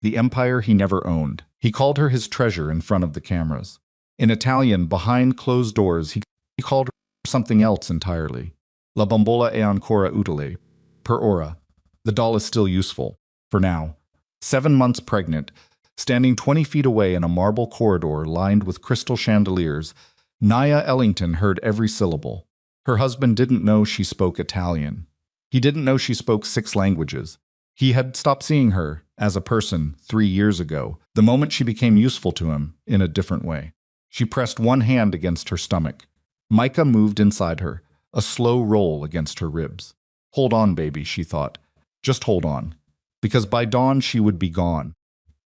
the empire he never owned. He called her his treasure in front of the cameras. In Italian, behind closed doors, he called her something else entirely. La bambola è ancora utile. Per ora. The doll is still useful. For now. 7 months pregnant, standing 20 feet away in a marble corridor lined with crystal chandeliers, Nia Ellington heard every syllable. Her husband didn't know she spoke Italian. He didn't know she spoke 6 languages. He had stopped seeing her as a person 3 years ago, the moment she became useful to him in a different way. She pressed one hand against her stomach. Micah moved inside her, a slow roll against her ribs. Hold on, baby, she thought. Just hold on. Because by dawn she would be gone.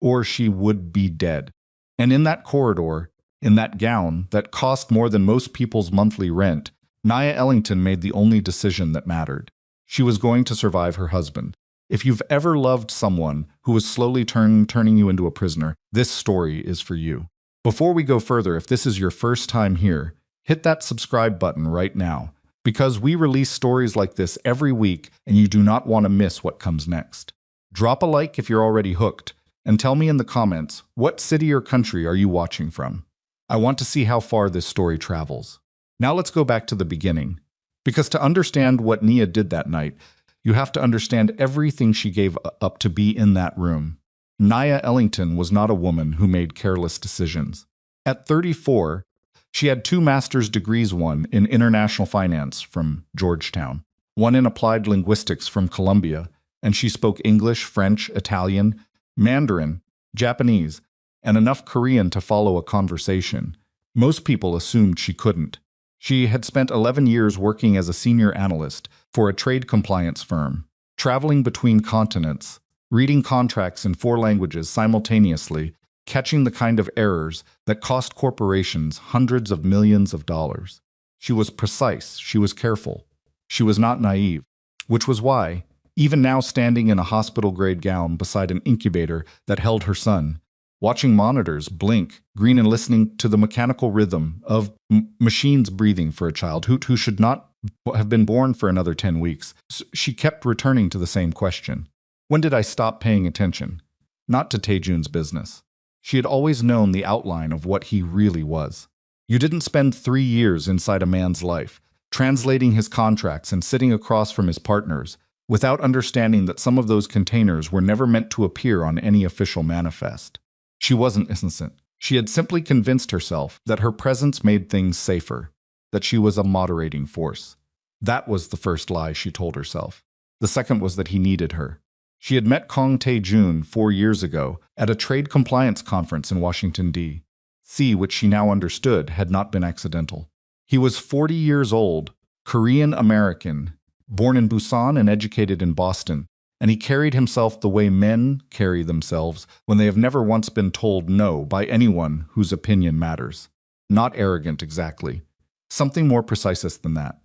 Or she would be dead. And in that corridor, in that gown that cost more than most people's monthly rent, Nia Ellington made the only decision that mattered. She was going to survive her husband. If you've ever loved someone who was slowly turning you into a prisoner, this story is for you. Before we go further, if this is your first time here, hit that subscribe button right now, because we release stories like this every week and you do not want to miss what comes next. Drop a like if you're already hooked, and tell me in the comments, what city or country are you watching from? I want to see how far this story travels. Now let's go back to the beginning, because to understand what Nia did that night, you have to understand everything she gave up to be in that room. Nia Ellington was not a woman who made careless decisions. At 34, she had 2 master's degrees, one in international finance from Georgetown, one in applied linguistics from Columbia, and she spoke English, French, Italian, Mandarin, Japanese, and enough Korean to follow a conversation. Most people assumed she couldn't. She had spent 11 years working as a senior analyst for a trade compliance firm, traveling between continents, reading contracts in 4 languages simultaneously, catching the kind of errors that cost corporations hundreds of millions of dollars. She was precise, she was careful, she was not naive, which was why, even now standing in a hospital-grade gown beside an incubator that held her son, watching monitors blink green and listening to the mechanical rhythm of machines breathing for a child who should not have been born for another 10 weeks, she kept returning to the same question. When did I stop paying attention? Not to Taejun's business. She had always known the outline of what he really was. You didn't spend 3 years inside a man's life, translating his contracts and sitting across from his partners, without understanding that some of those containers were never meant to appear on any official manifest. She wasn't innocent. She had simply convinced herself that her presence made things safer, that she was a moderating force. That was the first lie she told herself. The second was that he needed her. She had met Kang Tae-jun 4 years ago at a trade compliance conference in Washington, D.C., which she now understood had not been accidental. He was 40 years old, Korean-American, born in Busan and educated in Boston, and he carried himself the way men carry themselves when they have never once been told no by anyone whose opinion matters. Not arrogant exactly. Something more precise than that.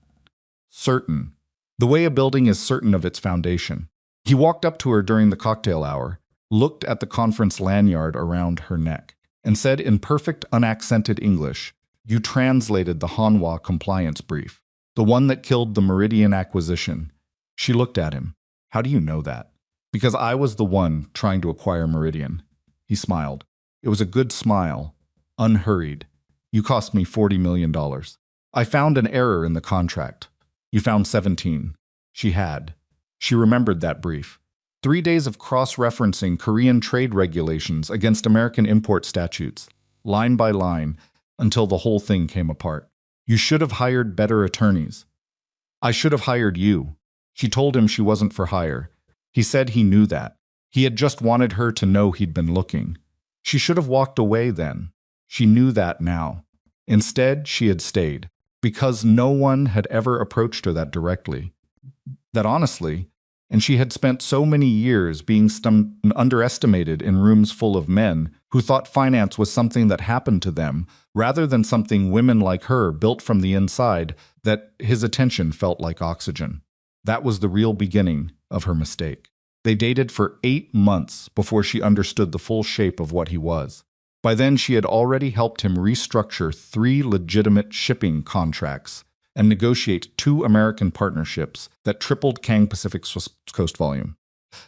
Certain. The way a building is certain of its foundation. He walked up to her during the cocktail hour, looked at the conference lanyard around her neck, and said in perfect unaccented English, "You translated the Hanwha compliance brief, the one that killed the Meridian acquisition." She looked at him. "How do you know that?" "Because I was the one trying to acquire Meridian." He smiled. It was a good smile, unhurried. "You cost me $40 million. I found an error in the contract. You found 17. She had. She remembered that brief. 3 days of cross-referencing Korean trade regulations against American import statutes, line by line, until the whole thing came apart. "You should have hired better attorneys." "I should have hired you." She told him she wasn't for hire. He said he knew that. He had just wanted her to know he'd been looking. She should have walked away then. She knew that now. Instead, she had stayed, because no one had ever approached her that directly. That honestly, and she had spent so many years being underestimated in rooms full of men who thought finance was something that happened to them, rather than something women like her built from the inside, that his attention felt like oxygen. That was the real beginning of her mistake. They dated for 8 months before she understood the full shape of what he was. By then, she had already helped him restructure 3 legitimate shipping contracts and negotiate 2 American partnerships that tripled Kang Pacific's Coast volume.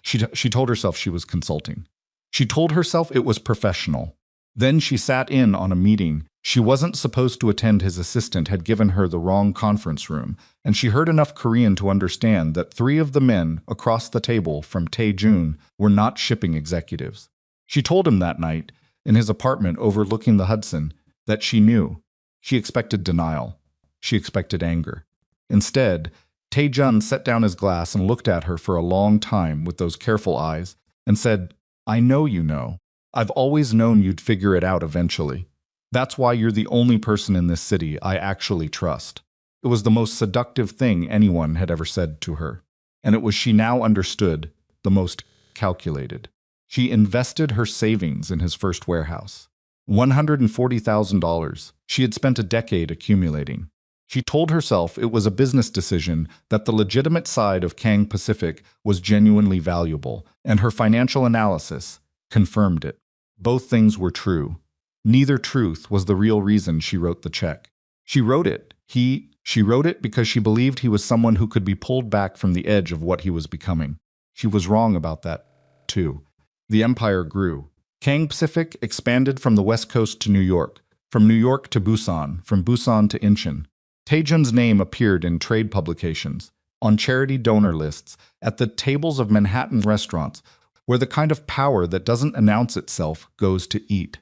She told herself she was consulting. She told herself it was professional. Then she sat in on a meeting she wasn't supposed to attend. His assistant had given her the wrong conference room, and she heard enough Korean to understand that 3 of the men across the table from Tae-jun were not shipping executives. She told him that night, in his apartment overlooking the Hudson, that she knew. She expected denial. She expected anger. Instead, Tae-jun set down his glass and looked at her for a long time with those careful eyes and said, "I know you know. I've always known you'd figure it out eventually. That's why you're the only person in this city I actually trust." It was the most seductive thing anyone had ever said to her. And it was, she now understood, the most calculated. She invested her savings in his first warehouse. $140,000 she had spent a decade accumulating. She told herself it was a business decision, that the legitimate side of Kang Pacific was genuinely valuable, and her financial analysis confirmed it. Both things were true. Neither truth was the real reason she wrote the check. She wrote it. She wrote it because she believed he was someone who could be pulled back from the edge of what he was becoming. She was wrong about that, too. The empire grew. Kang Pacific expanded from the West Coast to New York, from New York to Busan, from Busan to Incheon. Tae-jun's name appeared in trade publications, on charity donor lists, at the tables of Manhattan restaurants, where the kind of power that doesn't announce itself goes to eat.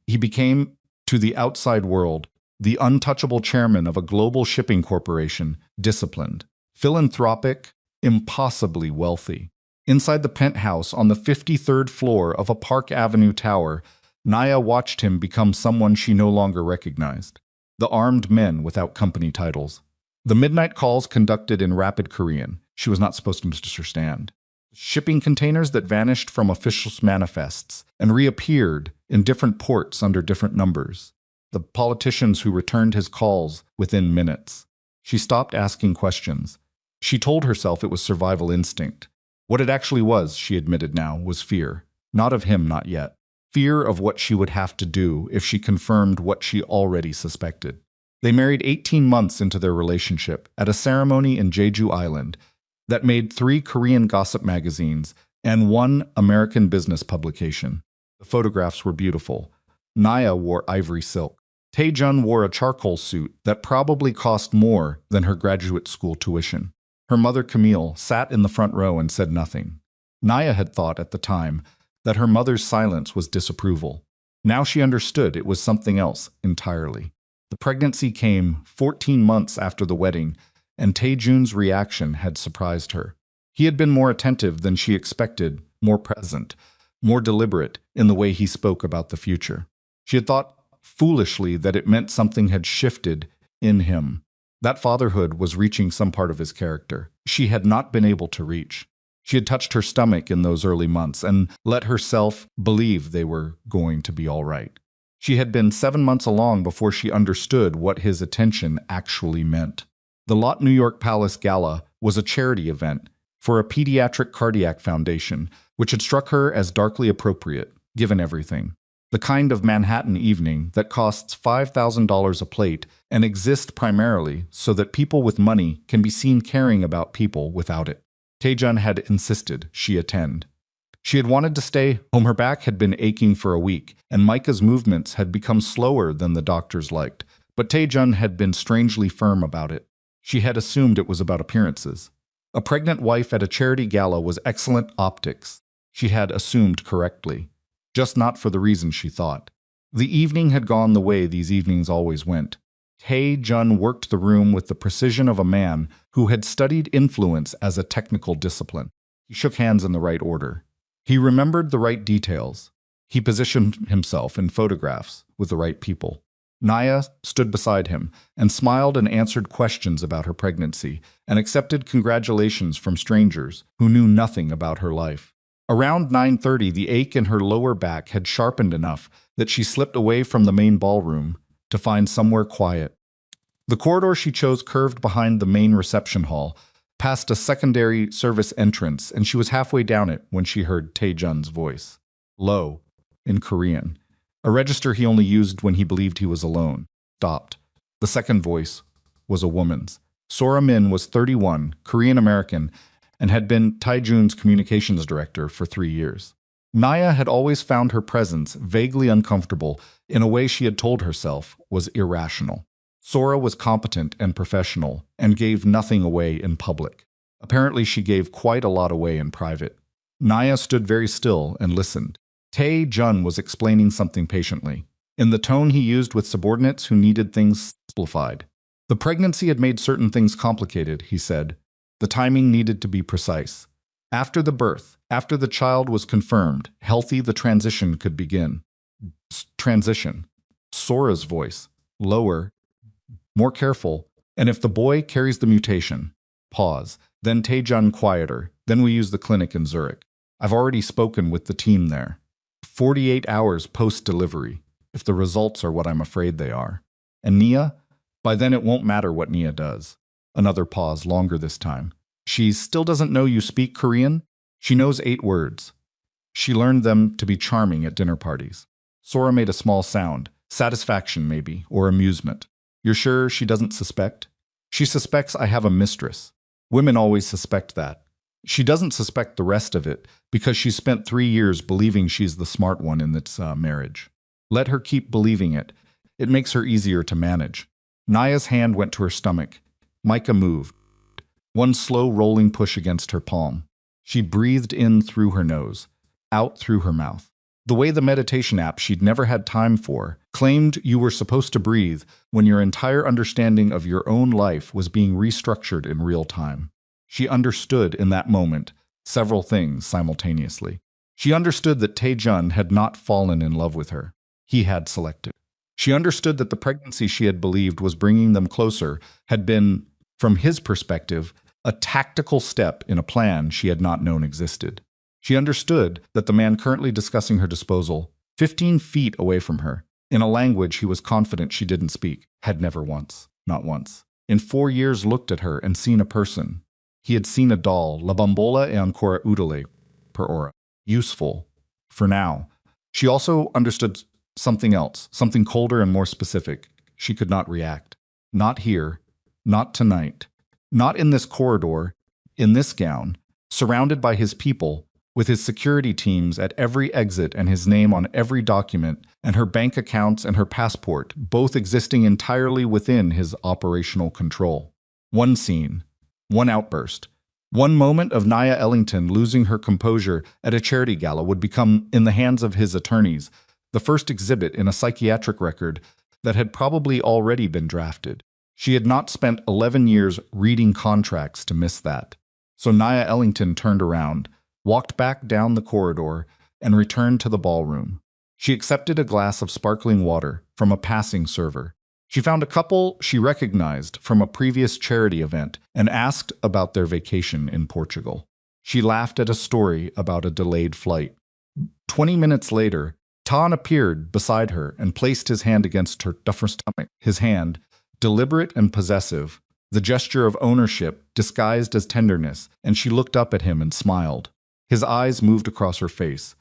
He became, to the outside world, the untouchable chairman of a global shipping corporation, disciplined, philanthropic, impossibly wealthy. Inside the penthouse on the 53rd floor of a Park Avenue tower, Naya watched him become someone she no longer recognized. The armed men without company titles. The midnight calls conducted in rapid Korean. She was not supposed to understand. Shipping containers that vanished from officials' manifests and reappeared in different ports under different numbers. The politicians who returned his calls within minutes. She stopped asking questions. She told herself it was survival instinct. What it actually was, she admitted now, was fear. Not of him, not yet. Fear of what she would have to do if she confirmed what she already suspected. They married 18 months into their relationship at a ceremony in Jeju Island that made 3 Korean gossip magazines and 1 American business publication. The photographs were beautiful. Naya wore ivory silk. Tae-jun wore a charcoal suit that probably cost more than her graduate school tuition. Her mother, Camille, sat in the front row and said nothing. Naya had thought at the time that her mother's silence was disapproval. Now she understood it was something else entirely. The pregnancy came 14 months after the wedding, and Tae-jun's reaction had surprised her. He had been more attentive than she expected, more present, more deliberate in the way he spoke about the future. She had thought foolishly that it meant something had shifted in him. That fatherhood was reaching some part of his character she had not been able to reach. She had touched her stomach in those early months and let herself believe they were going to be all right. She had been 7 months along before she understood what his attention actually meant. The Lot New York Palace Gala was a charity event for a pediatric cardiac foundation, which had struck her as darkly appropriate, given everything. The kind of Manhattan evening that costs $5,000 a plate and exists primarily so that people with money can be seen caring about people without it. Tae-jun had insisted she attend. She had wanted to stay home. Her back had been aching for a week, and Micah's movements had become slower than the doctors liked, but Tae-jun had been strangely firm about it. She had assumed it was about appearances. A pregnant wife at a charity gala was excellent optics. She had assumed correctly, just not for the reason she thought. The evening had gone the way these evenings always went. Tae-jun worked the room with the precision of a man who had studied influence as a technical discipline. He shook hands in the right order. He remembered the right details. He positioned himself in photographs with the right people. Naya stood beside him and smiled and answered questions about her pregnancy and accepted congratulations from strangers who knew nothing about her life. Around 9:30, the ache in her lower back had sharpened enough that she slipped away from the main ballroom to find somewhere quiet. The corridor she chose curved behind the main reception hall, past a secondary service entrance, and she was halfway down it when she heard Tae-jun's voice. Low, in Korean. A register he only used when he believed he was alone. Stopped. The second voice was a woman's. Sora Min was 31, Korean-American, and had been Tae-jun's communications director for 3 years. Naya had always found her presence vaguely uncomfortable in a way she had told herself was irrational. Sora was competent and professional and gave nothing away in public. Apparently, she gave quite a lot away in private. Naya stood very still and listened. Tae Jun was explaining something patiently, in the tone he used with subordinates who needed things simplified. The pregnancy had made certain things complicated, he said. The timing needed to be precise. After the birth, after the child was confirmed, healthy, the transition could begin. Transition. Sora's voice, lower, more careful, and if the boy carries the mutation, pause, then Taejun quieter, then we use the clinic in Zurich. I've already spoken with the team there. 48 hours post-delivery, if the results are what I'm afraid they are. And Nia? By then it won't matter what Nia does. Another pause, longer this time. She still doesn't know you speak Korean? She knows 8 words. She learned them to be charming at dinner parties. Sora made a small sound, satisfaction maybe, or amusement. You're sure she doesn't suspect? She suspects I have a mistress. Women always suspect that. She doesn't suspect the rest of it because she spent 3 years believing she's the smart one in this marriage. Let her keep believing it. It makes her easier to manage. Naya's hand went to her stomach. Micah moved. One slow rolling push against her palm. She breathed in through her nose, out through her mouth. The way the meditation app she'd never had time for claimed you were supposed to breathe when your entire understanding of your own life was being restructured in real time. She understood in that moment several things simultaneously. She understood that Taejun had not fallen in love with her. He had selected. She understood that the pregnancy she had believed was bringing them closer had been, from his perspective, a tactical step in a plan she had not known existed. She understood that the man currently discussing her disposal, 15 feet away from her, in a language he was confident she didn't speak, had never once, not once, in 4 years looked at her and seen a person. He had seen a doll, la bambola e ancora utile, per ora, useful, for now. She also understood something else, something colder and more specific. She could not react. Not here, not tonight, not in this corridor, in this gown, surrounded by his people, with his security teams at every exit and his name on every document, and her bank accounts and her passport, both existing entirely within his operational control. One scene, one outburst, one moment of Naya Ellington losing her composure at a charity gala would become, in the hands of his attorneys, the first exhibit in a psychiatric record that had probably already been drafted. She had not spent 11 years reading contracts to miss that. So Naya Ellington turned around, walked back down the corridor, and returned to the ballroom. She accepted a glass of sparkling water from a passing server. She found a couple she recognized from a previous charity event and asked about their vacation in Portugal. She laughed at a story about a delayed flight. 20 minutes later, Tan appeared beside her and placed his hand against her stomach. His hand, deliberate and possessive, the gesture of ownership disguised as tenderness, and she looked up at him and smiled. His eyes moved across her face,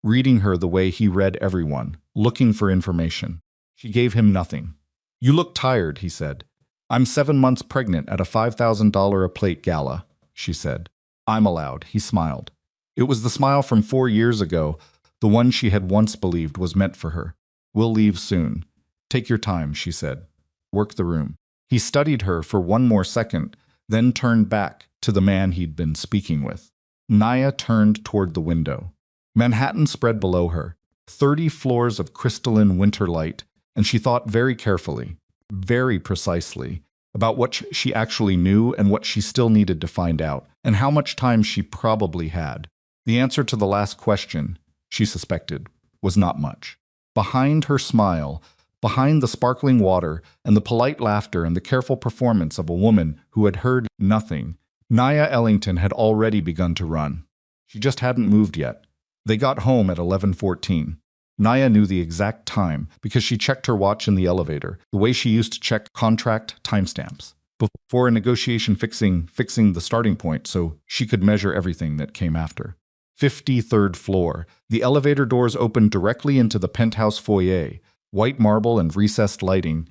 reading her the way he read everyone, looking for information. She gave him nothing. You look tired, he said. I'm 7 months pregnant at a $5,000 a plate gala, she said. I'm allowed, he smiled. It was the smile from 4 years ago, the one she had once believed was meant for her. We'll leave soon. Take your time, she said. Work the room. He studied her for one more second, then turned back to the man he'd been speaking with. Naya turned toward the window. Manhattan spread below her, 30 floors of crystalline winter light, and she thought very carefully, very precisely, about what she actually knew and what she still needed to find out, and how much time she probably had. The answer to the last question, she suspected, was not much. Behind her smile, behind the sparkling water and the polite laughter and the careful performance of a woman who had heard nothing, Naya Ellington had already begun to run. She just hadn't moved yet. They got home at 11:14. Naya knew the exact time because she checked her watch in the elevator, the way she used to check contract timestamps before a negotiation fixing the starting point so she could measure everything that came after. 53rd floor. The elevator doors opened directly into the penthouse foyer, white marble and recessed lighting,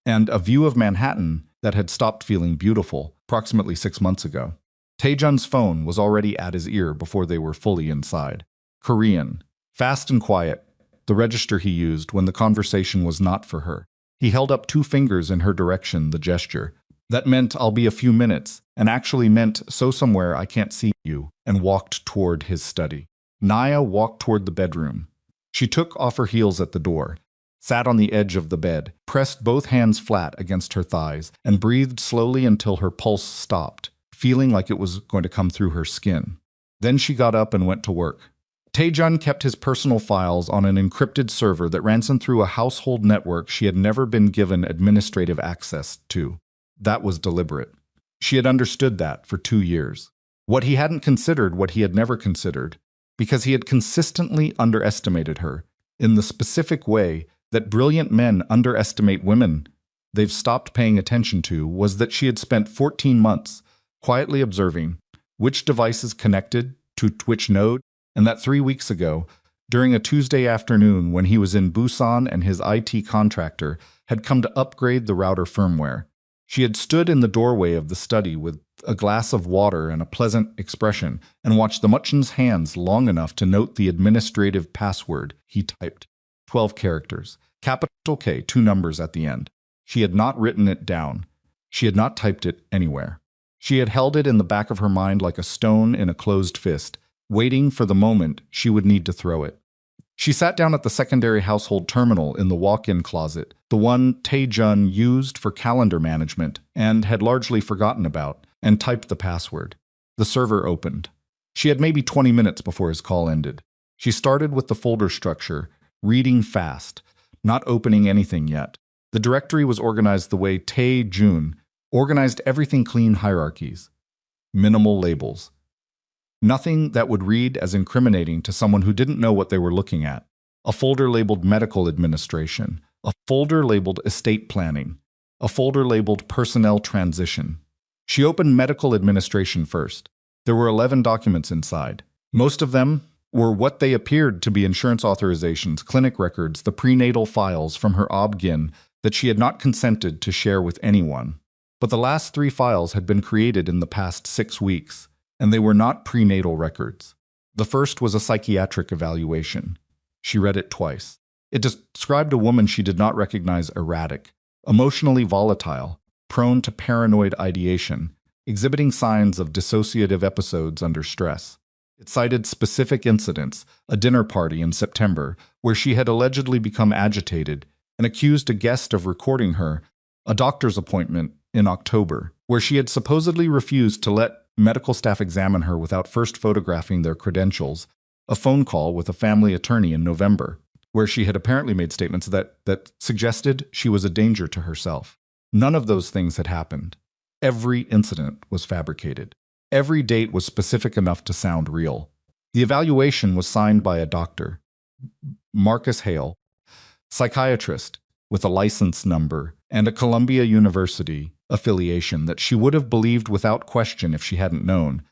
and a view of Manhattan that had stopped feeling beautiful approximately 6 months ago. Taejun's phone was already at his ear before they were fully inside. Korean. Fast and quiet, the register he used when the conversation was not for her. He held up 2 fingers in her direction, the gesture. That meant I'll be a few minutes, and actually meant so somewhere I can't see you, and walked toward his study. Naya walked toward the bedroom. She took off her heels at the door, sat on the edge of the bed, pressed both hands flat against her thighs, and breathed slowly until her pulse stopped, feeling like it was going to come through her skin. Then she got up and went to work. Taejun kept his personal files on an encrypted server that ran through a household network she had never been given administrative access to. That was deliberate. She had understood that for 2 years. What he hadn't considered, what he had never considered, because he had consistently underestimated her, in the specific way that brilliant men underestimate women they've stopped paying attention to, was that she had spent 14 months quietly observing which devices connected to which node, and that 3 weeks ago, during a Tuesday afternoon when he was in Busan and his IT contractor had come to upgrade the router firmware, she had stood in the doorway of the study with a glass of water and a pleasant expression and watched the Muchin's hands long enough to note the administrative password he typed. 12 characters, capital K, 2 numbers at the end. She had not written it down. She had not typed it anywhere. She had held it in the back of her mind like a stone in a closed fist, waiting for the moment she would need to throw it. She sat down at the secondary household terminal in the walk-in closet, the one Taejun used for calendar management and had largely forgotten about, and typed the password. The server opened. She had maybe 20 minutes before his call ended. She started with the folder structure, reading fast, not opening anything yet. The directory was organized the way Taejun organized everything: clean hierarchies, minimal labels. Nothing that would read as incriminating to someone who didn't know what they were looking at. A folder labeled medical administration, a folder labeled estate planning, a folder labeled personnel transition. She opened medical administration first. There were 11 documents inside. Most of them were what they appeared to be insurance authorizations, clinic records, the prenatal files from her obgyn that she had not consented to share with anyone. But the last 3 files had been created in the past 6 weeks, and they were not prenatal records. The first was a psychiatric evaluation. She read it twice. It described a woman she did not recognize: erratic, emotionally volatile, prone to paranoid ideation, exhibiting signs of dissociative episodes under stress. It cited specific incidents: a dinner party in September where she had allegedly become agitated and accused a guest of recording her, a doctor's appointment in October where she had supposedly refused to let medical staff examine her without first photographing their credentials, a phone call with a family attorney in November, where she had apparently made statements that suggested she was a danger to herself. None of those things had happened. Every incident was fabricated. Every date was specific enough to sound real. The evaluation was signed by a doctor, Marcus Hale, psychiatrist with a license number and a Columbia University affiliation that she would have believed without question if she hadn't known,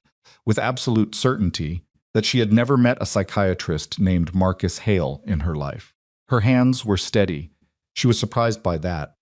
with absolute certainty, that she had never met a psychiatrist named Marcus Hale in her life. Her hands were steady. She was surprised by that.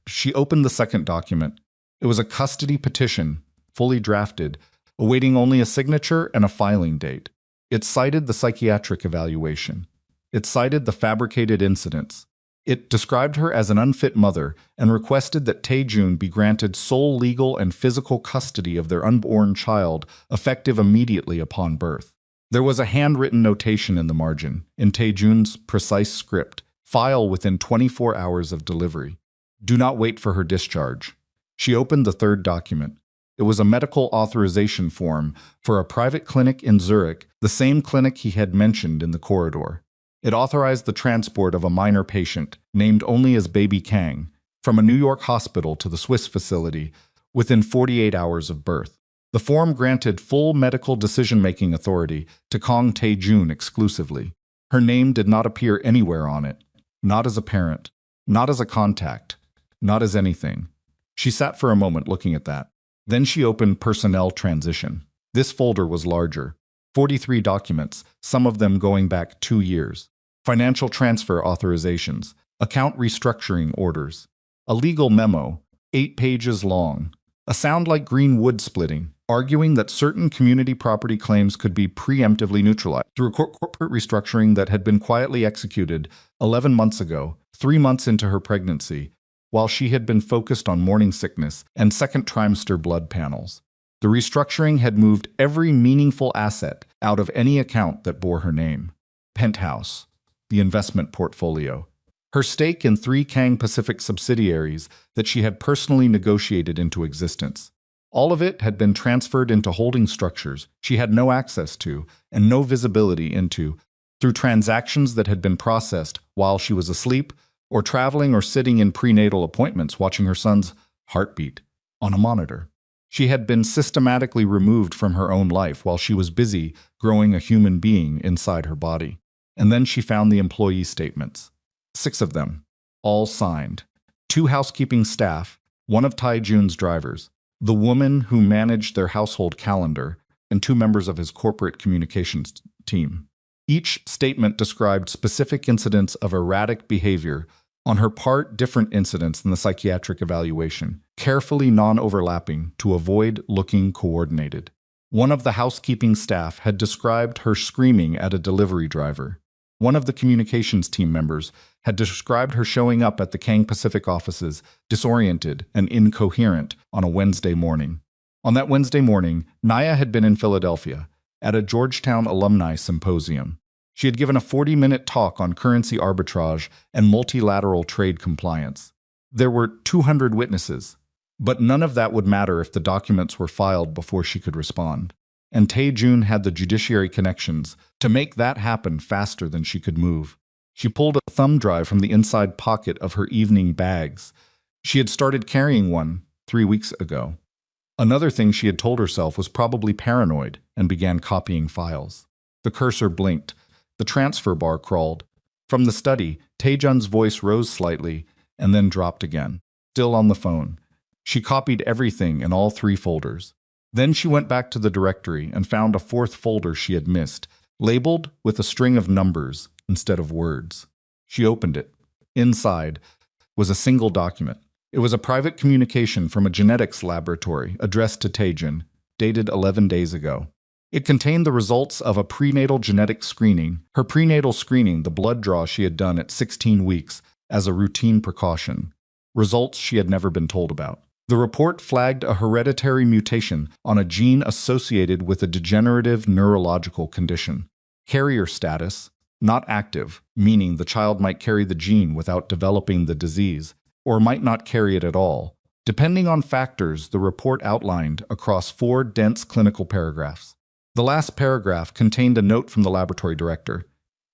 She opened the second document. It was a custody petition, fully drafted, awaiting only a signature and a filing date. It cited the psychiatric evaluation. It cited the fabricated incidents. It described her as an unfit mother and requested that Taejun be granted sole legal and physical custody of their unborn child, effective immediately upon birth. There was a handwritten notation in the margin, in Taejun's precise script: file within 24 hours of delivery. Do not wait for her discharge. She opened the third document. It was a medical authorization form for a private clinic in Zurich, the same clinic he had mentioned in the corridor. It authorized the transport of a minor patient, named only as Baby Kang, from a New York hospital to the Swiss facility within 48 hours of birth. The form granted full medical decision-making authority to Kang Taejun exclusively. Her name did not appear anywhere on it, not as a parent, not as a contact, not as anything. She sat for a moment looking at that. Then she opened Personnel Transition. This folder was larger. 43 documents, some of them going back 2 years. Financial transfer authorizations, account restructuring orders. A legal memo, 8 pages long. A sound like green wood splitting. arguing that certain community property claims could be preemptively neutralized through a corporate restructuring that had been quietly executed 11 months ago, 3 months into her pregnancy, while she had been focused on morning sickness and second trimester blood panels. The restructuring had moved every meaningful asset out of any account that bore her name. Penthouse, the investment portfolio, her stake in 3 Kang Pacific subsidiaries that she had personally negotiated into existence. All of it had been transferred into holding structures she had no access to and no visibility into through transactions that had been processed while she was asleep or traveling or sitting in prenatal appointments watching her son's heartbeat on a monitor. She had been systematically removed from her own life while she was busy growing a human being inside her body. And then she found the employee statements. 6 of them, all signed. 2 housekeeping staff, 1 of Tai-jun's drivers, the woman who managed their household calendar, and 2 members of his corporate communications team. Each statement described specific incidents of erratic behavior, on her part different incidents in the psychiatric evaluation, carefully non-overlapping to avoid looking coordinated. 1 of the housekeeping staff had described her screaming at a delivery driver. 1 of the communications team members had described her showing up at the Kang Pacific offices disoriented and incoherent on a Wednesday morning. On that Wednesday morning, Naya had been in Philadelphia at a Georgetown alumni symposium. She had given a 40-minute talk on currency arbitrage and multilateral trade compliance. There were 200 witnesses, but none of that would matter if the documents were filed before she could respond. And Tai-jun had the judiciary connections to make that happen faster than she could move. She pulled a thumb drive from the inside pocket of her evening bags. She had started carrying one 3 weeks ago. Another thing she had told herself was probably paranoid and began copying files. The cursor blinked. The transfer bar crawled. From the study, Tai-jun's voice rose slightly and then dropped again. Still on the phone. She copied everything in all 3 folders. Then she went back to the directory and found a 4th folder she had missed, labeled with a string of numbers instead of words. She opened it. Inside was a single document. It was a private communication from a genetics laboratory addressed to Tai-jun, dated 11 days ago. It contained the results of a prenatal genetic screening, her prenatal screening, the blood draw she had done at 16 weeks as a routine precaution. Results she had never been told about. The report flagged a hereditary mutation on a gene associated with a degenerative neurological condition. Carrier status, not active, meaning the child might carry the gene without developing the disease, or might not carry it at all, depending on factors the report outlined across 4 dense clinical paragraphs. The last paragraph contained a note from the laboratory director.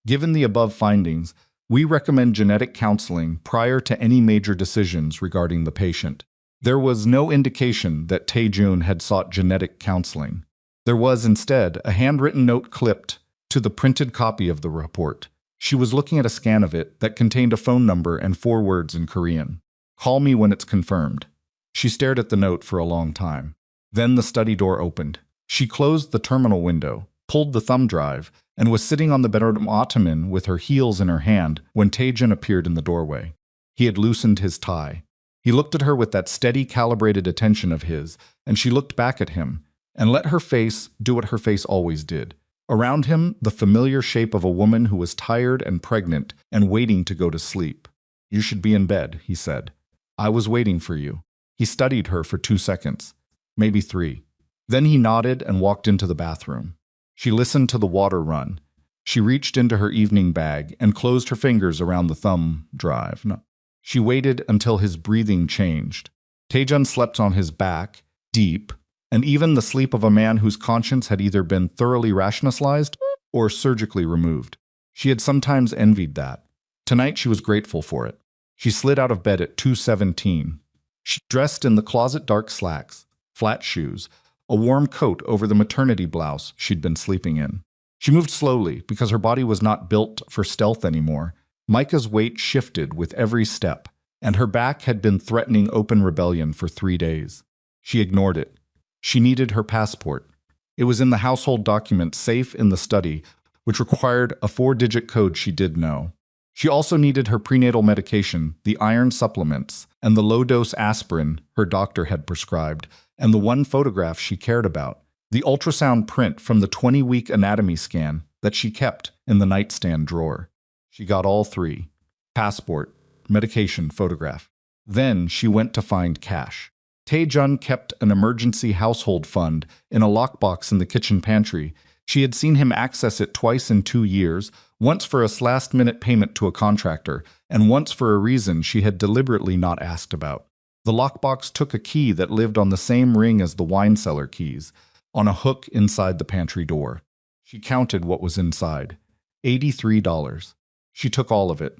Given the above findings, we recommend genetic counseling prior to any major decisions regarding the patient. There was no indication that Tai-jun had sought genetic counseling. There was instead a handwritten note clipped to the printed copy of the report. She was looking at a scan of it that contained a phone number and 4 words in Korean. Call me when it's confirmed. She stared at the note for a long time. Then the study door opened. She closed the terminal window, pulled the thumb drive, and was sitting on the bedroom ottoman with her heels in her hand when Tai-jun appeared in the doorway. He had loosened his tie. He looked at her with that steady, calibrated attention of his, and she looked back at him, and let her face do what her face always did. Around him, the familiar shape of a woman who was tired and pregnant and waiting to go to sleep. You should be in bed, he said. I was waiting for you. He studied her for 2 seconds, maybe 3. Then he nodded and walked into the bathroom. She listened to the water run. She reached into her evening bag and closed her fingers around the thumb drive. No. She waited until his breathing changed. Tai-jun slept on his back, deep, and even the sleep of a man whose conscience had either been thoroughly rationalized or surgically removed. She had sometimes envied that. Tonight she was grateful for it. She slid out of bed at 2:17. She dressed in the closet dark slacks, flat shoes, a warm coat over the maternity blouse she'd been sleeping in. She moved slowly because her body was not built for stealth anymore. Micah's weight shifted with every step, and her back had been threatening open rebellion for 3 days. She ignored it. She needed her passport. It was in the household document safe in the study, which required a 4-digit code she did know. She also needed her prenatal medication, the iron supplements, and the low-dose aspirin her doctor had prescribed, and the one photograph she cared about, the ultrasound print from the 20-week anatomy scan that she kept in the nightstand drawer. She got all three: passport, medication, photograph. Then she went to find cash. Tae-jun kept an emergency household fund in a lockbox in the kitchen pantry. She had seen him access it twice in 2 years, once for a last-minute payment to a contractor, and once for a reason she had deliberately not asked about. The lockbox took a key that lived on the same ring as the wine cellar keys, on a hook inside the pantry door. She counted what was inside: $83. She took all of it.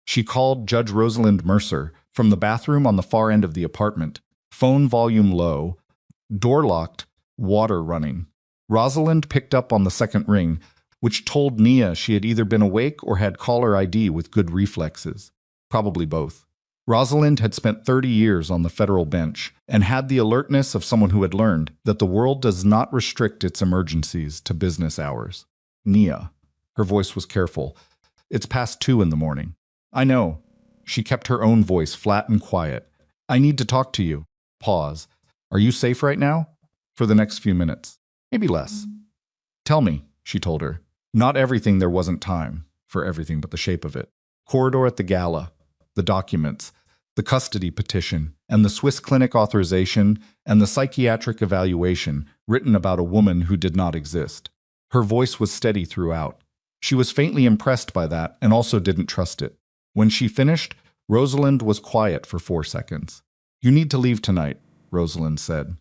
She called Judge Rosalind Mercer from the bathroom on the far end of the apartment. Phone volume low, door locked, water running. Rosalind picked up on the second ring, which told Nia she had either been awake or had caller ID with good reflexes. Probably both. Rosalind had spent 30 years on the federal bench and had the alertness of someone who had learned that the world does not restrict its emergencies to business hours. Nia. Her voice was careful. It's past 2 in the morning. I know. She kept her own voice flat and quiet. I need to talk to you. Pause. Are you safe right now? For the next few minutes. Maybe less. Tell me, she told her. Not everything. There wasn't time for everything but the shape of it. Corridor at the gala, the documents, the custody petition, and the Swiss clinic authorization, and the psychiatric evaluation written about a woman who did not exist. Her voice was steady throughout. She was faintly impressed by that and also didn't trust it. When she finished, Rosalind was quiet for 4 seconds. You need to leave tonight, Rosalind said.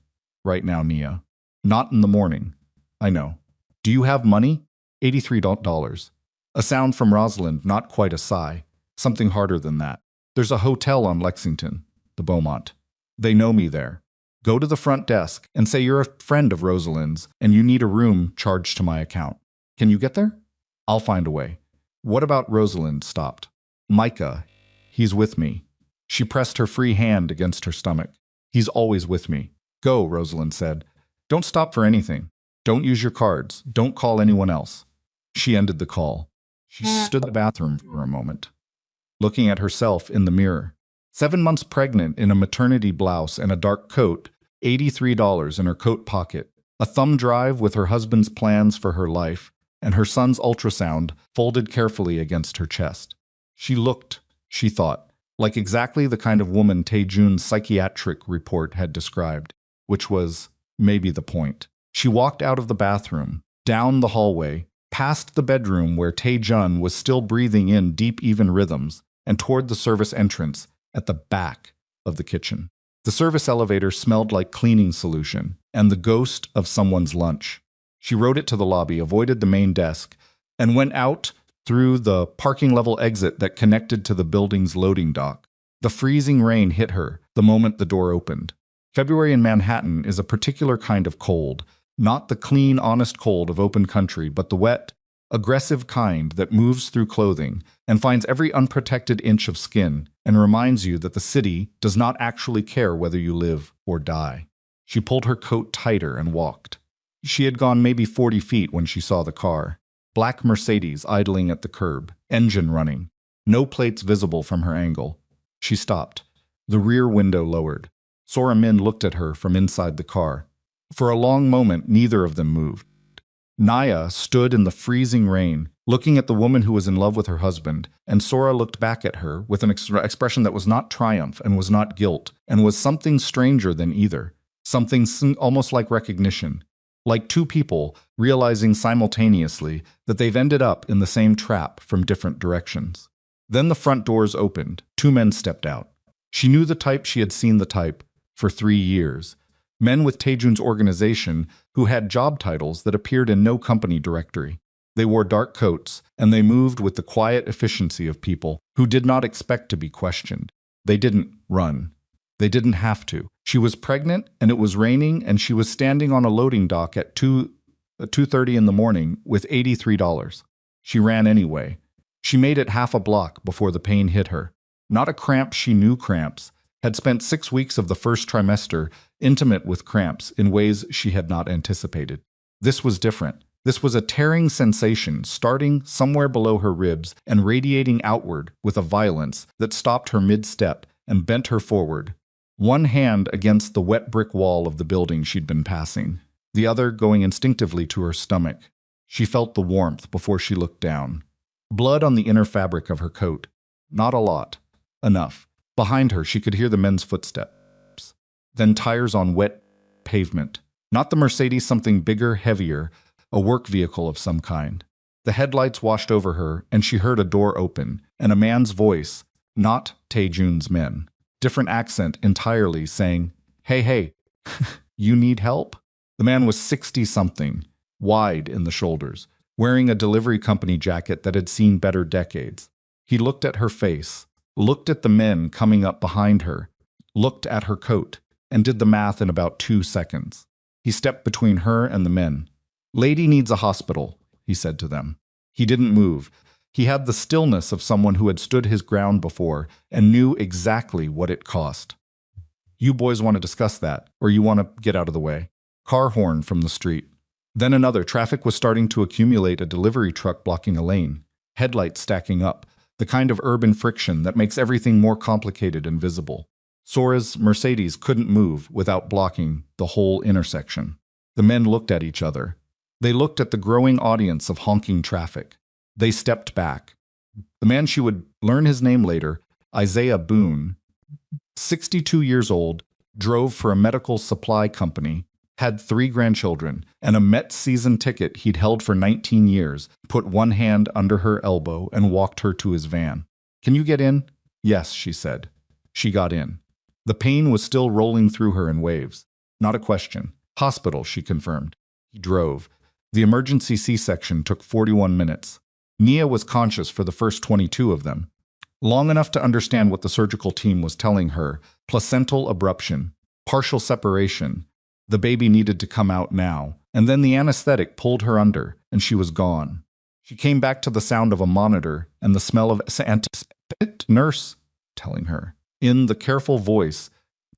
Right now, Nia. Not in the morning. I know. Do you have money? $83. A sound from Rosalind, not quite a sigh. Something harder than that. There's a hotel on Lexington, the Beaumont. They know me there. Go to the front desk and say you're a friend of Rosalind's and you need a room charged to my account. Can you get there? I'll find a way. What about Rosalind? Stopped. Micah. He's with me. She pressed her free hand against her stomach. He's always with me. Go, Rosalind said. Don't stop for anything. Don't use your cards. Don't call anyone else. She ended the call. She stood in the bathroom for a moment, looking at herself in the mirror. 7 months pregnant, in a maternity blouse and a dark coat, $83 in her coat pocket, a thumb drive with her husband's plans for her life, and her son's ultrasound folded carefully against her chest. She looked, she thought, like exactly the kind of woman Tae-jun's psychiatric report had described, which was maybe the point. She walked out of the bathroom, down the hallway, past the bedroom where Tae-jun was still breathing in deep, even rhythms, and toward the service entrance at the back of the kitchen. The service elevator smelled like cleaning solution and the ghost of someone's lunch. She rode it to the lobby, avoided the main desk, and went out through the parking level exit that connected to the building's loading dock. The freezing rain hit her the moment the door opened. February in Manhattan is a particular kind of cold, not the clean, honest cold of open country, but the wet, aggressive kind that moves through clothing and finds every unprotected inch of skin and reminds you that the city does not actually care whether you live or die. She pulled her coat tighter and walked. She had gone maybe 40 feet when she saw the car. Black Mercedes idling at the curb, engine running. No plates visible from her angle. She stopped. The rear window lowered. Sora Min looked at her from inside the car. For a long moment, neither of them moved. Naya stood in the freezing rain, looking at the woman who was in love with her husband, and Sora looked back at her with an expression that was not triumph and was not guilt, and was something stranger than either, something almost like recognition, like two people realizing simultaneously that they've ended up in the same trap from different directions. Then the front doors opened. 2 men stepped out. She knew the type. She had seen the type for 3 years. Men with Tae-jun's organization who had job titles that appeared in no company directory. They wore dark coats, and they moved with the quiet efficiency of people who did not expect to be questioned. They didn't run. They didn't have to. She was pregnant, and it was raining, and she was standing on a loading dock at 2:30 in the morning with $83. She ran anyway. She made it half a block before the pain hit her. Not a cramp. She knew cramps. Had spent 6 weeks of the first trimester intimate with cramps in ways she had not anticipated. This was different. This was a tearing sensation starting somewhere below her ribs and radiating outward with a violence that stopped her mid-step and bent her forward, one hand against the wet brick wall of the building she'd been passing, the other going instinctively to her stomach. She felt the warmth before she looked down. Blood on the inner fabric of her coat. Not a lot. Enough. Behind her, she could hear the men's footsteps. Then tires on wet pavement. Not the Mercedes, something bigger, heavier, a work vehicle of some kind. The headlights washed over her, and she heard a door open, and a man's voice, not Tae-jun's men. Different accent entirely, saying, "Hey, hey, you need help?" The man was 60-something, wide in the shoulders, wearing a delivery company jacket that had seen better decades. He looked at her face, looked at the men coming up behind her, looked at her coat, and did the math in about 2 seconds. He stepped between her and the men. "Lady needs a hospital," he said to them. He didn't move. He had the stillness of someone who had stood his ground before and knew exactly what it cost. "You boys want to discuss that, or you want to get out of the way?" Car horn from the street. Then another. Traffic was starting to accumulate, a delivery truck blocking a lane. Headlights stacking up, the kind of urban friction that makes everything more complicated and visible. Sora's Mercedes couldn't move without blocking the whole intersection. The men looked at each other. They looked at the growing audience of honking traffic. They stepped back. The man, she would learn his name later, Isaiah Boone, 62 years old, drove for a medical supply company, had 3 grandchildren, and a Mets season ticket he'd held for 19 years, put one hand under her elbow and walked her to his van. "Can you get in?" "Yes," she said. She got in. The pain was still rolling through her in waves. Not a question. "Hospital," she confirmed. He drove. The emergency C-section took 41 minutes. Nia was conscious for the first 22 of them. Long enough to understand what the surgical team was telling her: placental abruption, partial separation. The baby needed to come out now, and then the anesthetic pulled her under, and she was gone. She came back to the sound of a monitor and the smell of nurse telling her, in the careful voice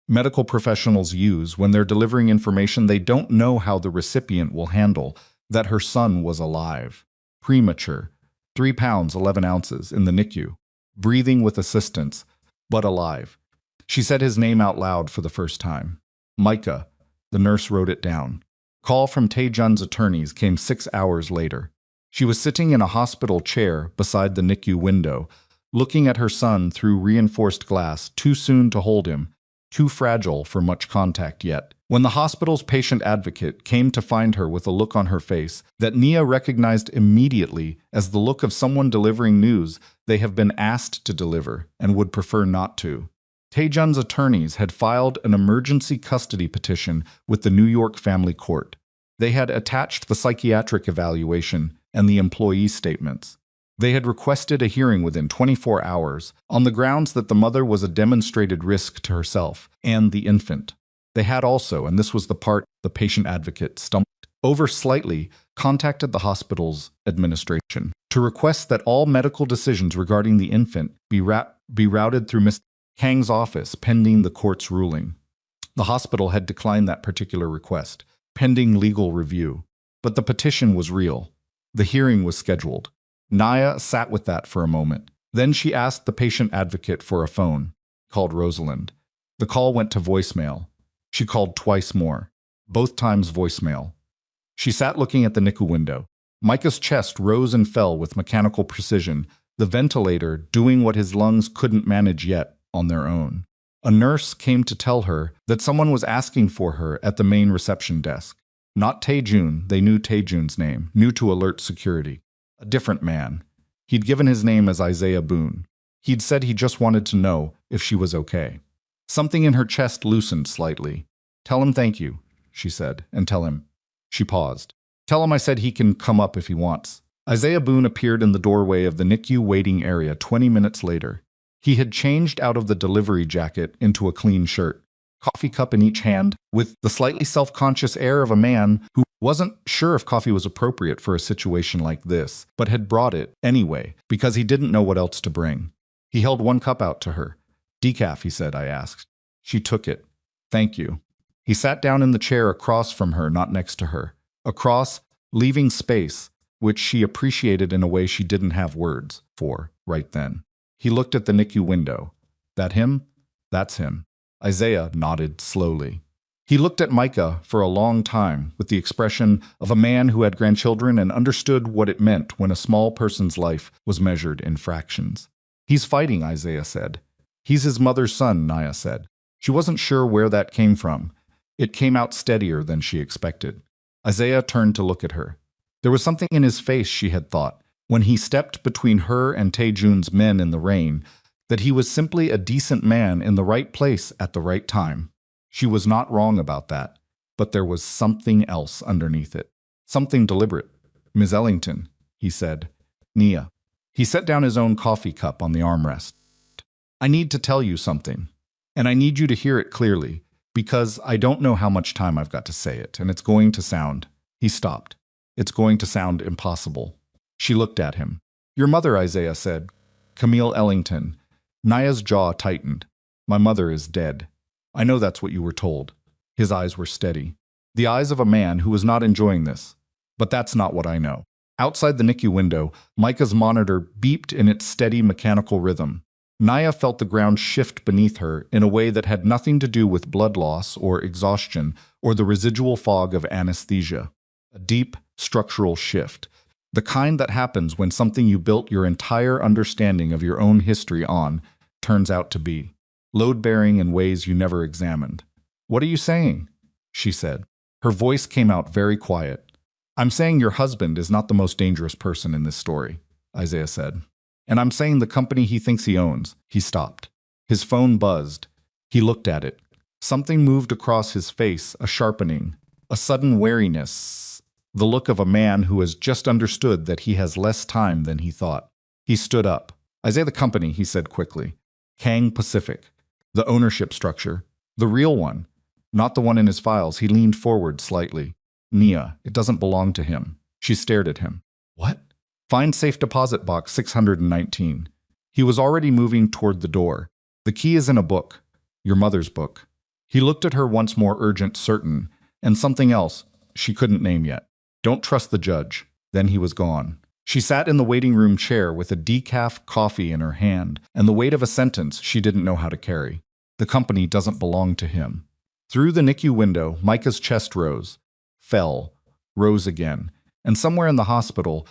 medical professionals use when they're delivering information they don't know how the recipient will handle, that her son was alive. Premature. 3 pounds 11 ounces in the NICU. Breathing with assistance, but alive. She said his name out loud for the first time. Micah. The nurse wrote it down. Call from Tae-jun's attorneys came 6 hours later. She was sitting in a hospital chair beside the NICU window, looking at her son through reinforced glass, too soon to hold him, too fragile for much contact yet. When the hospital's patient advocate came to find her with a look on her face that Nia recognized immediately as the look of someone delivering news they have been asked to deliver and would prefer not to. Tae-jun's attorneys had filed an emergency custody petition with the New York Family Court. They had attached the psychiatric evaluation and the employee statements. They had requested a hearing within 24 hours on the grounds that the mother was a demonstrated risk to herself and the infant. They had also, and this was the part the patient advocate stumbled over slightly, contacted the hospital's administration to request that all medical decisions regarding the infant be routed through Ms. Kang's office pending the court's ruling. The hospital had declined that particular request, pending legal review. But the petition was real. The hearing was scheduled. Nia sat with that for a moment. Then she asked the patient advocate for a phone, called Rosalind. The call went to voicemail. She called twice more, both times voicemail. She sat looking at the NICU window. Micah's chest rose and fell with mechanical precision, the ventilator doing what his lungs couldn't manage yet on their own. A nurse came to tell her that someone was asking for her at the main reception desk. Not Tae-jun, they knew Tae-jun's name, knew to alert security. A different man. He'd given his name as Isaiah Boone. He'd said he just wanted to know if she was okay. Something in her chest loosened slightly. "Tell him thank you," she said, "and tell him." She paused. "Tell him I said he can come up if he wants." Isaiah Boone appeared in the doorway of the NICU waiting area 20 minutes later. He had changed out of the delivery jacket into a clean shirt, coffee cup in each hand, with the slightly self-conscious air of a man who wasn't sure if coffee was appropriate for a situation like this, but had brought it anyway because he didn't know what else to bring. He held one cup out to her. "Decaf," he said, I asked. She took it. "Thank you." He sat down in the chair across from her, not next to her. Across, leaving space, which she appreciated in a way she didn't have words for right then. He looked at the NICU window. "That him?" "That's him." Isaiah nodded slowly. He looked at Micah for a long time with the expression of a man who had grandchildren and understood what it meant when a small person's life was measured in fractions. He's fighting, Isaiah said. He's his mother's son, Naya said. She wasn't sure where that came from. It came out steadier than she expected. Isaiah turned to look at her. There was something in his face, she had thought, when he stepped between her and Taejun's men in the rain, that he was simply a decent man in the right place at the right time. She was not wrong about that, but there was something else underneath it. Something deliberate. Miss Ellington, he said. Nia. He set down his own coffee cup on the armrest. I need to tell you something, and I need you to hear it clearly, because I don't know how much time I've got to say it, and it's going to sound... He stopped. It's going to sound impossible. She looked at him. Your mother, Isaiah said. Camille Ellington. Naya's jaw tightened. My mother is dead. I know that's what you were told. His eyes were steady. The eyes of a man who was not enjoying this. But that's not what I know. Outside the NICU window, Micah's monitor beeped in its steady mechanical rhythm. Naya felt the ground shift beneath her in a way that had nothing to do with blood loss or exhaustion or the residual fog of anesthesia. A deep, structural shift. The kind that happens when something you built your entire understanding of your own history on turns out to be load-bearing in ways you never examined. What are you saying? She said. Her voice came out very quiet. I'm saying your husband is not the most dangerous person in this story, Isaiah said. And I'm saying the company he thinks he owns. He stopped. His phone buzzed. He looked at it. Something moved across his face, a sharpening, a sudden wariness, the look of a man who has just understood that he has less time than he thought. He stood up. Isaiah, the company, he said quickly. Kang Pacific. The ownership structure. The real one. Not the one in his files. He leaned forward slightly. Nia, it doesn't belong to him. She stared at him. What? Find safe deposit box 619. He was already moving toward the door. The key is in a book. Your mother's book. He looked at her once more, urgent, certain, and something else she couldn't name yet. Don't trust the judge. Then he was gone. She sat in the waiting room chair with a decaf coffee in her hand and the weight of a sentence she didn't know how to carry. The company doesn't belong to him. Through the NICU window, Micah's chest rose, fell, rose again, and somewhere in the hospital,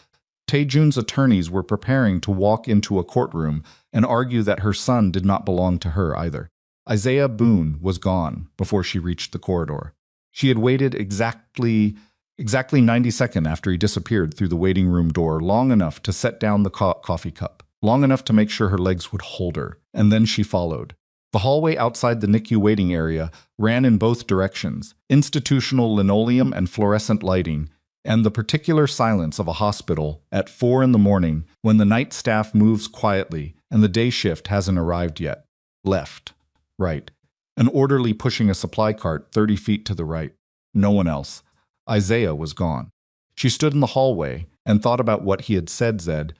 Taejun's attorneys were preparing to walk into a courtroom and argue that her son did not belong to her either. Isaiah Boone was gone before she reached the corridor. She had waited exactly 90 seconds after he disappeared through the waiting room door, long enough to set down the coffee cup, long enough to make sure her legs would hold her, and then she followed. The hallway outside the NICU waiting area ran in both directions, institutional linoleum and fluorescent lighting, and the particular silence of a hospital at 4 in the morning when the night staff moves quietly and the day shift hasn't arrived yet. Left. Right. An orderly pushing a supply cart 30 feet to the right. No one else. Isaiah was gone. She stood in the hallway and thought about what he had said, Zed,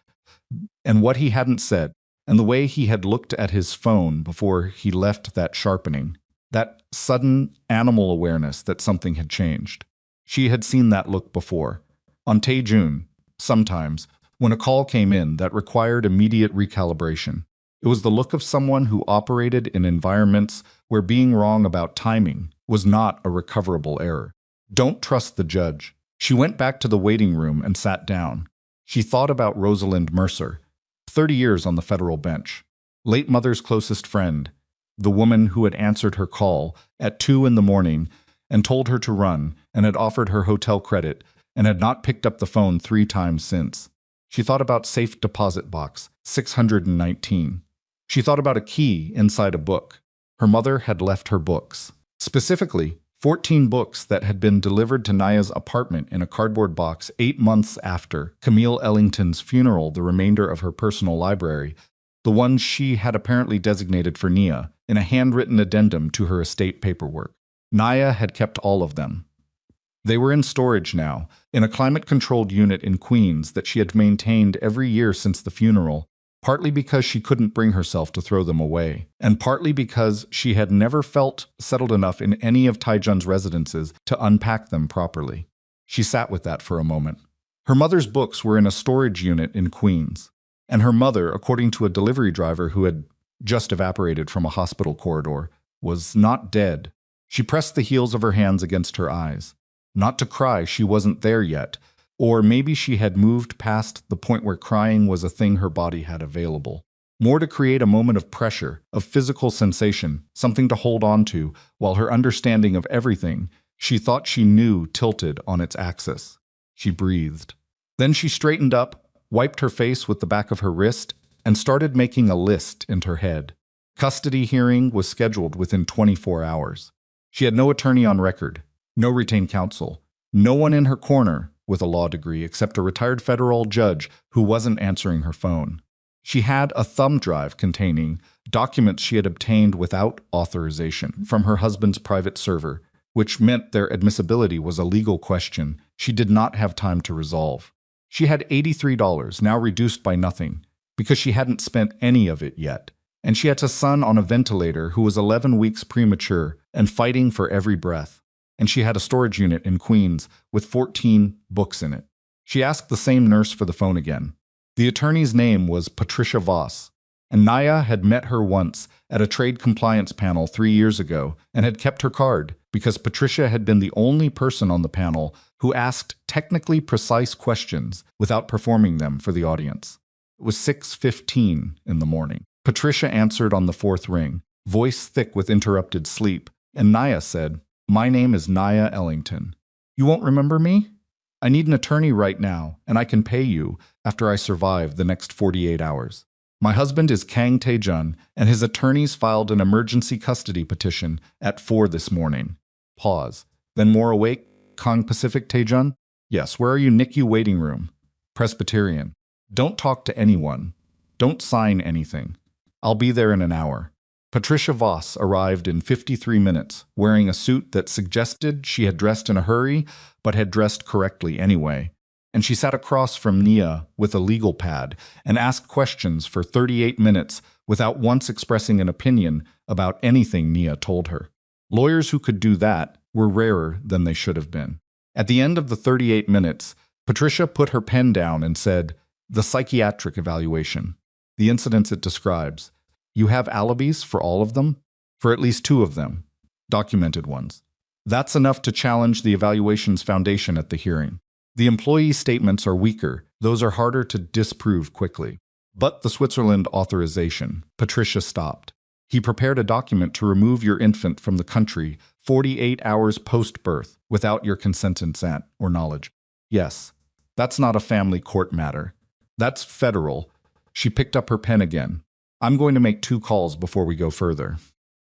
and what he hadn't said, and the way he had looked at his phone before he left, that sharpening, that sudden animal awareness that something had changed. She had seen that look before. On Taejun, sometimes, when a call came in that required immediate recalibration. It was the look of someone who operated in environments where being wrong about timing was not a recoverable error. Don't trust the judge. She went back to the waiting room and sat down. She thought about Rosalind Mercer, 30 years on the federal bench, late mother's closest friend, the woman who had answered her call at 2 in the morning and told her to run and had offered her hotel credit and had not picked up the phone 3 times since. She thought about safe deposit box 619. She thought about a key inside a book. Her mother had left her books. Specifically, 14 books that had been delivered to Naya's apartment in a cardboard box 8 months after Camille Ellington's funeral, the remainder of her personal library, the ones she had apparently designated for Nia, in a handwritten addendum to her estate paperwork. Naya had kept all of them. They were in storage now, in a climate-controlled unit in Queens that she had maintained every year since the funeral, partly because she couldn't bring herself to throw them away, and partly because she had never felt settled enough in any of Taejun's residences to unpack them properly. She sat with that for a moment. Her mother's books were in a storage unit in Queens, and her mother, according to a delivery driver who had just evaporated from a hospital corridor, was not dead. She pressed the heels of her hands against her eyes. Not to cry, she wasn't there yet. Or maybe she had moved past the point where crying was a thing her body had available. More to create a moment of pressure, of physical sensation, something to hold on to, while her understanding of everything she thought she knew tilted on its axis. She breathed. Then she straightened up, wiped her face with the back of her wrist, and started making a list in her head. Custody hearing was scheduled within 24 hours. She had no attorney on record, no retained counsel, no one in her corner with a law degree except a retired federal judge who wasn't answering her phone. She had a thumb drive containing documents she had obtained without authorization from her husband's private server, which meant their admissibility was a legal question she did not have time to resolve. She had $83, now reduced by nothing, because she hadn't spent any of it yet, and she had a son on a ventilator who was 11 weeks premature and fighting for every breath, and she had a storage unit in Queens with 14 books in it. She asked the same nurse for the phone again. The attorney's name was Patricia Voss, and Naya had met her once at a trade compliance panel 3 years ago and had kept her card because Patricia had been the only person on the panel who asked technically precise questions without performing them for the audience. It was 6:15 in the morning. Patricia answered on the fourth ring, voice thick with interrupted sleep, and Naya said, "My name is Naya Ellington. You won't remember me? I need an attorney right now, and I can pay you after I survive the next 48 hours. My husband is Kang Tae-jun, and his attorneys filed an emergency custody petition at 4 this morning." Pause. Then more awake, Kang Pacific Tae-jun? Yes, where are you, NICU waiting room? Presbyterian. Don't talk to anyone. Don't sign anything. I'll be there in an hour. Patricia Voss arrived in 53 minutes, wearing a suit that suggested she had dressed in a hurry, but had dressed correctly anyway. And she sat across from Nia with a legal pad and asked questions for 38 minutes without once expressing an opinion about anything Nia told her. Lawyers who could do that were rarer than they should have been. At the end of the 38 minutes, Patricia put her pen down and said, "The psychiatric evaluation. The incidents it describes. You have alibis for all of them? For at least 2 of them. Documented ones. That's enough to challenge the evaluation's foundation at the hearing. The employee statements are weaker. Those are harder to disprove quickly. But the Switzerland authorization." Patricia stopped. "He prepared a document to remove your infant from the country 48 hours post-birth without your consent or knowledge." Yes, that's not a family court matter. That's federal. She picked up her pen again. "I'm going to make 2 calls before we go further.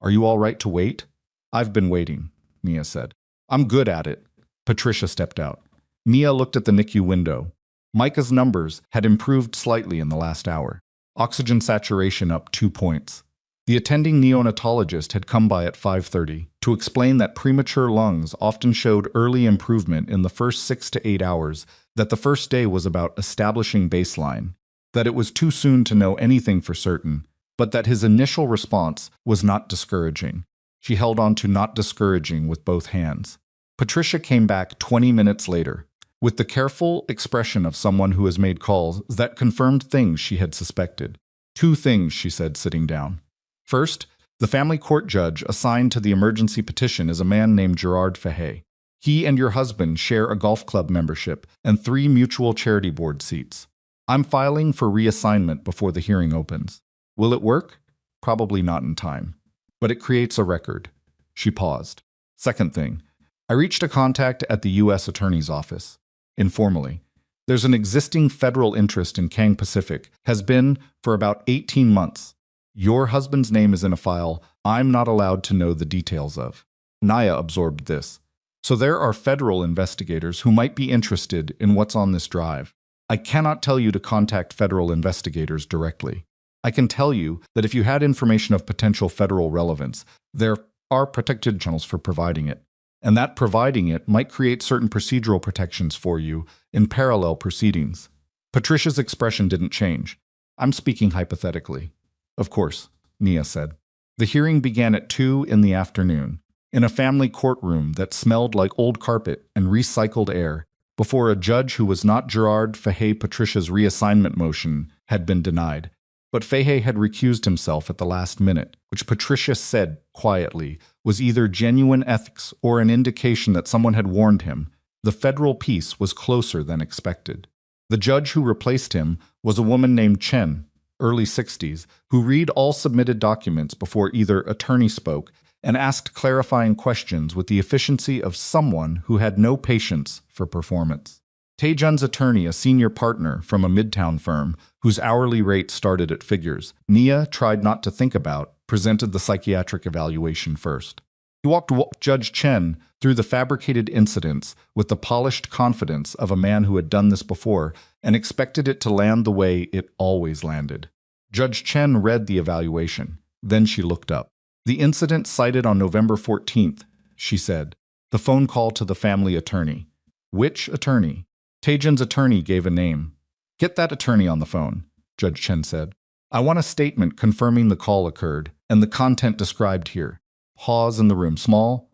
Are you all right to wait?" "I've been waiting," Nia said. "I'm good at it." Patricia stepped out. Nia looked at the NICU window. Micah's numbers had improved slightly in the last hour. Oxygen saturation up 2 points. The attending neonatologist had come by at 5:30 to explain that premature lungs often showed early improvement in the first 6 to 8 hours, that the first day was about establishing baseline, that it was too soon to know anything for certain, but that his initial response was not discouraging. She held on to not discouraging with both hands. Patricia came back 20 minutes later, with the careful expression of someone who has made calls that confirmed things she had suspected. 2 things, she said, sitting down. First, the family court judge assigned to the emergency petition is a man named Gerard Fahey. He and your husband share a golf club membership and 3 mutual charity board seats. I'm filing for reassignment before the hearing opens. Will it work? Probably not in time. But it creates a record. She paused. Second thing, I reached a contact at the U.S. Attorney's Office. Informally. There's an existing federal interest in Kang Pacific, has been for about 18 months. Your husband's name is in a file I'm not allowed to know the details of. Naya absorbed this. So there are federal investigators who might be interested in what's on this drive. I cannot tell you to contact federal investigators directly. I can tell you that if you had information of potential federal relevance, there are protected channels for providing it, and that providing it might create certain procedural protections for you in parallel proceedings. Patricia's expression didn't change. I'm speaking hypothetically. Of course, Nia said. The hearing began at 2 in the afternoon, in a family courtroom that smelled like old carpet and recycled air, before a judge who was not Gerard Fahey. Patricia's reassignment motion had been denied. But Fahey had recused himself at the last minute, which Patricia said quietly was either genuine ethics or an indication that someone had warned him. The federal peace was closer than expected. The judge who replaced him was a woman named Chen, early 60s, who read all submitted documents before either attorney spoke and asked clarifying questions with the efficiency of someone who had no patience for performance. Taejun's attorney, a senior partner from a midtown firm whose hourly rate started at figures, Nia tried not to think about, presented the psychiatric evaluation first. He walked Judge Chen through the fabricated incidents with the polished confidence of a man who had done this before and expected it to land the way it always landed. Judge Chen read the evaluation. Then she looked up. The incident cited on November 14th, she said. The phone call to the family attorney. Which attorney? Taejun's attorney gave a name. Get that attorney on the phone, Judge Chen said. I want a statement confirming the call occurred and the content described here. Pause in the room, small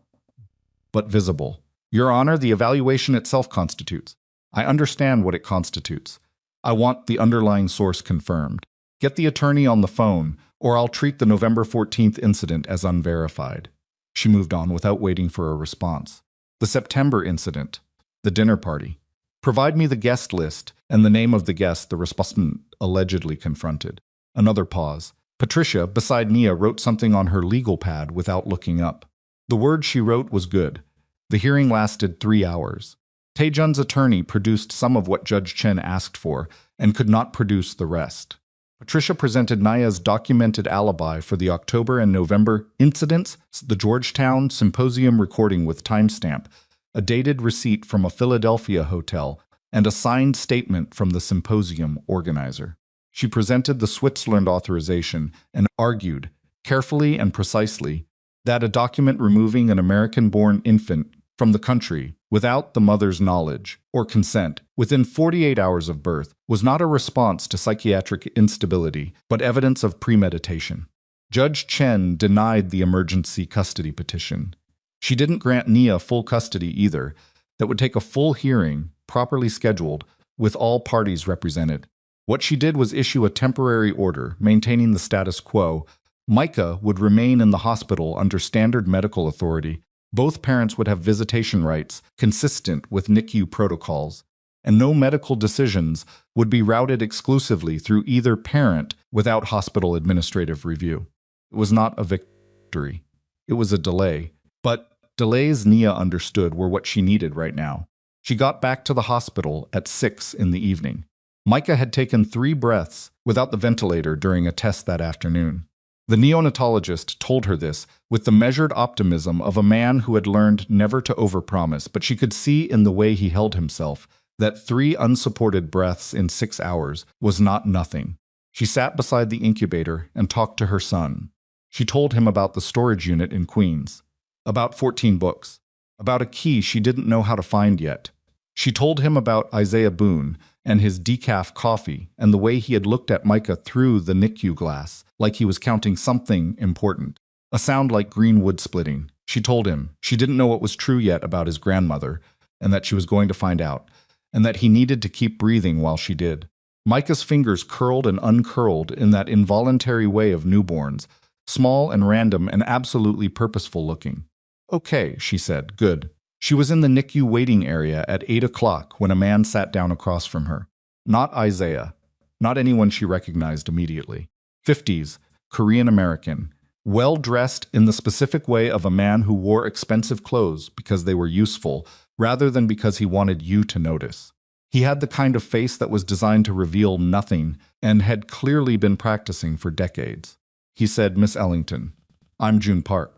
but visible. Your Honor, the evaluation itself constitutes. I understand what it constitutes. I want the underlying source confirmed. Get the attorney on the phone, or I'll treat the November 14th incident as unverified. She moved on without waiting for a response. The September incident. The dinner party. Provide me the guest list and the name of the guest the respondent allegedly confronted. Another pause. Patricia, beside Nia, wrote something on her legal pad without looking up. The word she wrote was good. The hearing lasted 3 hours. Taejun's attorney produced some of what Judge Chen asked for and could not produce the rest. Patricia presented Nia's documented alibi for the October and November incidents, the Georgetown Symposium recording with timestamp, a dated receipt from a Philadelphia hotel, and a signed statement from the symposium organizer. She presented the Switzerland authorization and argued, carefully and precisely, that a document removing an American-born infant from the country without the mother's knowledge or consent within 48 hours of birth was not a response to psychiatric instability, but evidence of premeditation. Judge Chen denied the emergency custody petition. She didn't grant Nia full custody either. That would take a full hearing, properly scheduled, with all parties represented. What she did was issue a temporary order, maintaining the status quo. Micah would remain in the hospital under standard medical authority. Both parents would have visitation rights, consistent with NICU protocols, and no medical decisions would be routed exclusively through either parent without hospital administrative review. It was not a victory. It was a delay. But delays Nia understood were what she needed right now. She got back to the hospital at 6 in the evening. Micah had taken 3 breaths without the ventilator during a test that afternoon. The neonatologist told her this with the measured optimism of a man who had learned never to overpromise, but she could see in the way he held himself that 3 unsupported breaths in 6 hours was not nothing. She sat beside the incubator and talked to her son. She told him about the storage unit in Queens, about 14 books, about a key she didn't know how to find yet. She told him about Isaiah Boone and his decaf coffee and the way he had looked at Micah through the NICU glass like he was counting something important. A sound like green wood splitting. She told him she didn't know what was true yet about his grandmother and that she was going to find out, and that he needed to keep breathing while she did. Micah's fingers curled and uncurled in that involuntary way of newborns, small and random and absolutely purposeful looking. Okay, she said, good. She was in the NICU waiting area at 8 o'clock when a man sat down across from her. Not Isaiah. Not anyone she recognized immediately. 50s, Korean American. Well-dressed in the specific way of a man who wore expensive clothes because they were useful, rather than because he wanted you to notice. He had the kind of face that was designed to reveal nothing and had clearly been practicing for decades. He said, Miss Ellington, I'm June Park.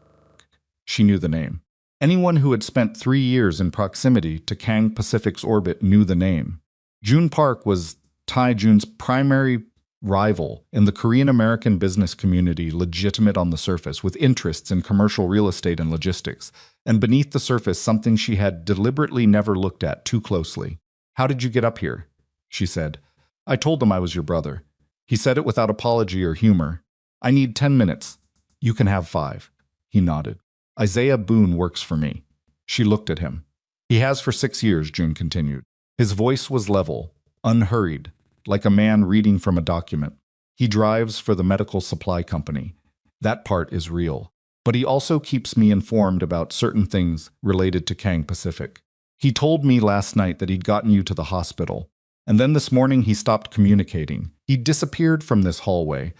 She knew the name. Anyone who had spent 3 years in proximity to Kang Pacific's orbit knew the name. June Park was Taejun's primary rival in the Korean-American business community, legitimate on the surface, with interests in commercial real estate and logistics, and beneath the surface something she had deliberately never looked at too closely. How did you get up here? She said. I told them I was your brother. He said it without apology or humor. I need 10 minutes. You can have 5. He nodded. Isaiah Boone works for me. She looked at him. He has for 6 years, June continued. His voice was level, unhurried, like a man reading from a document. He drives for the medical supply company. That part is real. But he also keeps me informed about certain things related to Kang Pacific. He told me last night that he'd gotten you to the hospital. And then this morning he stopped communicating. He disappeared from this hallway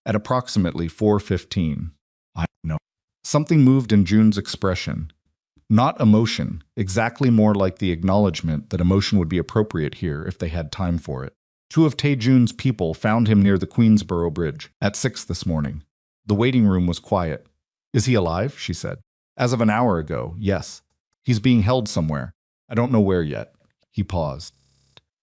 at approximately 4:15. I know. Something moved in June's expression. Not emotion, exactly more like the acknowledgement that emotion would be appropriate here if they had time for it. Two of Tae-jun's people found him near the Queensboro Bridge at 6 this morning. The waiting room was quiet. Is he alive? She said. As of an hour ago, yes. He's being held somewhere. I don't know where yet. He paused.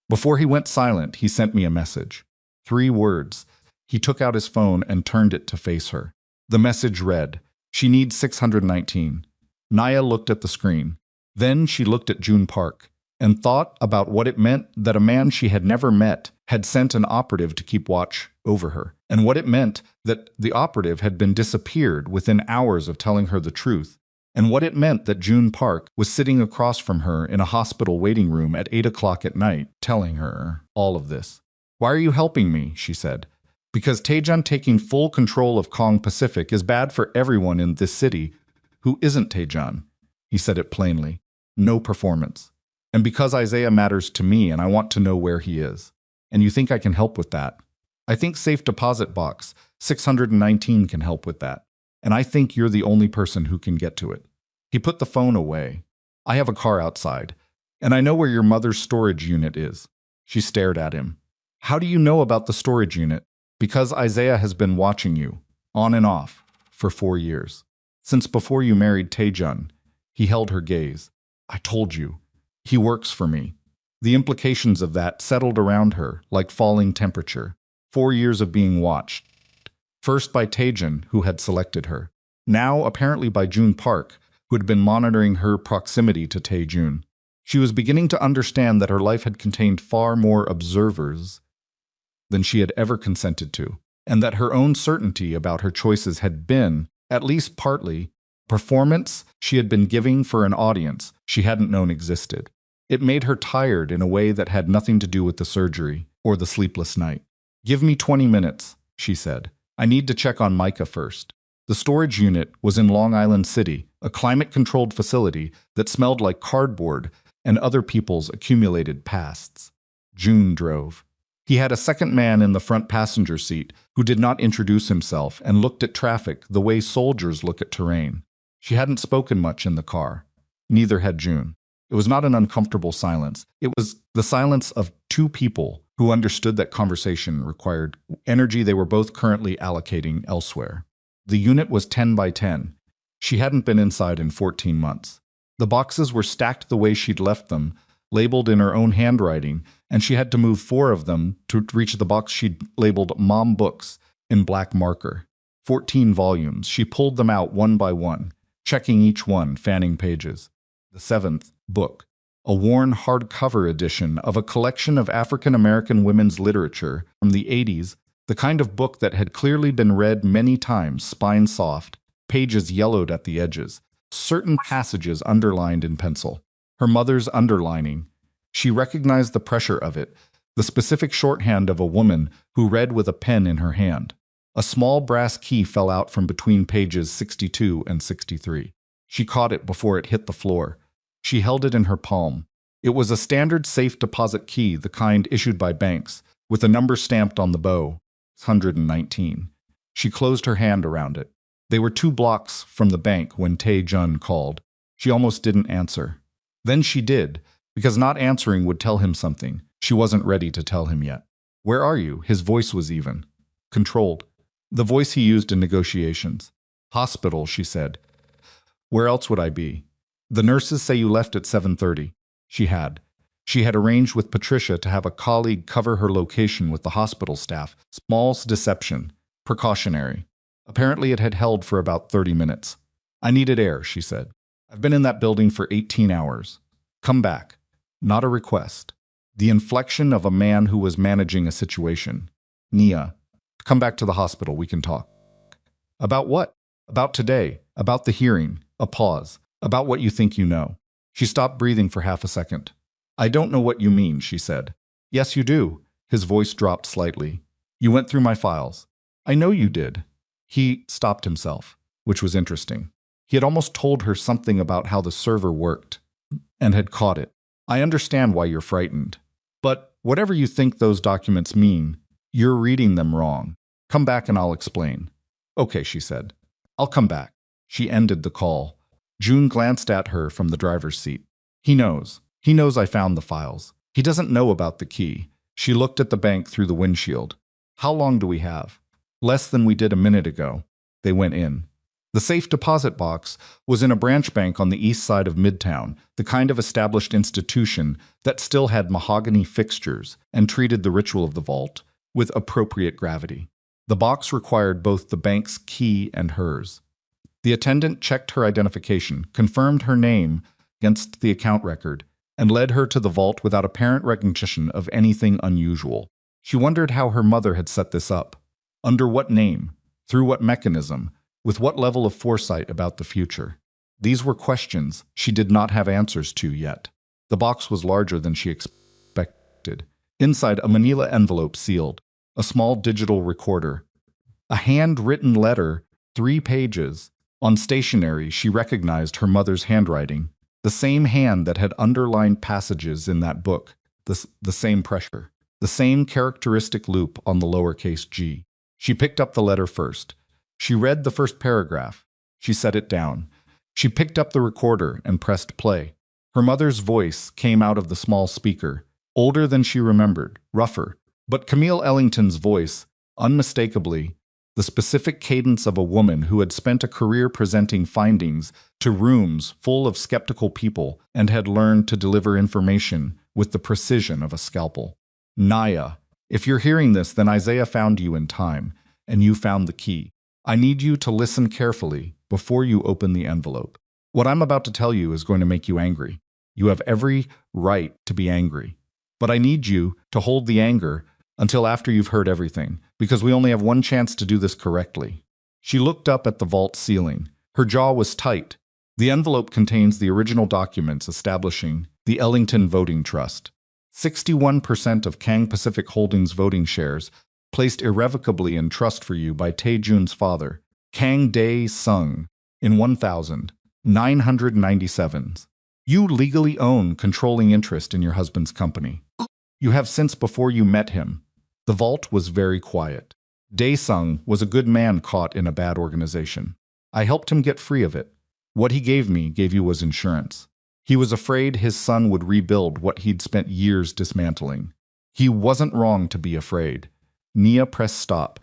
Before he went silent, he sent me a message. 3 words. He took out his phone and turned it to face her. The message read, "She needs 619. Naya looked at the screen. Then she looked at June Park and thought about what it meant that a man she had never met had sent an operative to keep watch over her, and what it meant that the operative had been disappeared within hours of telling her the truth, and what it meant that June Park was sitting across from her in a hospital waiting room at 8 o'clock at night, telling her all of this. "Why are you helping me?" she said. "Because Taejun taking full control of Kong Pacific is bad for everyone in this city who isn't Taejun." He said it plainly. No performance. "And because Isaiah matters to me and I want to know where he is. And you think I can help with that? I think safe deposit box 619 can help with that. And I think you're the only person who can get to it." He put the phone away. "I have a car outside. And I know where your mother's storage unit is." She stared at him. "How do you know about the storage unit?" "Because Isaiah has been watching you, on and off, for 4 years. Since before you married Taejun." He held her gaze. "I told you. He works for me." The implications of that settled around her like falling temperature. 4 years of being watched. First by Taejun, who had selected her. Now apparently by June Park, who had been monitoring her proximity to Taejun. She was beginning to understand that her life had contained far more observers than she had ever consented to, and that her own certainty about her choices had been, at least partly, performance she had been giving for an audience she hadn't known existed. It made her tired in a way that had nothing to do with the surgery or the sleepless night. "Give me 20 minutes, she said. "I need to check on Micah first." The storage unit was in Long Island City, a climate-controlled facility that smelled like cardboard and other people's accumulated pasts. June drove. He had a second man in the front passenger seat who did not introduce himself and looked at traffic the way soldiers look at terrain. She hadn't spoken much in the car. Neither had June. It was not an uncomfortable silence. It was the silence of two people who understood that conversation required energy they were both currently allocating elsewhere. The unit was 10 by 10. She hadn't been inside in 14 months. The boxes were stacked the way she'd left them, labeled in her own handwriting, and she had to move 4 of them to reach the box she'd labeled Mom Books in black marker. 14 volumes. She pulled them out one by one, checking each one, fanning pages. The 7th book, a worn hardcover edition of a collection of African-American women's literature from the 80s, the kind of book that had clearly been read many times, spine soft, pages yellowed at the edges, certain passages underlined in pencil. Her mother's underlining. She recognized the pressure of it, the specific shorthand of a woman who read with a pen in her hand. A small brass key fell out from between pages 62 and 63. She caught it before it hit the floor. She held it in her palm. It was a standard safe deposit key, the kind issued by banks, with a number stamped on the bow, 119. She closed her hand around it. They were 2 blocks from the bank when Tae-jun called. She almost didn't answer. Then she did, because not answering would tell him something she wasn't ready to tell him yet. "Where are you?" His voice was even. Controlled. The voice he used in negotiations. "Hospital," she said. "Where else would I be?" "The nurses say you left at 7:30. She had. She had arranged with Patricia to have a colleague cover her location with the hospital staff. Small deception. Precautionary. Apparently it had held for about 30 minutes. "I needed air," she said. "I've been in that building for 18 hours. Come back." Not a request. The inflection of a man who was managing a situation. "Nia, come back to the hospital. We can talk." "About what?" "About today. About the hearing." A pause. "About what you think you know." She stopped breathing for half a second. "I don't know what you mean," she said. "Yes, you do." His voice dropped slightly. You went through my files. I know you did. He stopped himself, which was interesting. He had almost told her something about how the server worked, and had caught it. I understand why you're frightened. But whatever you think those documents mean, you're reading them wrong. Come back and I'll explain. Okay, she said. I'll come back. She ended the call. June glanced at her from the driver's seat. He knows. He knows I found the files. He doesn't know about the key. She looked at the bank through the windshield. How long do we have? Less than we did a minute ago. They went in. The safe deposit box was in a branch bank on the east side of Midtown, the kind of established institution that still had mahogany fixtures and treated the ritual of the vault with appropriate gravity. The box required both the bank's key and hers. The attendant checked her identification, confirmed her name against the account record, and led her to the vault without apparent recognition of anything unusual. She wondered how her mother had set this up. Under what name? Through what mechanism? With what level of foresight about the future? These were questions she did not have answers to yet. The box was larger than she expected. Inside, a manila envelope sealed, a small digital recorder, a handwritten letter, 3 pages. On stationery, she recognized her mother's handwriting, the same hand that had underlined passages in that book, the same pressure, the same characteristic loop on the lowercase g. She picked up the letter first. She read the first paragraph. She set it down. She picked up the recorder and pressed play. Her mother's voice came out of the small speaker, older than she remembered, rougher, but Camille Ellington's voice, unmistakably, the specific cadence of a woman who had spent a career presenting findings to rooms full of skeptical people and had learned to deliver information with the precision of a scalpel. Naya, if you're hearing this, then Isaiah found you in time, and you found the key. I need you to listen carefully before you open the envelope. What I'm about to tell you is going to make you angry. You have every right to be angry. But I need you to hold the anger until after you've heard everything, because we only have one chance to do this correctly. She looked up at the vault ceiling. Her jaw was tight. The envelope contains the original documents establishing the Ellington Voting Trust. 61% of Kang Pacific Holdings voting shares placed irrevocably in trust for you by Tae-jun's father, Kang Dae-sung, in 1997. You legally own controlling interest in your husband's company. You have since before you met him. The vault was very quiet. Dae-sung was a good man caught in a bad organization. I helped him get free of it. What he gave you was insurance. He was afraid his son would rebuild what he'd spent years dismantling. He wasn't wrong to be afraid. Nia pressed stop.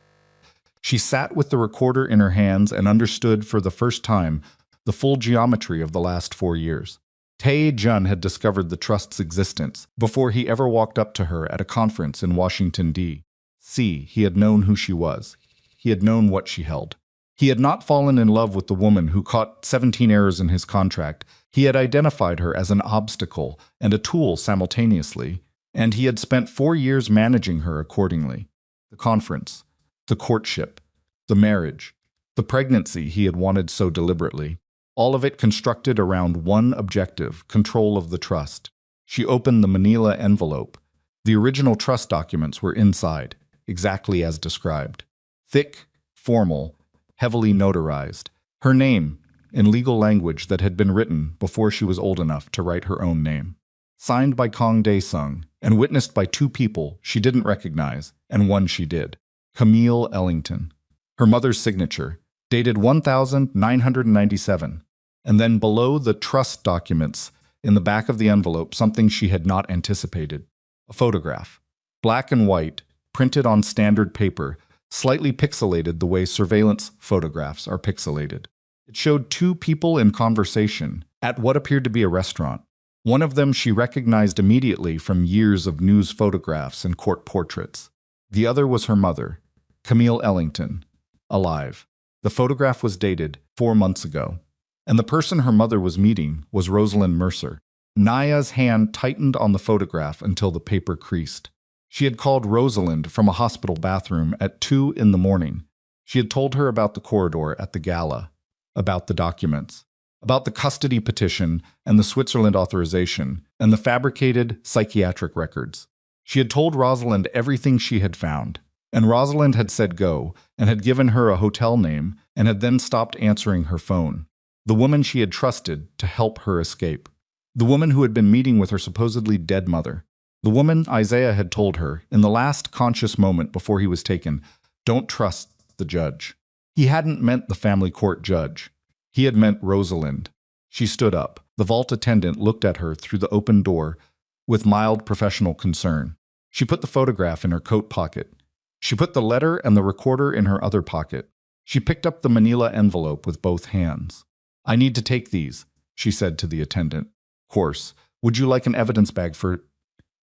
She sat with the recorder in her hands and understood for the first time the full geometry of the last 4 years. Tae-jun had discovered the trust's existence before he ever walked up to her at a conference in Washington, D.C. He had known who she was. He had known what she held. He had not fallen in love with the woman who caught 17 errors in his contract. He had identified her as an obstacle and a tool simultaneously, and he had spent 4 years managing her accordingly. The conference, the courtship, the marriage, the pregnancy he had wanted so deliberately. All of it constructed around one objective, control of the trust. She opened the manila envelope. The original trust documents were inside, exactly as described. Thick, formal, heavily notarized. Her name, in legal language that had been written before she was old enough to write her own name. Signed by Kang Dae-sung, and witnessed by 2 people she didn't recognize, and one she did. Camille Ellington. Her mother's signature, dated 1997, and then below the trust documents, in the back of the envelope, something she had not anticipated. A photograph. Black and white, printed on standard paper, slightly pixelated the way surveillance photographs are pixelated. It showed 2 people in conversation at what appeared to be a restaurant. One of them she recognized immediately from years of news photographs and court portraits. The other was her mother, Camille Ellington, alive. The photograph was dated 4 months ago, and the person her mother was meeting was Rosalind Mercer. Naya's hand tightened on the photograph until the paper creased. She had called Rosalind from a hospital bathroom at 2 in the morning. She had told her about the corridor at the gala, about the documents, about the custody petition and the Switzerland authorization, and the fabricated psychiatric records. She had told Rosalind everything she had found, And Rosalind had said go, and had given her a hotel name, and had then stopped answering her phone. The woman she had trusted to help her escape. The woman who had been meeting with her supposedly dead mother. The woman Isaiah had told her, in the last conscious moment before he was taken, don't trust the judge. He hadn't meant the family court judge. He had meant Rosalind. She stood up. The vault attendant looked at her through the open door with mild professional concern. She put the photograph in her coat pocket. She put the letter and the recorder in her other pocket. She picked up the manila envelope with both hands. I need to take these, she said to the attendant. Course, would you like an evidence bag for...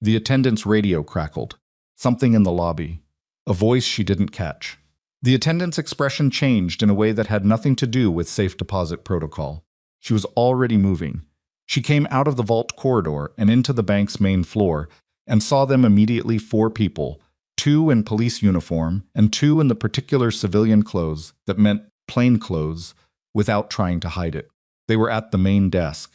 The attendant's radio crackled. Something in the lobby. A voice she didn't catch. The attendant's expression changed in a way that had nothing to do with safe deposit protocol. She was already moving. She came out of the vault corridor and into the bank's main floor and saw them immediately 4 people, 2 in police uniform and 2 in the particular civilian clothes that meant plain clothes without trying to hide it. They were at the main desk.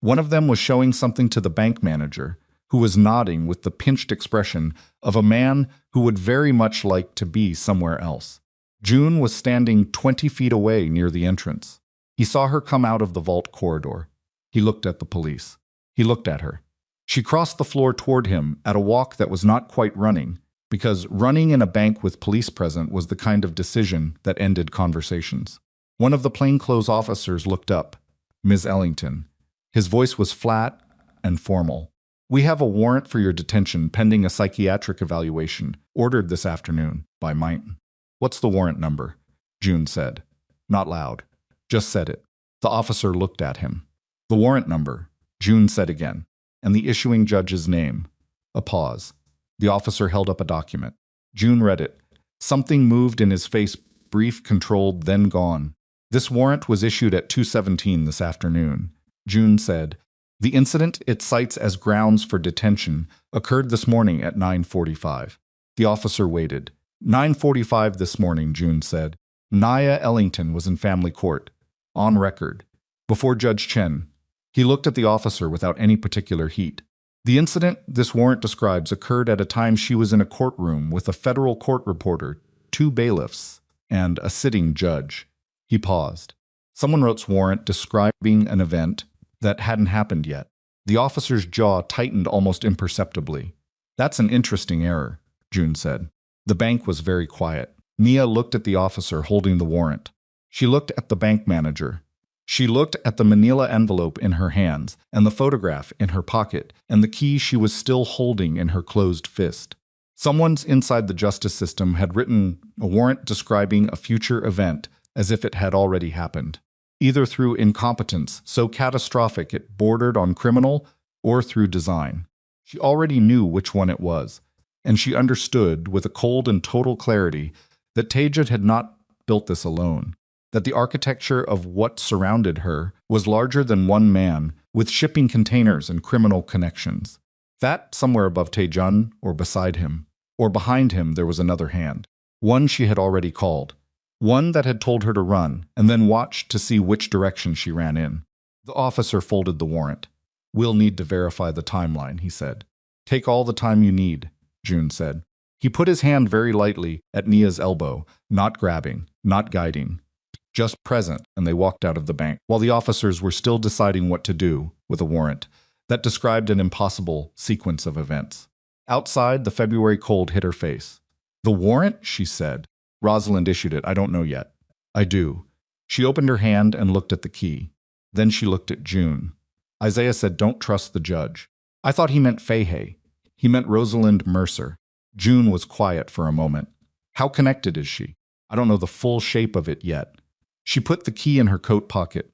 One of them was showing something to the bank manager, who was nodding with the pinched expression of a man who would very much like to be somewhere else. June was standing 20 feet away near the entrance. He saw her come out of the vault corridor. He looked at the police. He looked at her. She crossed the floor toward him at a walk that was not quite running, because running in a bank with police present was the kind of decision that ended conversations. One of the plainclothes officers looked up. Ms. Ellington. His voice was flat and formal. We have a warrant for your detention pending a psychiatric evaluation, ordered this afternoon by Mine. What's the warrant number? June said. Not loud. Just said it. The officer looked at him. The warrant number, June said again, and the issuing judge's name. A pause. The officer held up a document. June read it. Something moved in his face, brief, controlled, then gone. This warrant was issued at 2:17 this afternoon. June said, the incident it cites as grounds for detention occurred this morning at 9:45. The officer waited. 9:45 this morning, June said. Nia Ellington was in family court. On record. Before Judge Chen. He looked at the officer without any particular heat. The incident this warrant describes occurred at a time she was in a courtroom with a federal court reporter, 2 bailiffs, and a sitting judge. He paused. Someone wrote warrant describing an event that hadn't happened yet. The officer's jaw tightened almost imperceptibly. That's an interesting error, June said. The bank was very quiet. Nia looked at the officer holding the warrant. She looked at the bank manager. She looked at the manila envelope in her hands, and the photograph in her pocket, and the key she was still holding in her closed fist. Someone's inside the justice system had written a warrant describing a future event as if it had already happened, either through incompetence so catastrophic it bordered on criminal, or through design. She already knew which one it was, and she understood with a cold and total clarity that Tejad had not built this alone, that the architecture of what surrounded her was larger than one man with shipping containers and criminal connections. That somewhere above Tejun, or beside him, or behind him there was another hand, one she had already called, one that had told her to run and then watched to see which direction she ran in. The officer folded the warrant. We'll need to verify the timeline, he said. Take all the time you need, June said. He put his hand very lightly at Nia's elbow, not grabbing, not guiding, just present, and they walked out of the bank, while the officers were still deciding what to do with a warrant that described an impossible sequence of events. Outside, the February cold hit her face. The warrant, she said. Rosalind issued it. I don't know yet. I do. She opened her hand and looked at the key. Then she looked at June. Isaiah said, don't trust the judge. I thought he meant Fahey. He meant Rosalind Mercer. June was quiet for a moment. How connected is she? I don't know the full shape of it yet. She put the key in her coat pocket.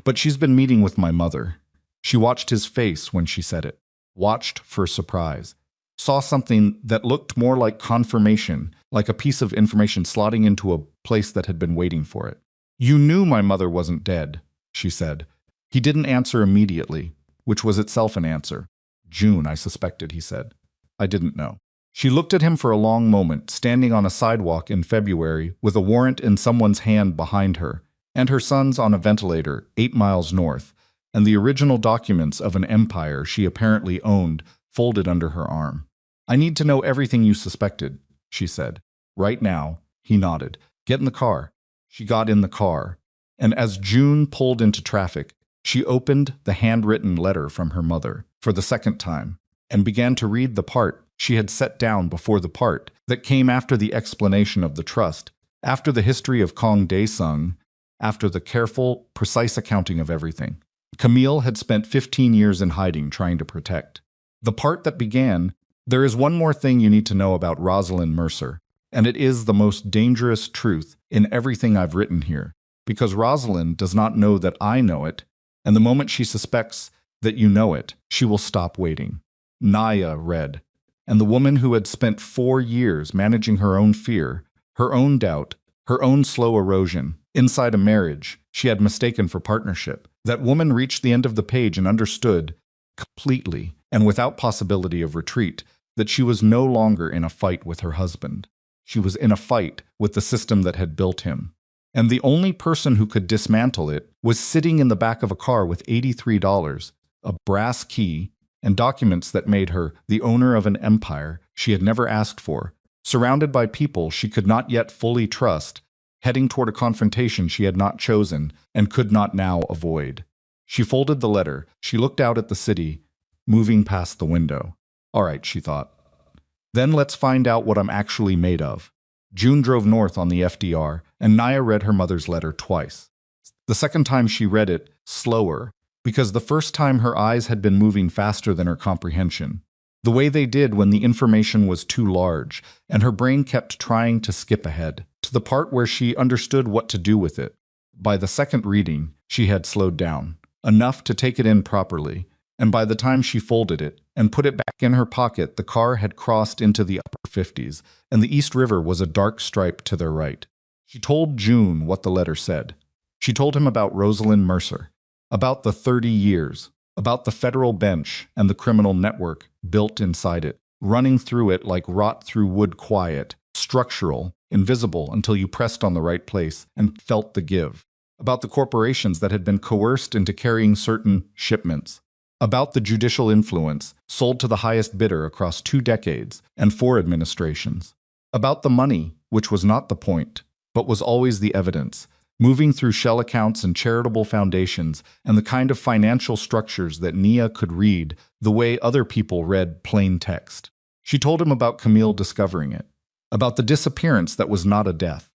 But she's been meeting with my mother. She watched his face when she said it. Watched for surprise. Saw something that looked more like confirmation, like a piece of information slotting into a place that had been waiting for it. You knew my mother wasn't dead, she said. He didn't answer immediately, which was itself an answer. June, I suspected, he said. I didn't know. She looked at him for a long moment, standing on a sidewalk in February with a warrant in someone's hand behind her, and her sons on a ventilator 8 miles north, and the original documents of an empire she apparently owned folded under her arm. I need to know everything you suspected, she said. Right now, he nodded. Get in the car. She got in the car, and as June pulled into traffic, she opened the handwritten letter from her mother for the second time and began to read the part she had set down before the part that came after the explanation of the trust, after the history of Kong Dae-sung, after the careful, precise accounting of everything. Camille had spent 15 years in hiding trying to protect. The part that began, "There is one more thing you need to know about Rosalind Mercer, and it is the most dangerous truth in everything I've written here, because Rosalind does not know that I know it, and the moment she suspects that you know it, she will stop waiting." Naya read, and the woman who had spent 4 years managing her own fear, her own doubt, her own slow erosion, inside a marriage she had mistaken for partnership. That woman reached the end of the page and understood, completely and without possibility of retreat, that she was no longer in a fight with her husband. She was in a fight with the system that had built him. And the only person who could dismantle it was sitting in the back of a car with $83, a brass key, and documents that made her the owner of an empire she had never asked for, surrounded by people she could not yet fully trust, heading toward a confrontation she had not chosen and could not now avoid. She folded the letter. She looked out at the city, moving past the window. All right, she thought. Then let's find out what I'm actually made of. June drove north on the FDR, and Naya read her mother's letter twice. The second time she read it, slower, because the first time her eyes had been moving faster than her comprehension, the way they did when the information was too large, and her brain kept trying to skip ahead, to the part where she understood what to do with it. By the second reading, she had slowed down, enough to take it in properly, and by the time she folded it and put it back in her pocket, the car had crossed into the upper 50s, and the East River was a dark stripe to their right. She told June what the letter said. She told him about Rosalind Mercer, about the 30 years, about the federal bench and the criminal network built inside it, running through it like rot-through-wood quiet, structural, invisible until you pressed on the right place and felt the give, about the corporations that had been coerced into carrying certain shipments, about the judicial influence sold to the highest bidder across 2 decades and 4 administrations, about the money, which was not the point, but was always the evidence, moving through shell accounts and charitable foundations, and the kind of financial structures that Nia could read the way other people read plain text. She told him about Camille discovering it, about the disappearance that was not a death,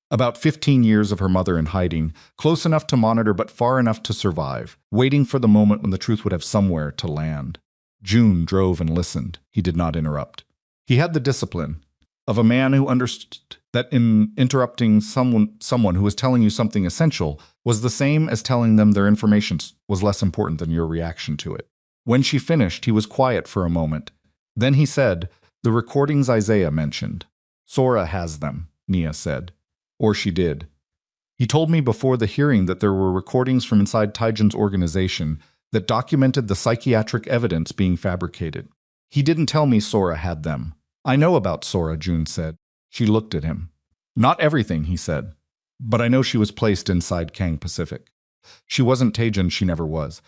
about 15 years of her mother in hiding, close enough to monitor but far enough to survive, waiting for the moment when the truth would have somewhere to land. June drove and listened. He did not interrupt. He had the discipline of a man who understood that in interrupting someone who was telling you something essential was the same as telling them their information was less important than your reaction to it. When she finished, he was quiet for a moment. Then he said, "The recordings Isaiah mentioned. Sora has them," Nia said. Or she did. He told me before the hearing that there were recordings from inside Taijin's organization that documented the psychiatric evidence being fabricated. He didn't tell me Sora had them. I know about Sora, June said. She looked at him. Not everything, he said. But I know she was placed inside Kang Pacific. She wasn't Taijin, she never was.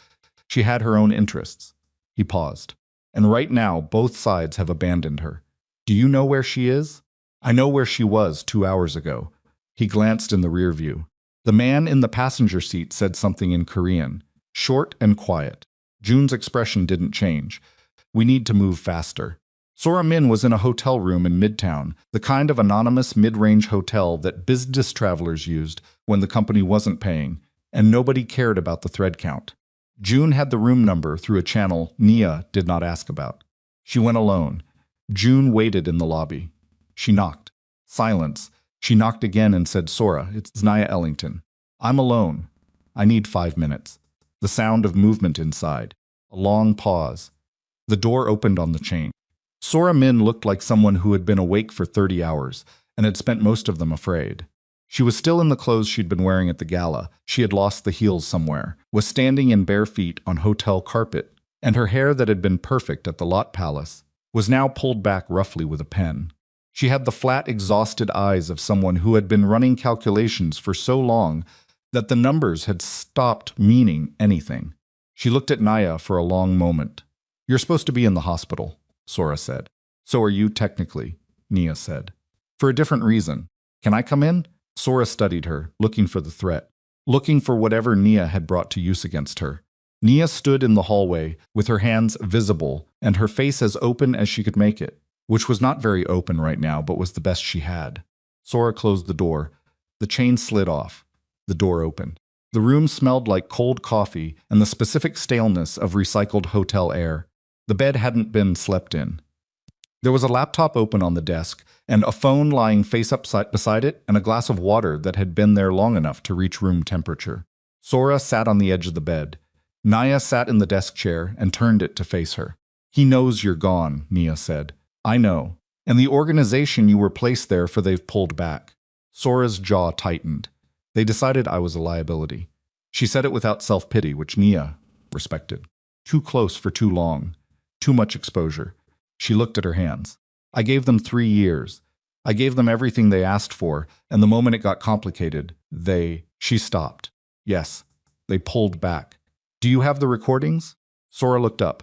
She had her own interests. He paused. And right now, both sides have abandoned her. Do you know where she is? I know where she was 2 hours ago. He glanced in the rear view. The man in the passenger seat said something in Korean, short and quiet. June's expression didn't change. We need to move faster. Sora Min was in a hotel room in Midtown, the kind of anonymous mid-range hotel that business travelers used when the company wasn't paying, and nobody cared about the thread count. June had the room number through a channel Nia did not ask about. She went alone. June waited in the lobby. She knocked. Silence. She knocked again and said, "Sora, it's Nia Ellington. I'm alone. I need 5 minutes." The sound of movement inside. A long pause. The door opened on the chain. Sora Min looked like someone who had been awake for 30 hours and had spent most of them afraid. She was still in the clothes she'd been wearing at the gala. She had lost the heels somewhere, was standing in bare feet on hotel carpet, and her hair that had been perfect at the Lot Palace was now pulled back roughly with a pen. She had the flat, exhausted eyes of someone who had been running calculations for so long that the numbers had stopped meaning anything. She looked at Naya for a long moment. "You're supposed to be in the hospital," Sora said. "So are you technically," Nia said. For a different reason. Can I come in? Sora studied her, looking for the threat. Looking for whatever Nia had brought to use against her. Nia stood in the hallway, with her hands visible, and her face as open as she could make it, which was not very open right now, but was the best she had. Sora closed the door. The chain slid off. The door opened. The room smelled like cold coffee and the specific staleness of recycled hotel air. The bed hadn't been slept in. There was a laptop open on the desk, and a phone lying face up beside it, and a glass of water that had been there long enough to reach room temperature. Sora sat on the edge of the bed. Nia sat in the desk chair and turned it to face her. He knows you're gone, Nia said. I know. And the organization you were placed there for they've pulled back. Sora's jaw tightened. They decided I was a liability. She said it without self-pity, which Nia respected. Too close for too long. Too much exposure. She looked at her hands. I gave them 3 years. I gave them everything they asked for, and the moment it got complicated, she stopped. Yes, they pulled back. Do you have the recordings? Sora looked up.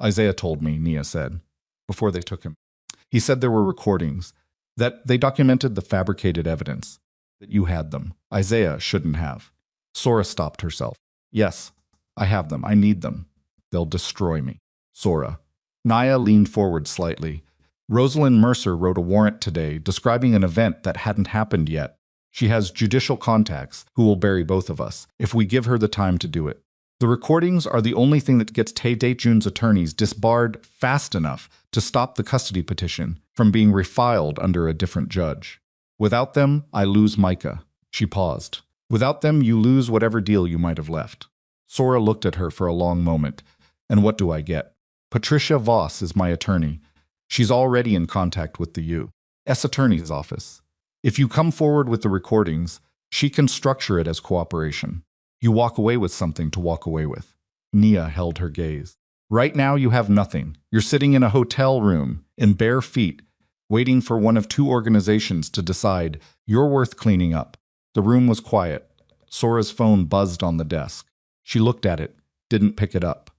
Isaiah told me, Nia said, before they took him. He said there were recordings, that they documented the fabricated evidence, that you had them. Isaiah shouldn't have. Sora stopped herself. Yes, I have them. I need them. They'll destroy me. Sora. Nia leaned forward slightly. Rosalind Mercer wrote a warrant today describing an event that hadn't happened yet. She has judicial contacts who will bury both of us if we give her the time to do it. The recordings are the only thing that gets Tae-Jun's attorneys disbarred fast enough to stop the custody petition from being refiled under a different judge. Without them, I lose Micah. She paused. Without them, you lose whatever deal you might have left. Sora looked at her for a long moment. And what do I get? Patricia Voss is my attorney. She's already in contact with the U.S. Attorney's Office. If you come forward with the recordings, she can structure it as cooperation. You walk away with something to walk away with. Nia held her gaze. Right now you have nothing. You're sitting in a hotel room, in bare feet, waiting for one of 2 organizations to decide you're worth cleaning up. The room was quiet. Sora's phone buzzed on the desk. She looked at it, didn't pick it up.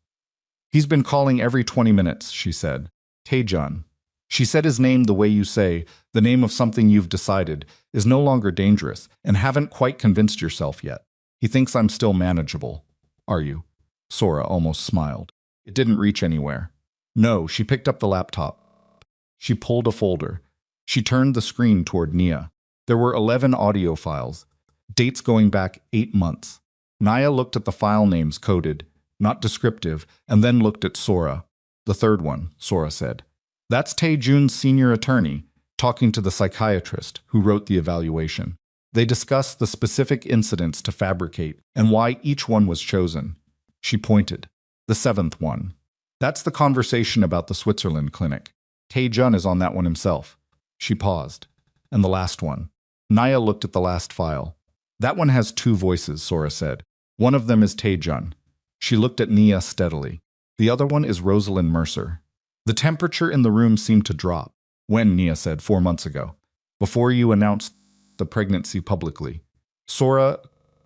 He's been calling every 20 minutes, she said. Tae-Jun. She said his name the way you say, the name of something you've decided, is no longer dangerous, and haven't quite convinced yourself yet. He thinks I'm still manageable. Are you? Sora almost smiled. It didn't reach anywhere. No, she picked up the laptop. She pulled a folder. She turned the screen toward Nia. There were 11 audio files, dates going back 8 months. Nia looked at the file names coded, not descriptive, and then looked at Sora. The third one, Sora said. That's Tae-Jun's senior attorney, talking to the psychiatrist who wrote the evaluation. They discussed the specific incidents to fabricate and why each one was chosen. She pointed. The 7th one. That's the conversation about the Switzerland clinic. Tae-Jun is on that one himself. She paused. And the last one. Nia looked at the last file. That one has 2 voices, Sora said. One of them is Tae-Jun. She looked at Nia steadily. The other one is Rosalind Mercer. The temperature in the room seemed to drop. When, Nia said, 4 months ago. Before you announced the pregnancy publicly. Sora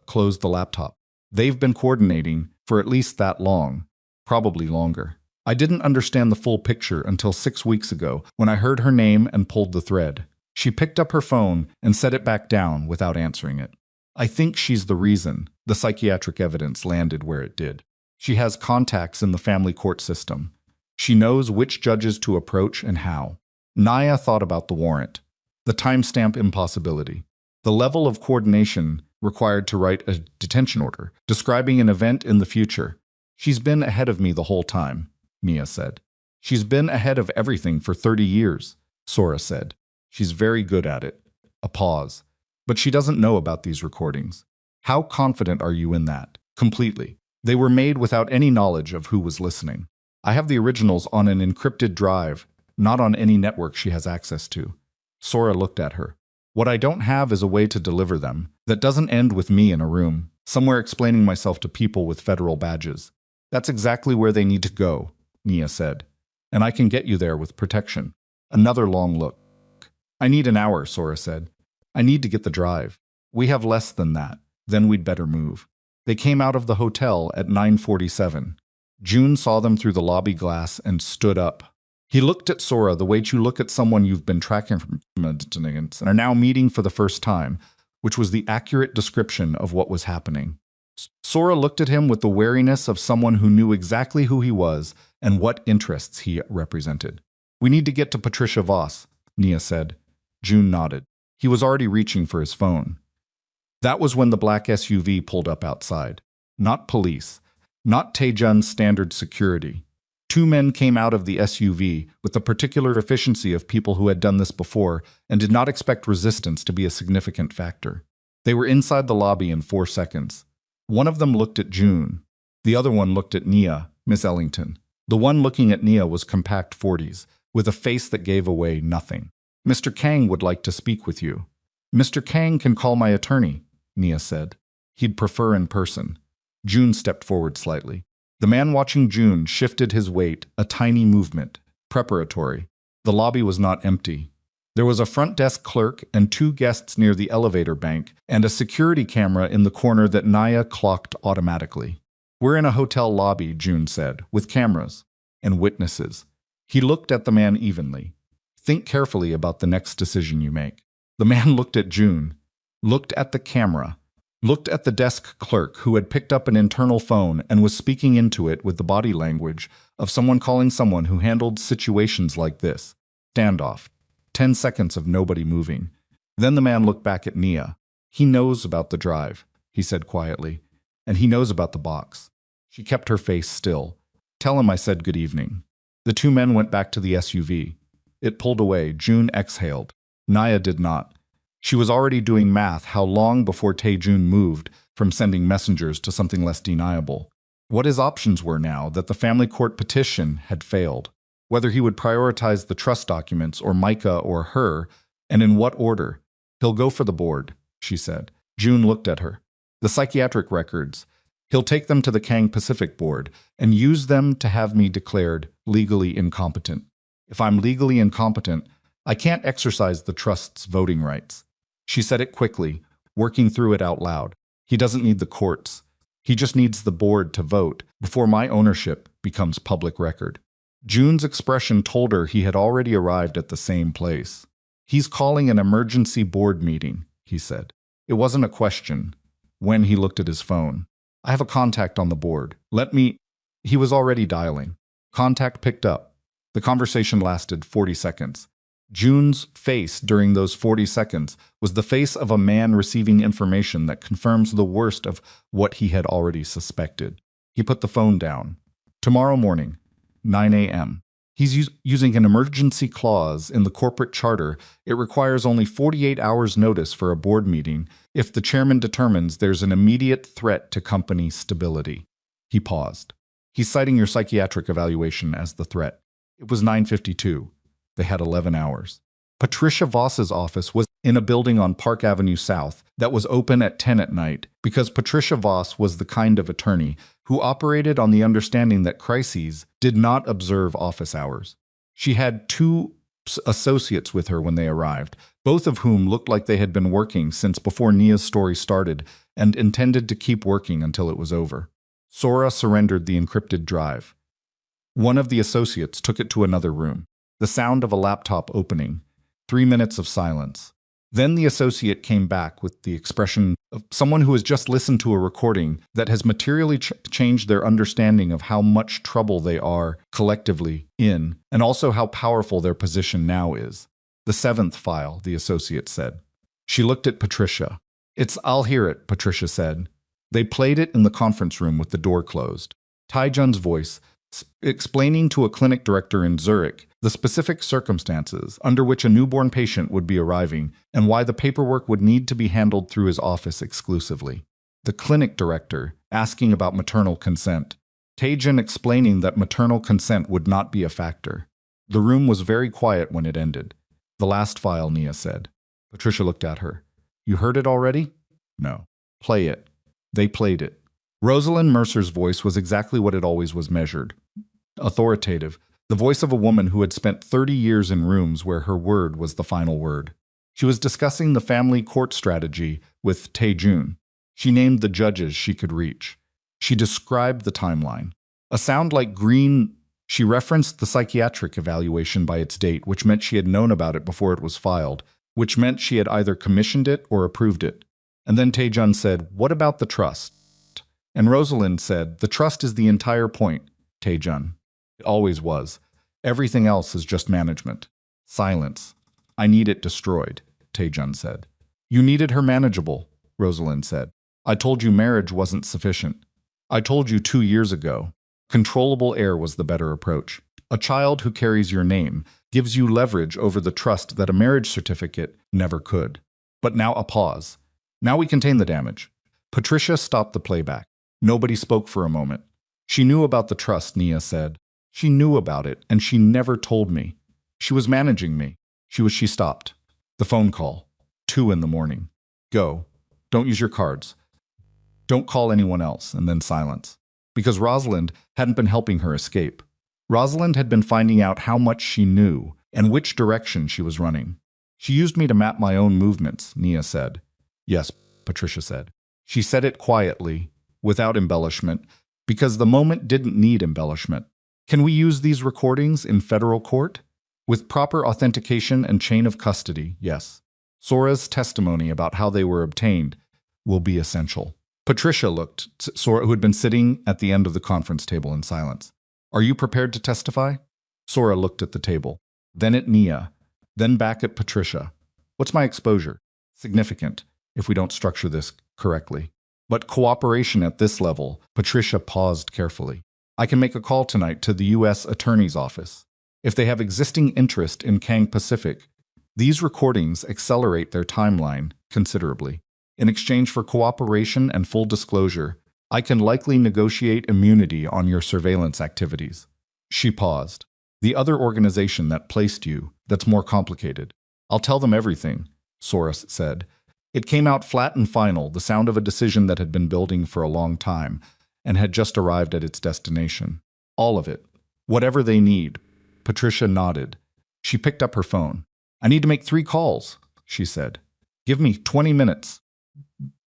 closed the laptop. They've been coordinating for at least that long. Probably longer. I didn't understand the full picture until 6 weeks ago when I heard her name and pulled the thread. She picked up her phone and set it back down without answering it. I think she's the reason the psychiatric evidence landed where it did. She has contacts in the family court system. She knows which judges to approach and how. Nia thought about the warrant, the timestamp impossibility, the level of coordination required to write a detention order, describing an event in the future. She's been ahead of me the whole time, Nia said. She's been ahead of everything for 30 years, Sora said. She's very good at it. A pause. But she doesn't know about these recordings. How confident are you in that? Completely. They were made without any knowledge of who was listening. I have the originals on an encrypted drive, not on any network she has access to. Sora looked at her. What I don't have is a way to deliver them that doesn't end with me in a room, somewhere explaining myself to people with federal badges. That's exactly where they need to go, Nia said. And I can get you there with protection. Another long look. I need an hour, Sora said. I need to get the drive. We have less than that. Then we'd better move. They came out of the hotel at 9:47. June saw them through the lobby glass and stood up. He looked at Sora the way you look at someone you've been tracking from and are now meeting for the first time, which was the accurate description of what was happening. Sora looked at him with the wariness of someone who knew exactly who he was and what interests he represented. "We need to get to Patricia Voss," Nia said. June nodded. He was already reaching for his phone. That was when the black SUV pulled up outside. Not police. Not Taejun's standard security. Two men came out of the SUV with the particular efficiency of people who had done this before and did not expect resistance to be a significant factor. They were inside the lobby in 4 seconds. One of them looked at June. The other one looked at Nia, Miss Ellington. The one looking at Nia was compact 40s, with a face that gave away nothing. "Mr. Kang would like to speak with you." "Mr. Kang can call my attorney," Nia said. "He'd prefer in person." June stepped forward slightly. The man watching June shifted his weight, a tiny movement, preparatory. The lobby was not empty. There was a front desk clerk and 2 guests near the elevator bank, and a security camera in the corner that Nia clocked automatically. "We're in a hotel lobby," June said, "with cameras and witnesses." He looked at the man evenly. "Think carefully about the next decision you make." The man looked at June, looked at the camera, looked at the desk clerk who had picked up an internal phone and was speaking into it with the body language of someone calling someone who handled situations like this. Standoff. 10 seconds of nobody moving. Then the man looked back at Nia. "He knows about the drive," he said quietly, "and he knows about the box." She kept her face still. "Tell him I said good evening." The 2 men went back to the SUV. It pulled away. June exhaled. Nia did not. She was already doing math how long before Taejun moved from sending messengers to something less deniable. What his options were now that the family court petition had failed. Whether he would prioritize the trust documents or Micah or her, and in what order. "He'll go for the board," she said. June looked at her. "The psychiatric records. He'll take them to the Kang Pacific board and use them to have me declared legally incompetent. If I'm legally incompetent, I can't exercise the trust's voting rights." She said it quickly, working through it out loud. "He doesn't need the courts. He just needs the board to vote before my ownership becomes public record." June's expression told her he had already arrived at the same place. "He's calling an emergency board meeting," he said. It wasn't a question. When he looked at his phone. "I have a contact on the board. Let me—" He was already dialing. Contact picked up. The conversation lasted 40 seconds. June's face during those 40 seconds was the face of a man receiving information that confirms the worst of what he had already suspected. He put the phone down. "Tomorrow morning, 9 a.m. He's using an emergency clause in the corporate charter. It requires only 48 hours notice for a board meeting if the chairman determines there's an immediate threat to company stability." He paused. "He's citing your psychiatric evaluation as the threat." It was 9:52. They had 11 hours. Patricia Voss's office was in a building on Park Avenue South that was open at 10 at night because Patricia Voss was the kind of attorney who operated on the understanding that crises did not observe office hours. She had 2 associates with her when they arrived, both of whom looked like they had been working since before Nia's story started and intended to keep working until it was over. Sora surrendered the encrypted drive. One of the associates took it to another room. The sound of a laptop opening. 3 minutes of silence. Then the associate came back with the expression of someone who has just listened to a recording that has materially changed their understanding of how much trouble they are collectively in, and also how powerful their position now is. "The 7th file," the associate said. She looked at Patricia. I'll hear it," Patricia said. They played it in the conference room with the door closed. Taejun's voice, explaining to a clinic director in Zurich the specific circumstances under which a newborn patient would be arriving and why the paperwork would need to be handled through his office exclusively. The clinic director asking about maternal consent. Taejun explaining that maternal consent would not be a factor. The room was very quiet when it ended. "The last file," Nia said. Patricia looked at her. "You heard it already?" "No." "Play it." They played it. Rosalind Mercer's voice was exactly what it always was measured. Authoritative. The voice of a woman who had spent 30 years in rooms where her word was the final word. She was discussing the family court strategy with Taejun. She named the judges she could reach. She described the timeline. A sound like green She referenced the psychiatric evaluation by its date, which meant she had known about it before it was filed, which meant she had either commissioned it or approved it. And then Taejun said, "What about the trust?" And Rosalind said, "The trust is the entire point, Taejun. It always was. Everything else is just management." Silence. "I need it destroyed," Taejun said. "You needed her manageable," Rosalind said. "I told you marriage wasn't sufficient. I told you 2 years ago. Controllable heir was the better approach. A child who carries your name gives you leverage over the trust that a marriage certificate never could." But now a pause. "Now we contain the damage." Patricia stopped the playback. Nobody spoke for a moment. "She knew about the trust," Nia said. "She knew about it, and she never told me. She was managing me. She stopped. The phone call. 2 in the morning. "Go. Don't use your cards. Don't call anyone else," and then silence. Because Rosalind hadn't been helping her escape. Rosalind had been finding out how much she knew and which direction she was running. "She used me to map my own movements," Nia said. "Yes," Patricia said. She said it quietly, without embellishment, because the moment didn't need embellishment. "Can we use these recordings in federal court? With proper authentication and chain of custody, yes. Sora's testimony about how they were obtained will be essential." Patricia looked at Sora, who had been sitting at the end of the conference table in silence. "Are you prepared to testify?" Sora looked at the table, then at Nia, then back at Patricia. "What's my exposure?" "Significant, if we don't structure this correctly. But cooperation at this level," Patricia paused carefully. "I can make a call tonight to the U.S. Attorney's Office. If they have existing interest in Kang Pacific, these recordings accelerate their timeline considerably. In exchange for cooperation and full disclosure, I can likely negotiate immunity on your surveillance activities." She paused. "The other organization that placed you, that's more complicated." "I'll tell them everything," Sora said. It came out flat and final, the sound of a decision that had been building for a long time and had just arrived at its destination. "All of it. Whatever they need." Patricia nodded. She picked up her phone. "I need to make 3 calls," she said. "Give me 20 minutes.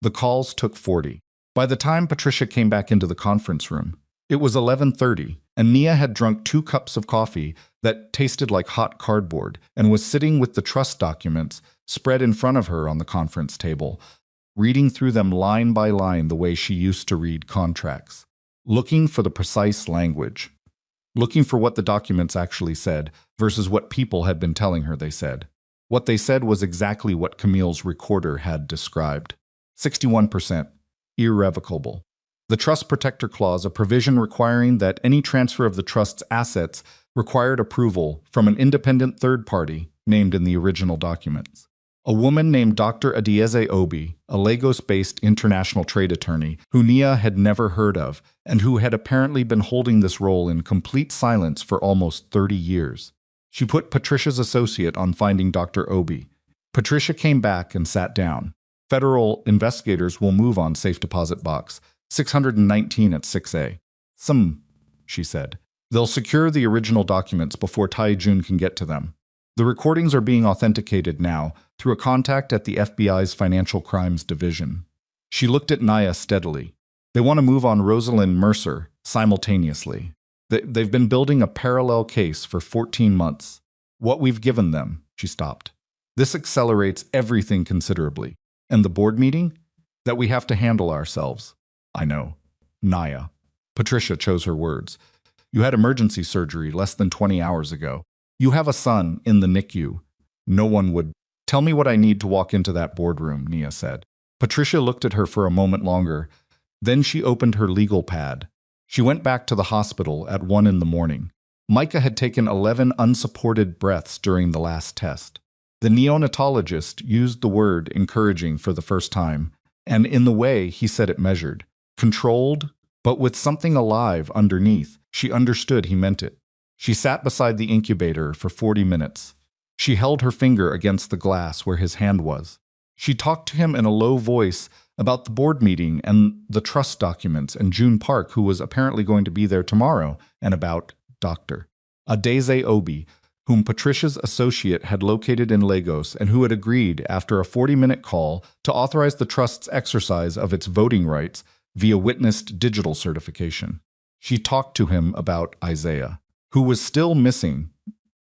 The calls took 40. By the time Patricia came back into the conference room, it was 11:30, and Nia had drunk 2 cups of coffee that tasted like hot cardboard and was sitting with the trust documents spread in front of her on the conference table, reading through them line by line the way she used to read contracts, looking for the precise language, looking for what the documents actually said versus what people had been telling her they said. What they said was exactly what Camille's recorder had described. 61%. Irrevocable. The Trust Protector Clause, a provision requiring that any transfer of the trust's assets required approval from an independent third party named in the original documents. A woman named Dr. Adieze Obi, a Lagos-based international trade attorney who Nia had never heard of and who had apparently been holding this role in complete silence for almost 30 years. She put Patricia's associate on finding Dr. Obi. Patricia came back and sat down. "Federal investigators will move on safe deposit box 619 at 6A. She said. "They'll secure the original documents before Taejun can get to them. The recordings are being authenticated now through a contact at the FBI's Financial Crimes Division." She looked at Nia steadily. "They want to move on Rosalind Mercer simultaneously. They've been building a parallel case for 14 months. What we've given them," she stopped. "This accelerates everything considerably. And the board meeting? That we have to handle ourselves." "I know." "Nia." Patricia chose her words. "You had emergency surgery less than 20 hours ago. You have a son in the NICU. No one would—" "Tell me what I need to walk into that boardroom," Nia said. Patricia looked at her for a moment longer. Then she opened her legal pad. She went back to the hospital at 1 in the morning. Micah had taken 11 unsupported breaths during the last test. The neonatologist used the word encouraging for the first time, and in the way he said it measured. Controlled, but with something alive underneath. She understood he meant it. She sat beside the incubator for 40 minutes. She held her finger against the glass where his hand was. She talked to him in a low voice about the board meeting and the trust documents and June Park, who was apparently going to be there tomorrow, and about Dr. Adieze Obi, whom Patricia's associate had located in Lagos and who had agreed, after a 40-minute call, to authorize the trust's exercise of its voting rights via witnessed digital certification. She talked to him about Isaiah. who was still missing,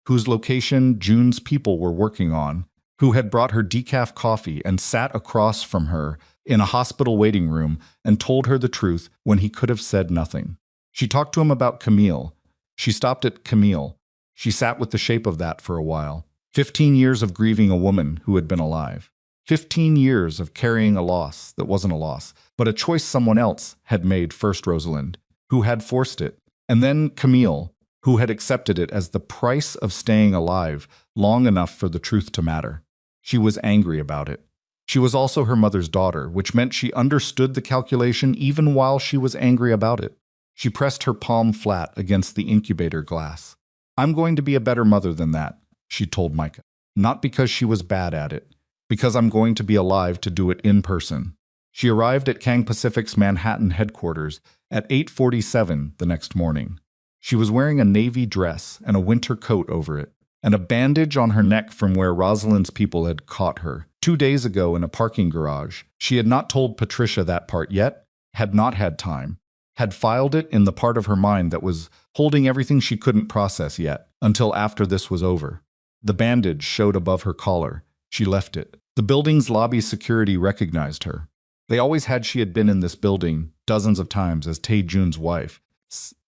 whose location June's people were working on, who had brought her decaf coffee and sat across from her in a hospital waiting room and told her the truth when he could have said nothing. She talked to him about Camille. She stopped at Camille. She sat with the shape of that for a while. 15 years of grieving a woman who had been alive. 15 years of carrying a loss that wasn't a loss, but a choice someone else had made first, Rosalind, who had forced it, and then Camille, who had accepted it as the price of staying alive long enough for the truth to matter. She was angry about it. She was also her mother's daughter, which meant she understood the calculation even while she was angry about it. She pressed her palm flat against the incubator glass. "I'm going to be a better mother than that," she told Micah. "Not because she was bad at it, because I'm going to be alive to do it in person." She arrived at Kang Pacific's Manhattan headquarters at 8:47 the next morning. She was wearing a navy dress and a winter coat over it, and a bandage on her neck from where Rosalind's people had caught her 2 days ago in a parking garage. She had not told Patricia that part yet, had not had time, had filed it in the part of her mind that was holding everything she couldn't process yet, until after this was over. The bandage showed above her collar. She left it. The building's lobby security recognized her. They always had. She had been in this building dozens of times as Tae-Jun's wife,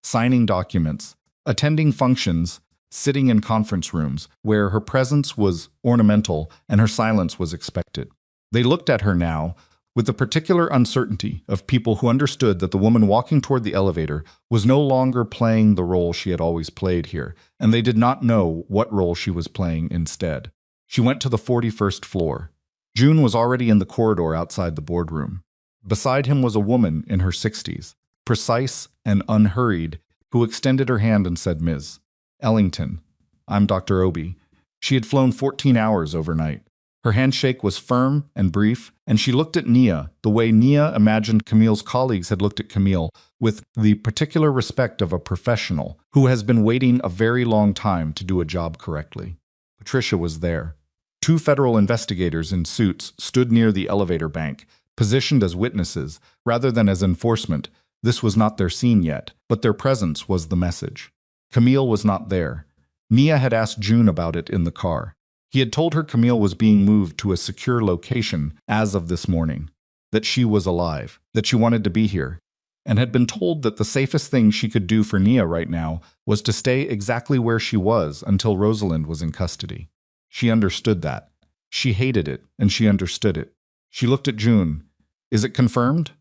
signing documents, attending functions, sitting in conference rooms where her presence was ornamental and her silence was expected. They looked at her now with the particular uncertainty of people who understood that the woman walking toward the elevator was no longer playing the role she had always played here, and they did not know what role she was playing instead. She went to the 41st floor. June was already in the corridor outside the boardroom. Beside him was a woman in her 60s, precise and unhurried, who extended her hand and said, "Ms. Ellington, I'm Dr. Obi." She had flown 14 hours overnight. Her handshake was firm and brief, and she looked at Nia the way Nia imagined Camille's colleagues had looked at Camille, with the particular respect of a professional who has been waiting a very long time to do a job correctly. Patricia was there. 2 federal investigators in suits stood near the elevator bank, positioned as witnesses rather than as enforcement. This was not their scene yet, but their presence was the message. Camille was not there. Nia had asked June about it in the car. He had told her Camille was being moved to a secure location as of this morning, that she was alive, that she wanted to be here, and had been told that the safest thing she could do for Nia right now was to stay exactly where she was until Rosalind was in custody. She understood that. She hated it, and she understood it. She looked at June. "Is it confirmed?"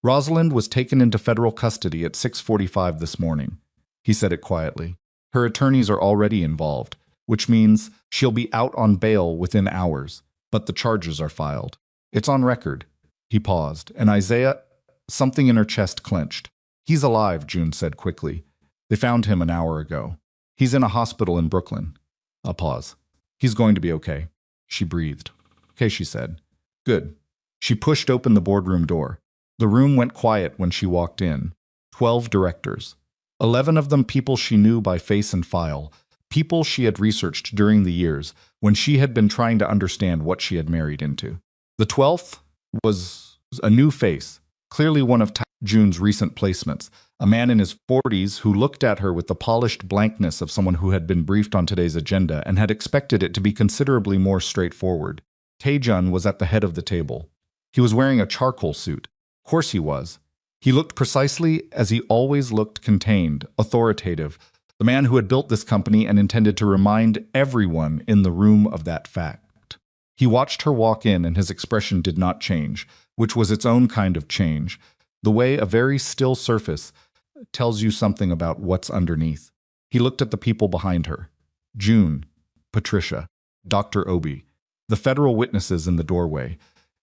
"Rosalind was taken into federal custody at 6:45 this morning." He said it quietly. "Her attorneys are already involved, which means she'll be out on bail within hours, but the charges are filed. It's on record." He paused, and Isaiah, something in her chest clenched. "He's alive," June said quickly. "They found him an hour ago. He's in a hospital in Brooklyn." A pause. "He's going to be okay," she breathed. "Okay," she said. "Good." She pushed open the boardroom door. The room went quiet when she walked in. 12 directors. 11 of them people she knew by face and file, people she had researched during the years when she had been trying to understand what she had married into. The 12th was a new face, clearly one of June's recent placements, a man in his 40s who looked at her with the polished blankness of someone who had been briefed on today's agenda and had expected it to be considerably more straightforward. Tae-Jun was at the head of the table. He was wearing a charcoal suit. Of course he was. He looked precisely as he always looked, contained, authoritative, the man who had built this company and intended to remind everyone in the room of that fact. He watched her walk in, and his expression did not change, which was its own kind of change, the way a very still surface tells you something about what's underneath. He looked at the people behind her. June, Patricia, Dr. Obi, the federal witnesses in the doorway.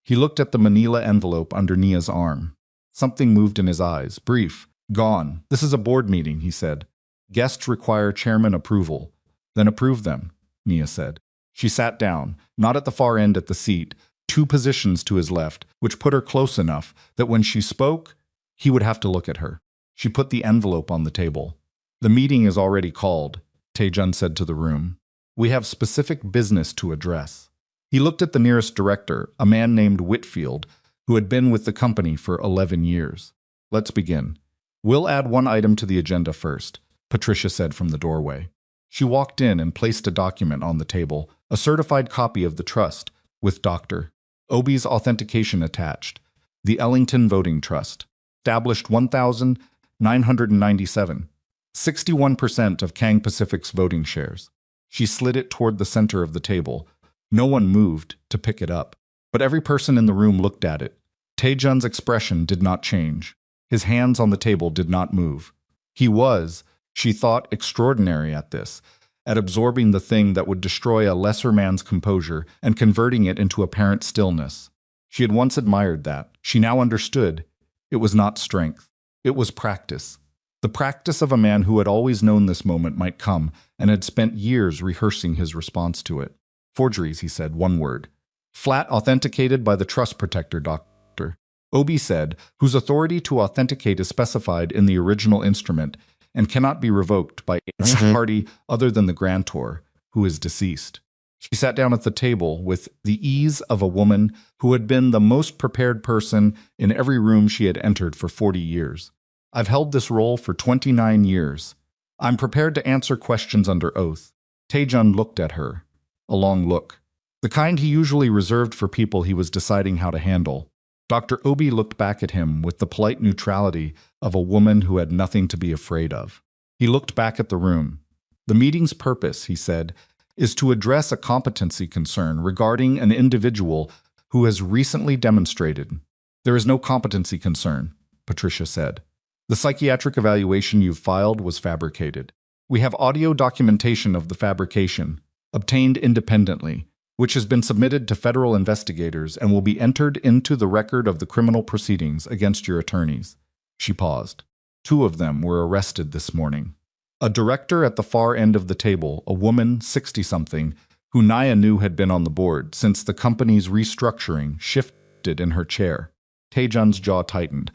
He looked at the manila envelope under Nia's arm. Something moved in his eyes. Brief. "Gone. This is a board meeting," he said. "Guests require chairman approval." "Then approve them," Nia said. She sat down, not at the far end at the seat, 2 positions to his left, which put her close enough that when she spoke, he would have to look at her. She put the envelope on the table. "The meeting is already called," Tae-Jun said to the room. "We have specific business to address." He looked at the nearest director, a man named Whitfield, who had been with the company for 11 years. "Let's begin. We'll add one item to the agenda first. Patricia said from the doorway. She walked in and placed a document on the table, a certified copy of the trust, with Dr. Obi's authentication attached. The Ellington Voting Trust, established 1997, 61% of Kang Pacific's voting shares. She slid it toward the center of the table. No one moved to pick it up, but every person in the room looked at it. Taejun's expression did not change. His hands on the table did not move. He was, she thought, extraordinary at this, at absorbing the thing that would destroy a lesser man's composure and converting it into apparent stillness. She had once admired that. She now understood. It was not strength. It was practice. The practice of a man who had always known this moment might come and had spent years rehearsing his response to it. Forgeries, he said, one word. Flat authenticated by the trust protector, Dr. Obi said, whose authority to authenticate is specified in the original instrument and cannot be revoked by any party other than the grantor, who is deceased. She sat down at the table with the ease of a woman who had been the most prepared person in every room she had entered for 40 years. I've held this role for 29 years. I'm prepared to answer questions under oath. Taejun looked at her. A long look. The kind he usually reserved for people he was deciding how to handle. Dr. Obi looked back at him with the polite neutrality of a woman who had nothing to be afraid of. He looked back at the room. The meeting's purpose, he said, is to address a competency concern regarding an individual who has recently demonstrated. There is no competency concern, Patricia said. The psychiatric evaluation you've filed was fabricated. We have audio documentation of the fabrication, obtained independently, which has been submitted to federal investigators and will be entered into the record of the criminal proceedings against your attorneys. She paused. 2 of them were arrested this morning. A director at the far end of the table, a woman, 60-something, who Naya knew had been on the board since the company's restructuring, shifted in her chair. Taejun's jaw tightened,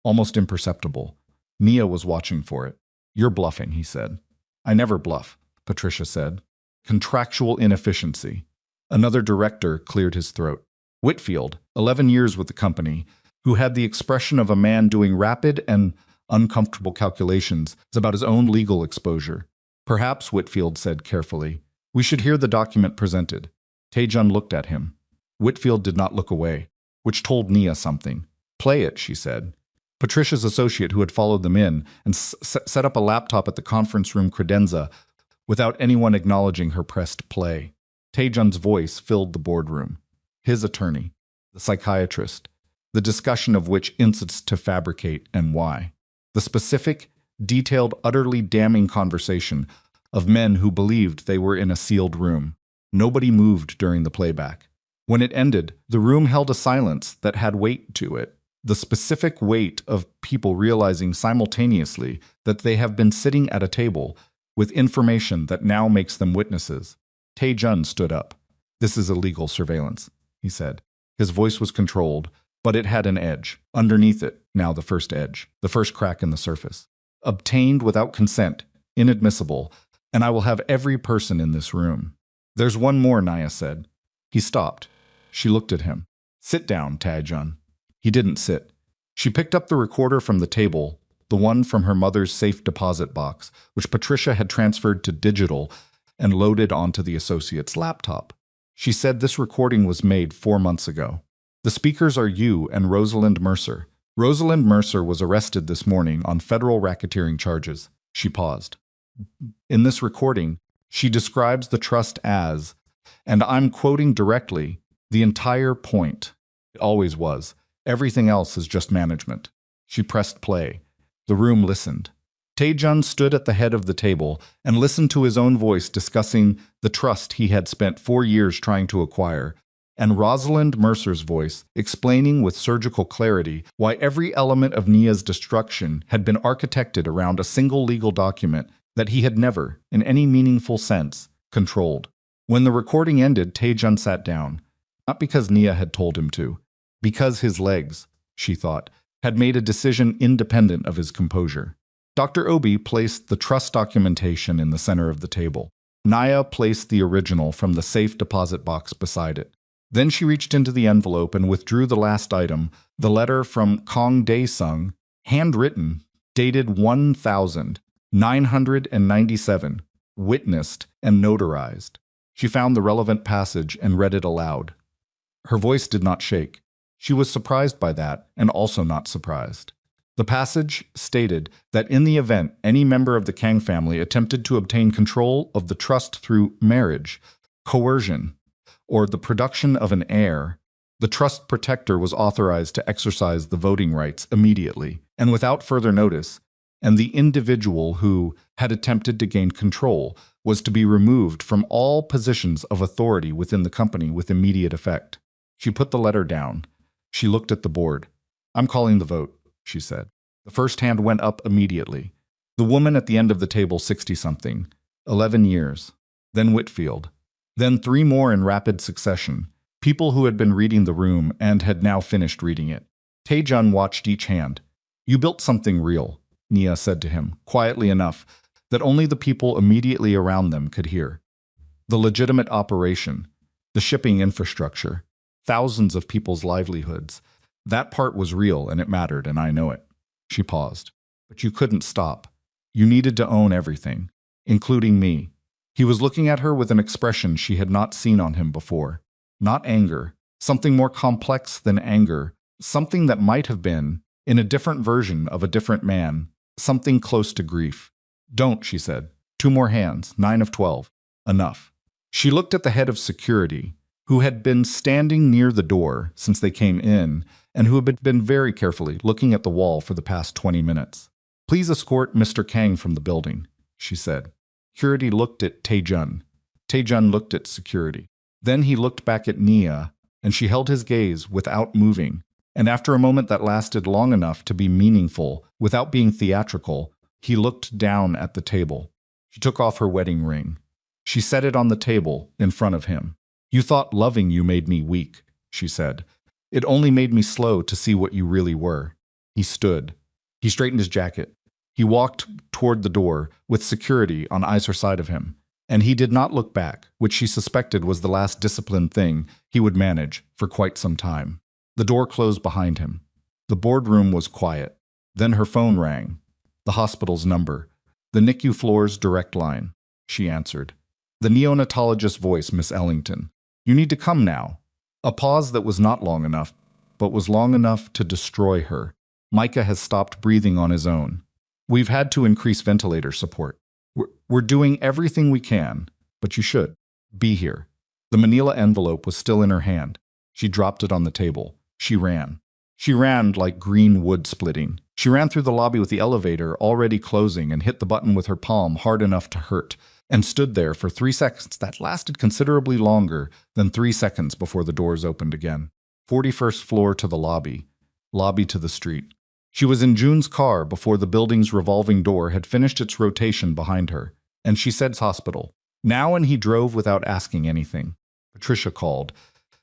almost imperceptible. Nia was watching for it. You're bluffing, he said. I never bluff, Patricia said. Contractual inefficiency. Another director cleared his throat. Whitfield, 11 years with the company, who had the expression of a man doing rapid and uncomfortable calculations about his own legal exposure. Perhaps, Whitfield said carefully, we should hear the document presented. Taejun looked at him. Whitfield did not look away, which told Nia something. Play it, she said. Patricia's associate, who had followed them in and set up a laptop at the conference room credenza without anyone acknowledging her, pressed play. Taejun's voice filled the boardroom. His attorney, the psychiatrist, the discussion of which incidents to fabricate and why. The specific, detailed, utterly damning conversation of men who believed they were in a sealed room. Nobody moved during the playback. When it ended, the room held a silence that had weight to it. The specific weight of people realizing simultaneously that they have been sitting at a table with information that now makes them witnesses. Taejun stood up. This is illegal surveillance, he said. His voice was controlled, but it had an edge. Underneath it, now the first edge, the first crack in the surface. Obtained without consent, inadmissible, and I will have every person in this room. There's one more, Naya said. He stopped. She looked at him. Sit down, Taejun. He didn't sit. She picked up the recorder from the table, the one from her mother's safe deposit box, which Patricia had transferred to digital and loaded onto the associate's laptop. She said this recording was made 4 months ago. The speakers are you and Rosalind Mercer. Rosalind Mercer was arrested this morning on federal racketeering charges. She paused. In this recording, she describes the trust as, and I'm quoting directly, the entire point. It always was. Everything else is just management. She pressed play. The room listened. Taejun stood at the head of the table and listened to his own voice discussing the trust he had spent 4 years trying to acquire, and Rosalind Mercer's voice explaining with surgical clarity why every element of Nia's destruction had been architected around a single legal document that he had never, in any meaningful sense, controlled. When the recording ended, Taejun sat down, not because Nia had told him to, because his legs, she thought, had made a decision independent of his composure. Dr. Obi placed the trust documentation in the center of the table. Naya placed the original from the safe deposit box beside it. Then she reached into the envelope and withdrew the last item, the letter from Kong Dae-sung, handwritten, dated 1000, 997. Witnessed and notarized. She found the relevant passage and read it aloud. Her voice did not shake. She was surprised by that, and also not surprised. The passage stated that in the event any member of the Kang family attempted to obtain control of the trust through marriage, coercion, or the production of an heir, the trust protector was authorized to exercise the voting rights immediately and without further notice, and the individual who had attempted to gain control was to be removed from all positions of authority within the company with immediate effect. She put the letter down. She looked at the board. "I'm calling the vote," she said. The first hand went up immediately. The woman at the end of the table, 60-something, 11 years. Then Whitfield. Then 3 more in rapid succession, people who had been reading the room and had now finished reading it. Taejun watched each hand. "You built something real," Nia said to him, quietly enough that only the people immediately around them could hear. "The legitimate operation, the shipping infrastructure, thousands of people's livelihoods. That part was real and it mattered, and I know it." She paused. "But you couldn't stop. You needed to own everything, including me." He was looking at her with an expression she had not seen on him before. Not anger, something more complex than anger, something that might have been, in a different version of a different man, something close to grief. "Don't," she said. 2 more hands, 9 of 12. Enough. She looked at the head of security, who had been standing near the door since they came in, and who had been very carefully looking at the wall for the past 20 minutes. "Please escort Mr. Kang from the building," she said. Security looked at Taejun. Taejun looked at security. Then he looked back at Nia, and she held his gaze without moving. And after a moment that lasted long enough to be meaningful, without being theatrical, he looked down at the table. She took off her wedding ring. She set it on the table in front of him. "You thought loving you made me weak," she said. "It only made me slow to see what you really were." He stood. He straightened his jacket. He walked toward the door, with security on either side of him. And he did not look back, which she suspected was the last disciplined thing he would manage for quite some time. The door closed behind him. The boardroom was quiet. Then her phone rang. The hospital's number. "The NICU floor's direct line," she answered. The neonatologist's voice, "Miss Ellington. You need to come now." A pause that was not long enough, but was long enough to destroy her. "Micah has stopped breathing on his own. We've had to increase ventilator support. We're doing everything we can, but you should be here." The manila envelope was still in her hand. She dropped it on the table. She ran. She ran like green wood splitting. She ran through the lobby with the elevator already closing and hit the button with her palm hard enough to hurt, and stood there for 3 seconds that lasted considerably longer than 3 seconds before the doors opened again. 41st floor to the lobby. Lobby to the street. She was in June's car before the building's revolving door had finished its rotation behind her, and she said hospital. Now, and he drove without asking anything. Patricia called.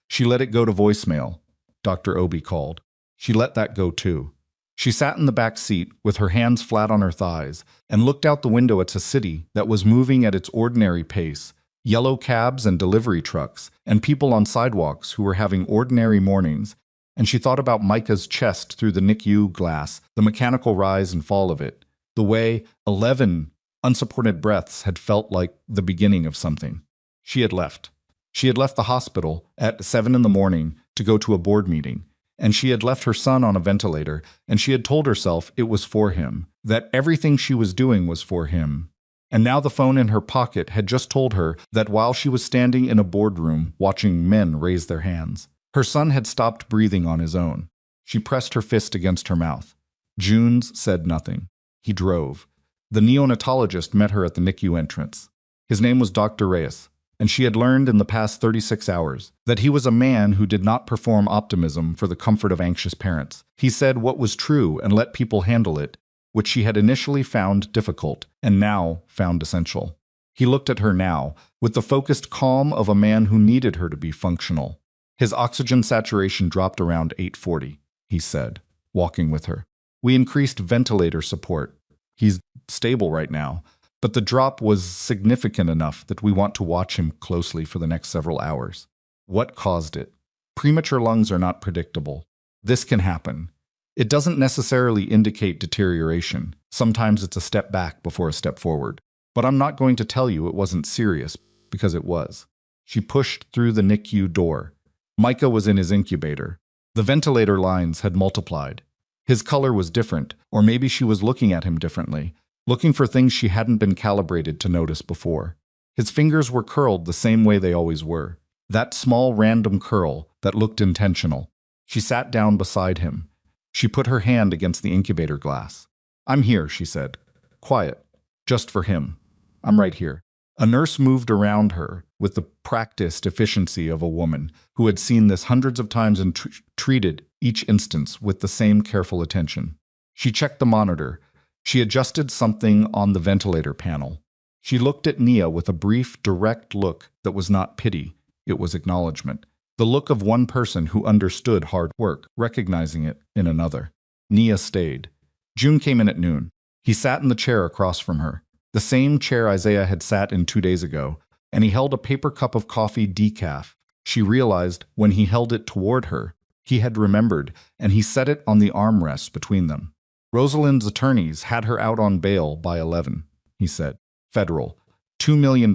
She let it go to voicemail. Dr. Obi called. She let that go too. She sat in the back seat with her hands flat on her thighs and looked out the window at a city that was moving at its ordinary pace, yellow cabs and delivery trucks, and people on sidewalks who were having ordinary mornings. And she thought about Micah's chest through the NICU glass, the mechanical rise and fall of it, the way 11 unsupported breaths had felt like the beginning of something. She had left. She had left the hospital at 7 in the morning to go to a board meeting, and she had left her son on a ventilator, and she had told herself it was for him, that everything she was doing was for him. And now the phone in her pocket had just told her that while she was standing in a boardroom watching men raise their hands, her son had stopped breathing on his own. She pressed her fist against her mouth. Junes said nothing. He drove. The neonatologist met her at the NICU entrance. His name was Dr. Reyes, and she had learned in the past 36 hours that he was a man who did not perform optimism for the comfort of anxious parents. He said what was true and let people handle it, which she had initially found difficult and now found essential. He looked at her now with the focused calm of a man who needed her to be functional. His oxygen saturation dropped around 840, he said, walking with her. We increased ventilator support. He's stable right now, but the drop was significant enough that we want to watch him closely for the next several hours. What caused it? Premature lungs are not predictable. This can happen. It doesn't necessarily indicate deterioration. Sometimes it's a step back before a step forward. But I'm not going to tell you it wasn't serious, because it was. She pushed through the NICU door. Micah was in his incubator. The ventilator lines had multiplied. His color was different, or maybe she was looking at him differently, looking for things she hadn't been calibrated to notice before. His fingers were curled the same way they always were. That small random curl that looked intentional. She sat down beside him. She put her hand against the incubator glass. "I'm here," she said. "Quiet. Just for him. I'm right here." A nurse moved around her with the practiced efficiency of a woman who had seen this hundreds of times and treated each instance with the same careful attention. She checked the monitor. She adjusted something on the ventilator panel. She looked at Nia with a brief, direct look that was not pity, it was acknowledgement. The look of one person who understood hard work, recognizing it in another. Nia stayed. June came in at noon. He sat in the chair across from her, the same chair Isaiah had sat in 2 days ago, and he held a paper cup of coffee decaf. She realized when he held it toward her, he had remembered, and he set it on the armrest between them. "Rosalind's attorneys had her out on bail by 11, he said. "Federal. $2 million.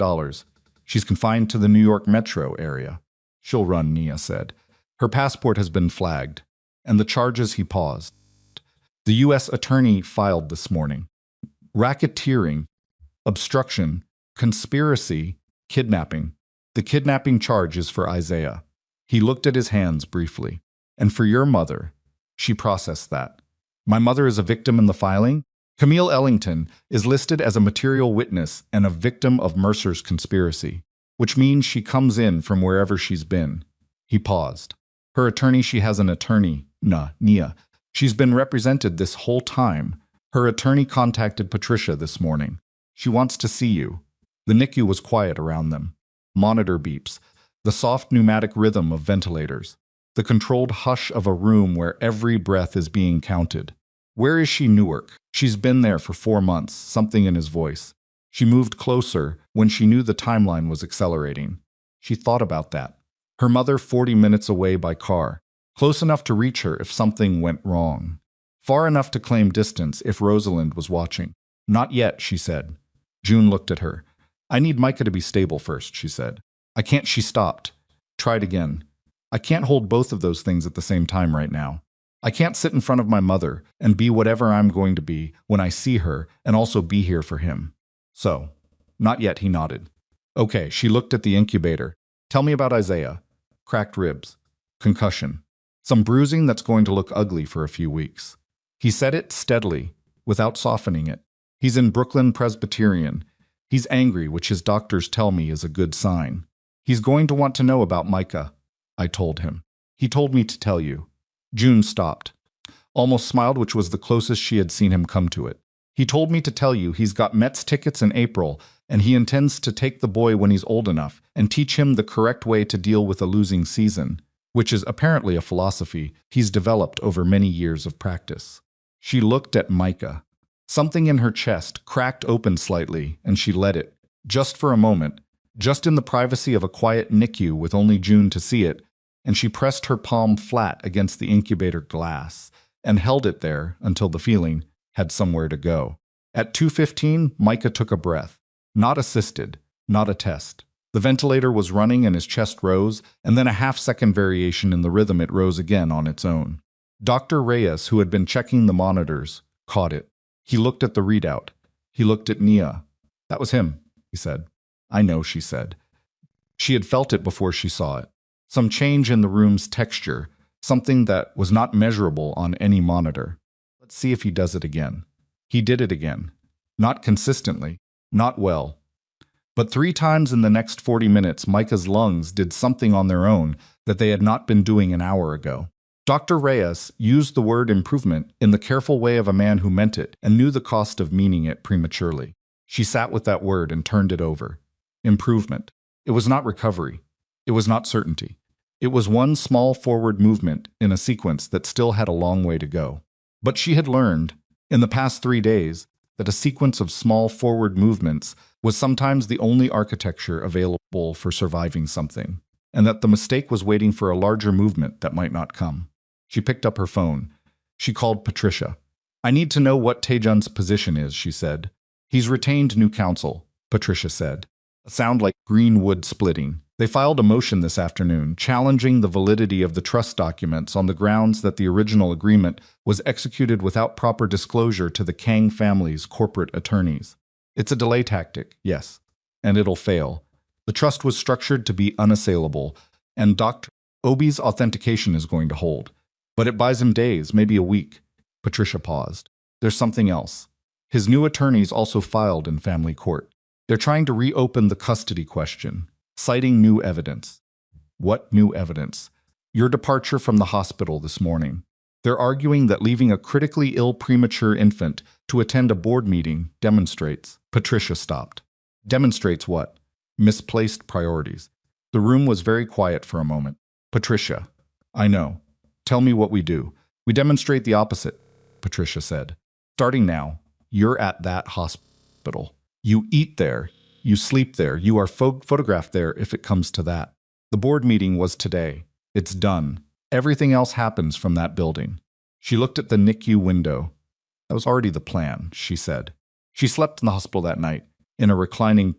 She's confined to the New York metro area." "She'll run," Nia said. "Her passport has been flagged." "And the charges?" He paused. "The U.S. attorney filed this morning. Racketeering, obstruction, conspiracy, kidnapping. The kidnapping charge is for Isaiah." He looked at his hands briefly. "And for your mother." She processed that. "My mother is a victim in the filing?" "Camille Ellington is listed as a material witness and a victim of Mercer's conspiracy, which means she comes in from wherever she's been." He paused. "Her attorney, she has an attorney, Nia. She's been represented this whole time. Her attorney contacted Patricia this morning. She wants to see you." The NICU was quiet around them. Monitor beeps, the soft pneumatic rhythm of ventilators, the controlled hush of a room where every breath is being counted. "Where is she, Newark?" "She's been there for 4 months," something in his voice. She moved closer when she knew the timeline was accelerating. She thought about that. Her mother 40 minutes away by car, close enough to reach her if something went wrong. Far enough to claim distance if Rosalind was watching. "Not yet," she said. June looked at her. "I need Micah to be stable first," she said. "I can't." She stopped. Tried again. "I can't hold both of those things at the same time right now. I can't sit in front of my mother and be whatever I'm going to be when I see her and also be here for him." "So, not yet," he nodded. "Okay." She looked at the incubator. "Tell me about Isaiah." "Cracked ribs. Concussion. Some bruising that's going to look ugly for a few weeks." He said it steadily, without softening it. "He's in Brooklyn Presbyterian. He's angry, which his doctors tell me is a good sign. He's going to want to know about Micah," I told him. "He told me to tell you." June stopped, almost smiled, which was the closest she had seen him come to it. "He told me to tell you he's got Mets tickets in April, and he intends to take the boy when he's old enough and teach him the correct way to deal with a losing season, which is apparently a philosophy he's developed over many years of practice." She looked at Micah. Something in her chest cracked open slightly, and she let it, just for a moment, just in the privacy of a quiet NICU with only June to see it, and she pressed her palm flat against the incubator glass and held it there until the feeling had somewhere to go. At 2:15, Micah took a breath. Not assisted, not a test. The ventilator was running and his chest rose, and then a half-second variation in the rhythm it rose again on its own. Dr. Reyes, who had been checking the monitors, caught it. He looked at the readout. He looked at Nia. "That was him," he said. "I know," she said. She had felt it before she saw it. Some change in the room's texture, something that was not measurable on any monitor. "Let's see if he does it again." He did it again. Not consistently, not well. But 3 times in the next 40 minutes, Micah's lungs did something on their own that they had not been doing an hour ago. Dr. Reyes used the word improvement in the careful way of a man who meant it and knew the cost of meaning it prematurely. She sat with that word and turned it over. Improvement. It was not recovery. It was not certainty. It was one small forward movement in a sequence that still had a long way to go. But she had learned, in the past 3 days, that a sequence of small forward movements was sometimes the only architecture available for surviving something, and that the mistake was waiting for a larger movement that might not come. She picked up her phone. She called Patricia. I need to know what Taejun's position is, she said. He's retained new counsel, Patricia said. A sound like green wood splitting. They filed a motion this afternoon, challenging the validity of the trust documents on the grounds that the original agreement was executed without proper disclosure to the Kang family's corporate attorneys. It's a delay tactic, yes, and it'll fail. The trust was structured to be unassailable, and Dr. Obi's authentication is going to hold. But it buys him days, maybe a week. Patricia paused. There's something else. His new attorneys also filed in family court. They're trying to reopen the custody question, citing new evidence. What new evidence? Your departure from the hospital this morning. They're arguing that leaving a critically ill premature infant to attend a board meeting demonstrates. Patricia stopped. Demonstrates what? Misplaced priorities. The room was very quiet for a moment. Patricia, I know. Tell me what we do. We demonstrate the opposite, Patricia said. Starting now, you're at that hospital. You eat there. You sleep there. You are photographed there if it comes to that. The board meeting was today. It's done. Everything else happens from that building. She looked at the NICU window. That was already the plan, she said. She slept in the hospital that night, in a reclining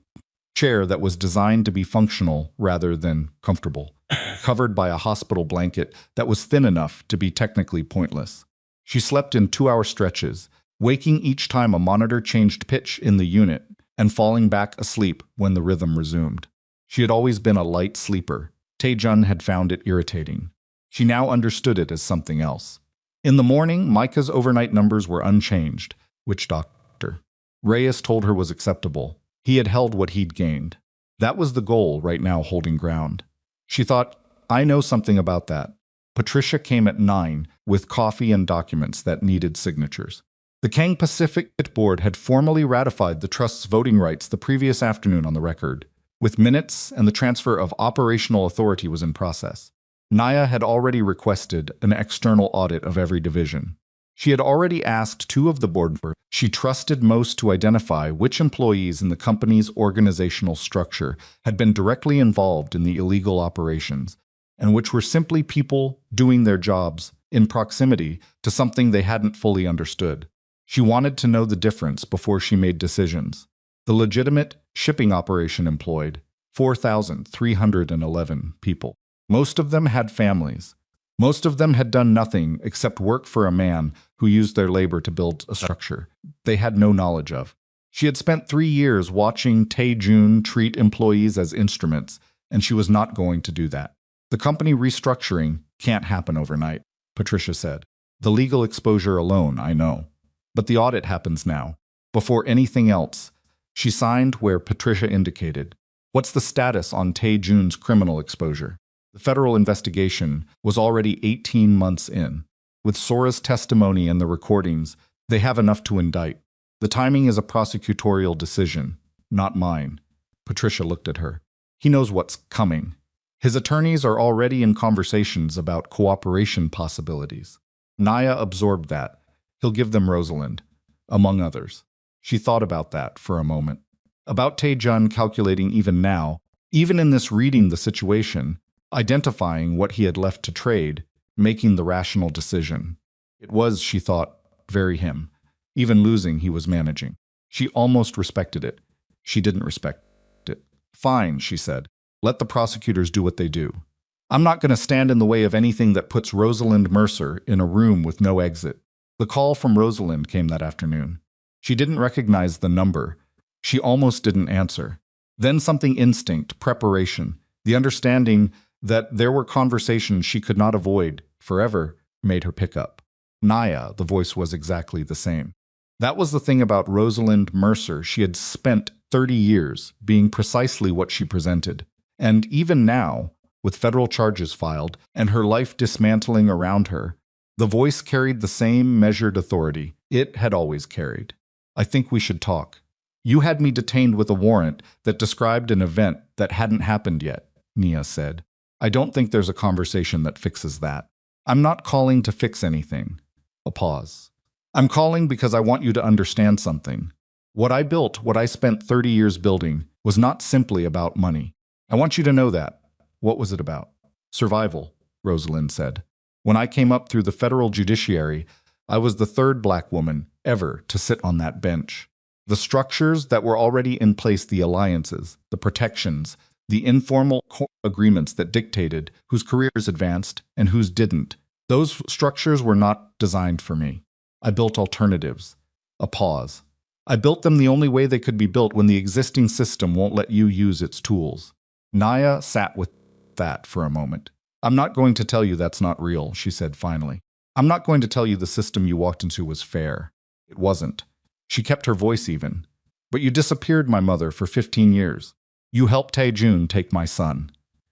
chair that was designed to be functional rather than comfortable, covered by a hospital blanket that was thin enough to be technically pointless. She slept in 2-hour stretches, waking each time a monitor changed pitch in the unit and falling back asleep when the rhythm resumed. She had always been a light sleeper. Taejun had found it irritating. She now understood it as something else. In the morning, Micah's overnight numbers were unchanged, which Dr. Reyes told her was acceptable. He had held what he'd gained. That was the goal right now, holding ground. She thought, I know something about that. Patricia came at 9 with coffee and documents that needed signatures. The Kang Pacific Board had formally ratified the trust's voting rights the previous afternoon on the record, with minutes, and the transfer of operational authority was in process. Naya had already requested an external audit of every division. She had already asked 2 of the board she trusted most to identify which employees in the company's organizational structure had been directly involved in the illegal operations, and which were simply people doing their jobs in proximity to something they hadn't fully understood. She wanted to know the difference before she made decisions. The legitimate shipping operation employed 4,311 people. Most of them had families. Most of them had done nothing except work for a man who used their labor to build a structure they had no knowledge of. She had spent 3 years watching Taejun treat employees as instruments, and she was not going to do that. The company restructuring can't happen overnight, Patricia said. The legal exposure alone, I know. But the audit happens now. Before anything else, she signed where Patricia indicated. What's the status on Taejun's criminal exposure? The federal investigation was already 18 months in. With Sora's testimony and the recordings, they have enough to indict. The timing is a prosecutorial decision, not mine. Patricia looked at her. He knows what's coming. His attorneys are already in conversations about cooperation possibilities. Naya absorbed that. He'll give them Rosalind, among others. She thought about that for a moment. About Taejun calculating even now, even in this reading the situation, identifying what he had left to trade, making the rational decision. It was, she thought, very him. Even losing, he was managing. She almost respected it. She didn't respect it. Fine, she said. Let the prosecutors do what they do. I'm not going to stand in the way of anything that puts Rosalind Mercer in a room with no exit. The call from Rosalind came that afternoon. She didn't recognize the number. She almost didn't answer. Then something instinct, preparation, the understanding that there were conversations she could not avoid forever made her pick up. Naya, the voice was exactly the same. That was the thing about Rosalind Mercer. She had spent 30 years being precisely what she presented. And even now, with federal charges filed and her life dismantling around her, the voice carried the same measured authority it had always carried. I think we should talk. You had me detained with a warrant that described an event that hadn't happened yet, Nia said. I don't think there's a conversation that fixes that. I'm not calling to fix anything. A pause. I'm calling because I want you to understand something. What I built, what I spent 30 years building, was not simply about money. I want you to know that. What was it about? Survival, Rosalind said. When I came up through the federal judiciary, I was the third black woman ever to sit on that bench. The structures that were already in place, the alliances, the protections, the informal agreements that dictated whose careers advanced and whose didn't, those structures were not designed for me. I built alternatives. A pause. I built them the only way they could be built when the existing system won't let you use its tools. Naya sat with that for a moment. I'm not going to tell you that's not real, she said finally. I'm not going to tell you the system you walked into was fair. It wasn't. She kept her voice even. But you disappeared my mother for 15 years. You helped Taejun take my son.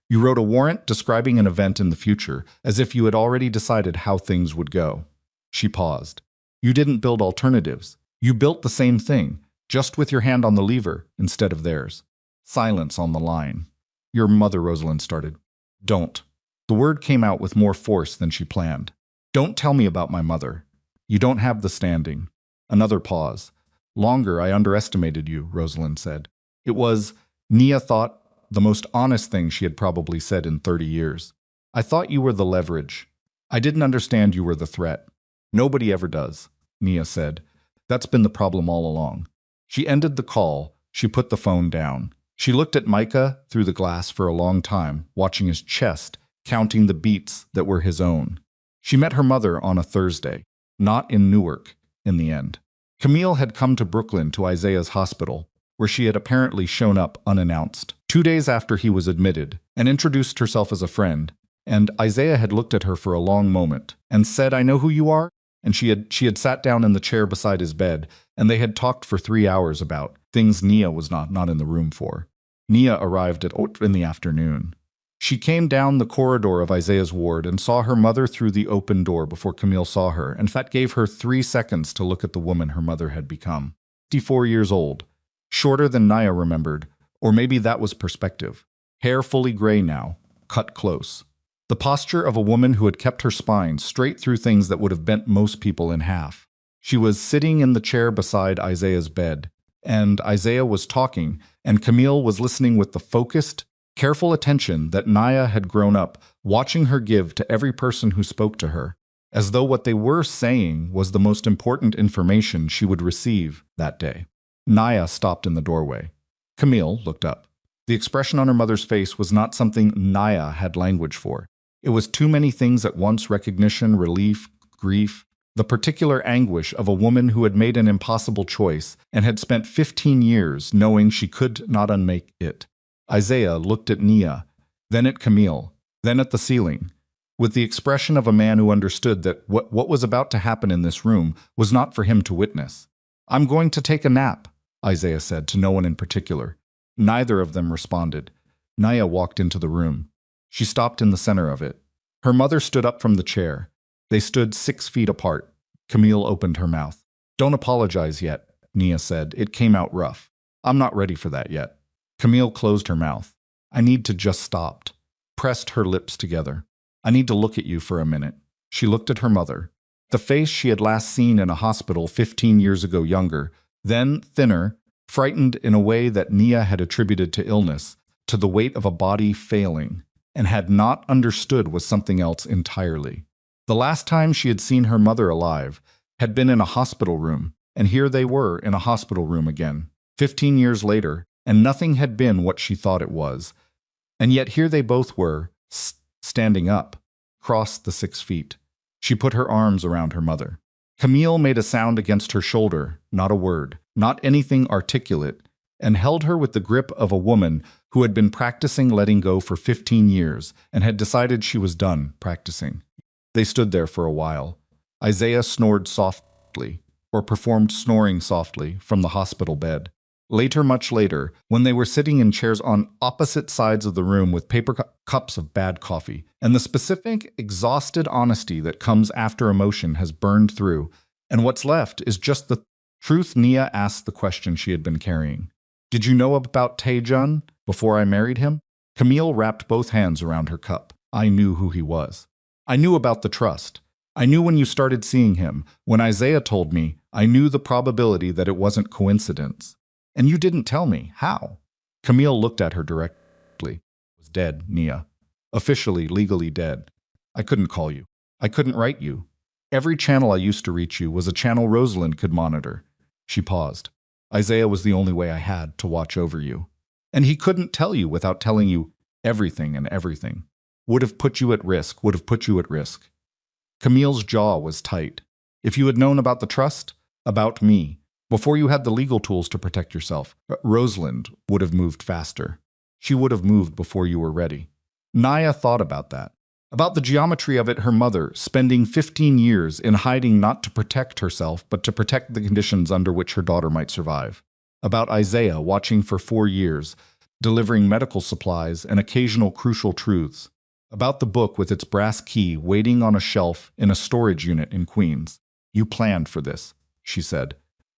You wrote a warrant describing an event in the future, as if you had already decided how things would go. She paused. You didn't build alternatives. You built the same thing, just with your hand on the lever instead of theirs. Silence on the line. Your mother, Rosalind started. Don't. The word came out with more force than she planned. Don't tell me about my mother. You don't have the standing. Another pause. Longer, I underestimated you, Rosalind said. It was, Nia thought, the most honest thing she had probably said in 30 years. I thought you were the leverage. I didn't understand you were the threat. Nobody ever does, Nia said. That's been the problem all along. She ended the call. She put the phone down. She looked at Micah through the glass for a long time, watching his chest, counting the beats that were his own. She met her mother on a Thursday, not in Newark, in the end. Camille had come to Brooklyn to Isaiah's hospital, where she had apparently shown up unannounced, 2 days after he was admitted, and introduced herself as a friend, and Isaiah had looked at her for a long moment and said, I know who you are? And she had sat down in the chair beside his bed, and they had talked for 3 hours about things Nia was not in the room for. Nia arrived in the afternoon. She came down the corridor of Isaiah's ward and saw her mother through the open door before Camille saw her, and that gave her 3 seconds to look at the woman her mother had become. 54 years old, shorter than Nia remembered, or maybe that was perspective. Hair fully gray now, cut close. The posture of a woman who had kept her spine straight through things that would have bent most people in half. She was sitting in the chair beside Isaiah's bed, and Isaiah was talking, and Camille was listening with the focused, careful attention that Nia had grown up watching her give to every person who spoke to her, as though what they were saying was the most important information she would receive that day. Nia stopped in the doorway. Camille looked up. The expression on her mother's face was not something Nia had language for. It was too many things at once: recognition, relief, grief, the particular anguish of a woman who had made an impossible choice and had spent 15 years knowing she could not unmake it. Isaiah looked at Nia, then at Camille, then at the ceiling, with the expression of a man who understood that what was about to happen in this room was not for him to witness. I'm going to take a nap, Isaiah said to no one in particular. Neither of them responded. Nia walked into the room. She stopped in the center of it. Her mother stood up from the chair. They stood 6 feet apart. Camille opened her mouth. Don't apologize yet, Nia said. It came out rough. I'm not ready for that yet. Camille closed her mouth. I need to just stopped. Pressed her lips together. I need to look at you for a minute. She looked at her mother. The face she had last seen in a hospital 15 years ago, younger, then thinner, frightened in a way that Nia had attributed to illness, to the weight of a body failing, and had not understood was something else entirely. The last time she had seen her mother alive had been in a hospital room, and here they were in a hospital room again, 15 years later, and nothing had been what she thought it was. And yet here they both were, standing up, crossed the 6 feet. She put her arms around her mother. Camille made a sound against her shoulder, not a word, not anything articulate, and held her with the grip of a woman who had been practicing letting go for 15 years and had decided she was done practicing. They stood there for a while. Isaiah snored softly, or performed snoring softly, from the hospital bed. Later, much later, when they were sitting in chairs on opposite sides of the room with paper cups of bad coffee, and the specific, exhausted honesty that comes after emotion has burned through, and what's left is just the truth, Nia asked the question she had been carrying. Did you know about Taejun before I married him? Camille wrapped both hands around her cup. I knew who he was. I knew about the trust. I knew when you started seeing him. When Isaiah told me, I knew the probability that it wasn't coincidence. And you didn't tell me. How? Camille looked at her directly. I was dead, Nia. Officially, legally dead. I couldn't call you. I couldn't write you. Every channel I used to reach you was a channel Rosalind could monitor. She paused. Isaiah was the only way I had to watch over you. And he couldn't tell you without telling you everything and everything. Would have put you at risk, would have put you at risk. Camille's jaw was tight. If you had known about the trust, about me, before you had the legal tools to protect yourself, Rosalind would have moved faster. She would have moved before you were ready. Naya thought about that. About the geometry of it, her mother, spending 15 years in hiding not to protect herself, but to protect the conditions under which her daughter might survive. About Isaiah watching for 4 years, delivering medical supplies and occasional crucial truths. About the book with its brass key waiting on a shelf in a storage unit in Queens. You planned for this, she said.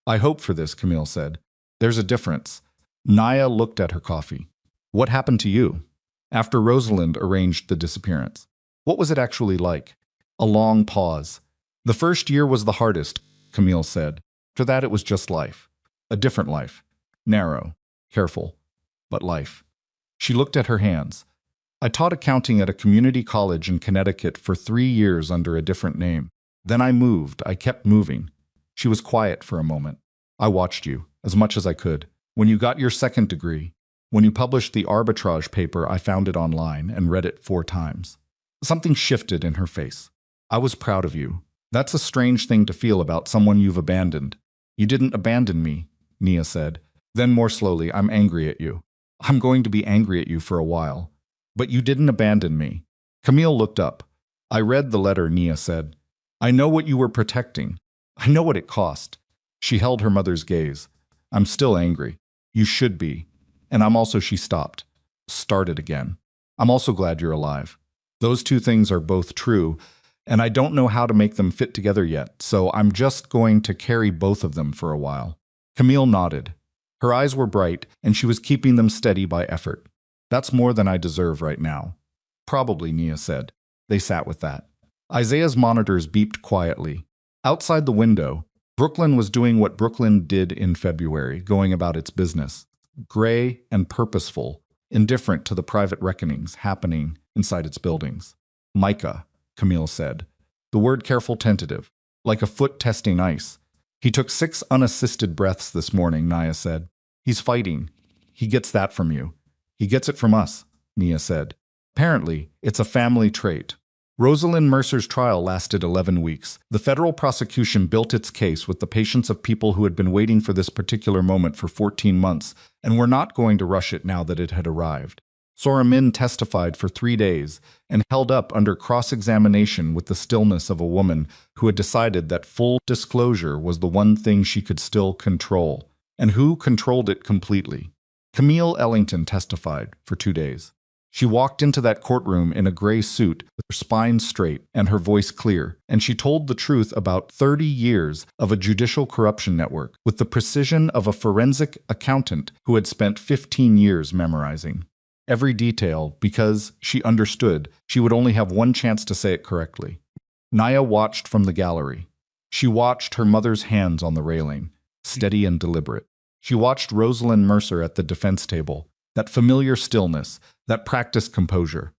I hope for this, Camille said. There's a difference. Naya looked at her coffee. What happened to you? After Rosalind arranged the disappearance. What was it actually like? A long pause. The first year was the hardest, Camille said. After that, it was just life. A different life. Narrow, careful, but life. She looked at her hands. I taught accounting at a community college in Connecticut for 3 years under a different name. Then I moved. I kept moving. She was quiet for a moment. I watched you, as much as I could. When you got your second degree, when you published the arbitrage paper, I found it online and read it 4 times. Something shifted in her face. I was proud of you. That's a strange thing to feel about someone you've abandoned. You didn't abandon me, Nia said. Then more slowly, I'm angry at you. I'm going to be angry at you for a while. But you didn't abandon me. Camille looked up. I read the letter, Nia said. I know what you were protecting. I know what it cost. She held her mother's gaze. I'm still angry. You should be. And I'm also, she stopped. Started again. I'm also glad you're alive. Those 2 things are both true, and I don't know how to make them fit together yet, so I'm just going to carry both of them for a while. Camille nodded. Her eyes were bright, and she was keeping them steady by effort. That's more than I deserve right now. Probably, Nia said. They sat with that. Isaiah's monitors beeped quietly. Outside the window, Brooklyn was doing what Brooklyn did in February, going about its business. Gray and purposeful, indifferent to the private reckonings happening inside its buildings. Micah, Camille said. The word careful tentative, like a foot testing ice. He took 6 unassisted breaths this morning, Naya said. He's fighting. He gets that from you. He gets it from us, Nia said. Apparently, it's a family trait. Rosalind Mercer's trial lasted 11 weeks. The federal prosecution built its case with the patience of people who had been waiting for this particular moment for 14 months and were not going to rush it now that it had arrived. Sora Min testified for 3 days and held up under cross-examination with the stillness of a woman who had decided that full disclosure was the one thing she could still control, and who controlled it completely. Camille Ellington testified for 2 days. She walked into that courtroom in a gray suit with her spine straight and her voice clear, and she told the truth about 30 years of a judicial corruption network with the precision of a forensic accountant who had spent 15 years memorizing every detail because she understood she would only have one chance to say it correctly. Naya watched from the gallery. She watched her mother's hands on the railing, steady and deliberate. She watched Rosalind Mercer at the defense table, that familiar stillness, that practiced composure.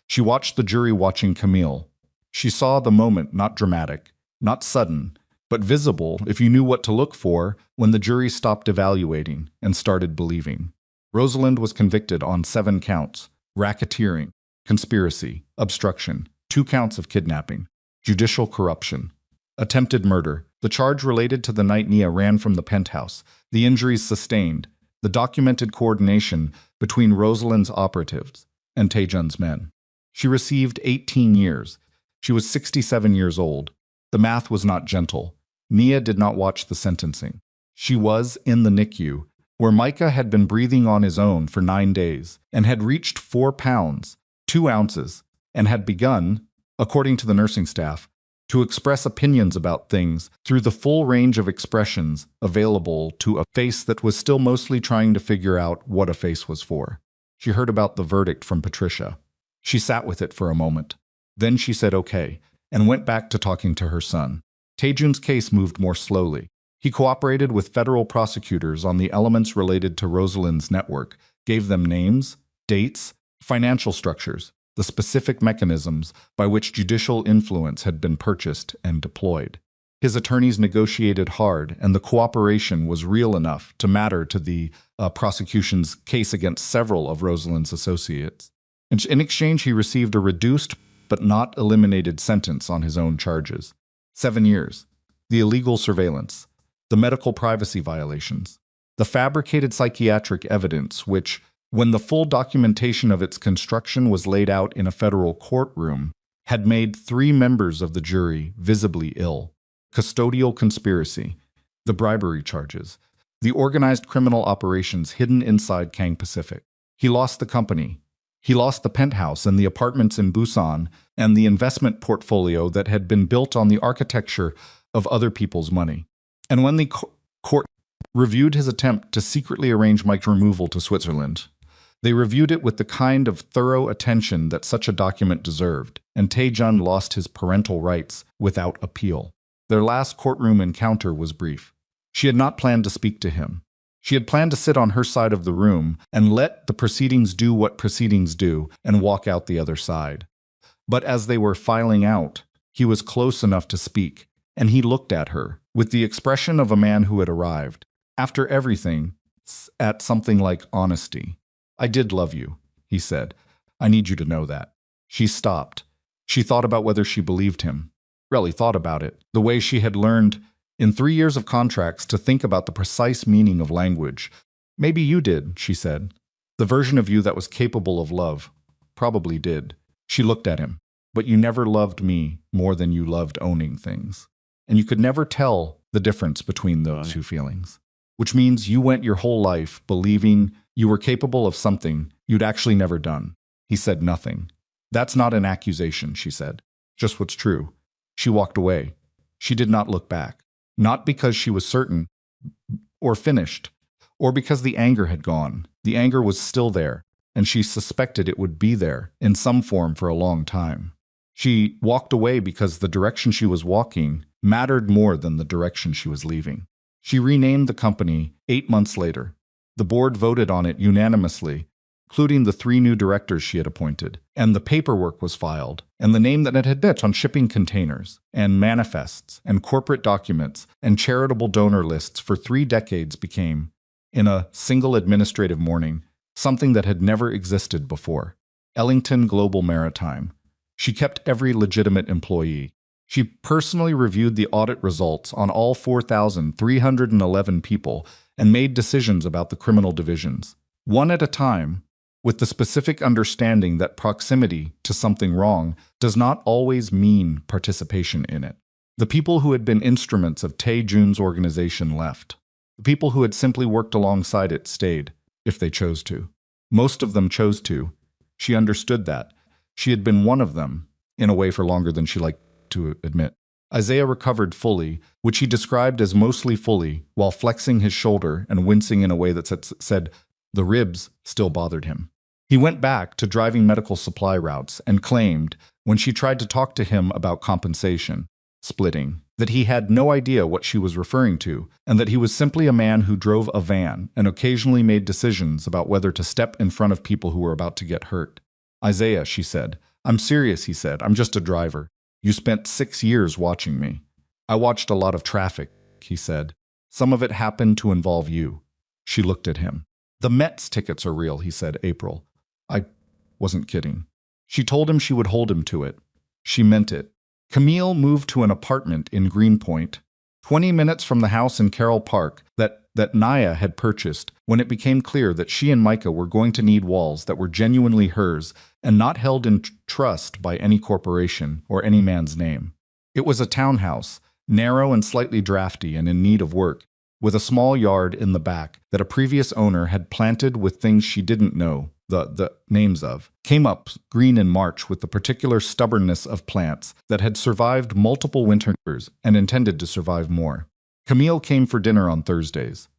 She watched the jury watching Camille. She saw the moment not dramatic, not sudden, but visible if you knew what to look for when the jury stopped evaluating and started believing. Rosalind was convicted on 7 counts: racketeering, conspiracy, obstruction, 2 counts of kidnapping, judicial corruption, attempted murder. The charge related to the night Nia ran from the penthouse, the injuries sustained, the documented coordination between Rosalind's operatives and Taejun's men. She received 18 years. She was 67 years old. The math was not gentle. Nia did not watch the sentencing. She was in the NICU, where Micah had been breathing on his own for 9 days and had reached 4 pounds, 2 ounces, and had begun, according to the nursing staff, to express opinions about things through the full range of expressions available to a face that was still mostly trying to figure out what a face was for. She heard about the verdict from Patricia. She sat with it for a moment. Then she said okay, and went back to talking to her son. Taejun's case moved more slowly. He cooperated with federal prosecutors on the elements related to Rosalind's network, gave them names, dates, financial structures, the the specific mechanisms by which judicial influence had been purchased and deployed. His attorneys negotiated hard, and the cooperation was real enough to matter to the prosecution's case against several of Rosalind's associates. In exchange, he received a reduced but not eliminated sentence on his own charges. 7 years. The illegal surveillance, the medical privacy violations, the fabricated psychiatric evidence which, when the full documentation of its construction was laid out in a federal courtroom, had made 3 members of the jury visibly ill. Custodial conspiracy, the bribery charges, the organized criminal operations hidden inside Kang Pacific. He lost the company. He lost the penthouse and the apartments in Busan and the investment portfolio that had been built on the architecture of other people's money. And when the court reviewed his attempt to secretly arrange Mike's removal to Switzerland, they reviewed it with the kind of thorough attention that such a document deserved, and Tae-jun lost his parental rights without appeal. Their last courtroom encounter was brief. She had not planned to speak to him. She had planned to sit on her side of the room and let the proceedings do what proceedings do and walk out the other side. But as they were filing out, he was close enough to speak, and he looked at her with the expression of a man who had arrived, after everything, at something like honesty. "I did love you," he said. "I need you to know that." She stopped. She thought about whether she believed him. Really thought about it, the way she had learned in 3 years of contracts to think about the precise meaning of language. "Maybe you did," she said. "The version of you that was capable of love probably did." She looked at him. "But you never loved me more than you loved owning things. And you could never tell the difference between those 2 feelings. Which means you went your whole life believing you were capable of something you'd actually never done." He said nothing. "That's not an accusation," she said. "Just what's true." She walked away. She did not look back. Not because she was certain or finished, or because the anger had gone. The anger was still there, and she suspected it would be there in some form for a long time. She walked away because the direction she was walking mattered more than the direction she was leaving. She renamed the company 8 months later. The board voted on it unanimously, including the 3 new directors she had appointed, and the paperwork was filed, and the name that it had been on shipping containers, and manifests, and corporate documents, and charitable donor lists for 3 decades became, in a single administrative morning, something that had never existed before. Ellington Global Maritime. She kept every legitimate employee. She personally reviewed the audit results on all 4,311 people and made decisions about the criminal divisions, one at a time, with the specific understanding that proximity to something wrong does not always mean participation in it. The people who had been instruments of Tae-jun's organization left. The people who had simply worked alongside it stayed, if they chose to. Most of them chose to. She understood that. She had been one of them, in a way for longer than she liked to admit. Isaiah recovered fully, which he described as mostly fully, while flexing his shoulder and wincing in a way that said the ribs still bothered him. He went back to driving medical supply routes and claimed, when she tried to talk to him about compensation, splitting, that he had no idea what she was referring to, and that he was simply a man who drove a van and occasionally made decisions about whether to step in front of people who were about to get hurt. "Isaiah," she said. "I'm serious," he said. "I'm just a driver. You spent 6 years watching me." "I watched a lot of traffic," he said. "Some of it happened to involve you." She looked at him. "The Mets tickets are real," he said. "April. I wasn't kidding." She told him she would hold him to it. She meant it. Camille moved to an apartment in Greenpoint, 20 minutes from the house in Carroll Park that Naya had purchased when it became clear that she and Micah were going to need walls that were genuinely hers and not held in trust by any corporation or any man's name. It was a townhouse, narrow and slightly drafty and in need of work, with a small yard in the back that a previous owner had planted with things she didn't know the names of, came up green in March with the particular stubbornness of plants that had survived multiple winters and intended to survive more. Camille came for dinner on Thursdays.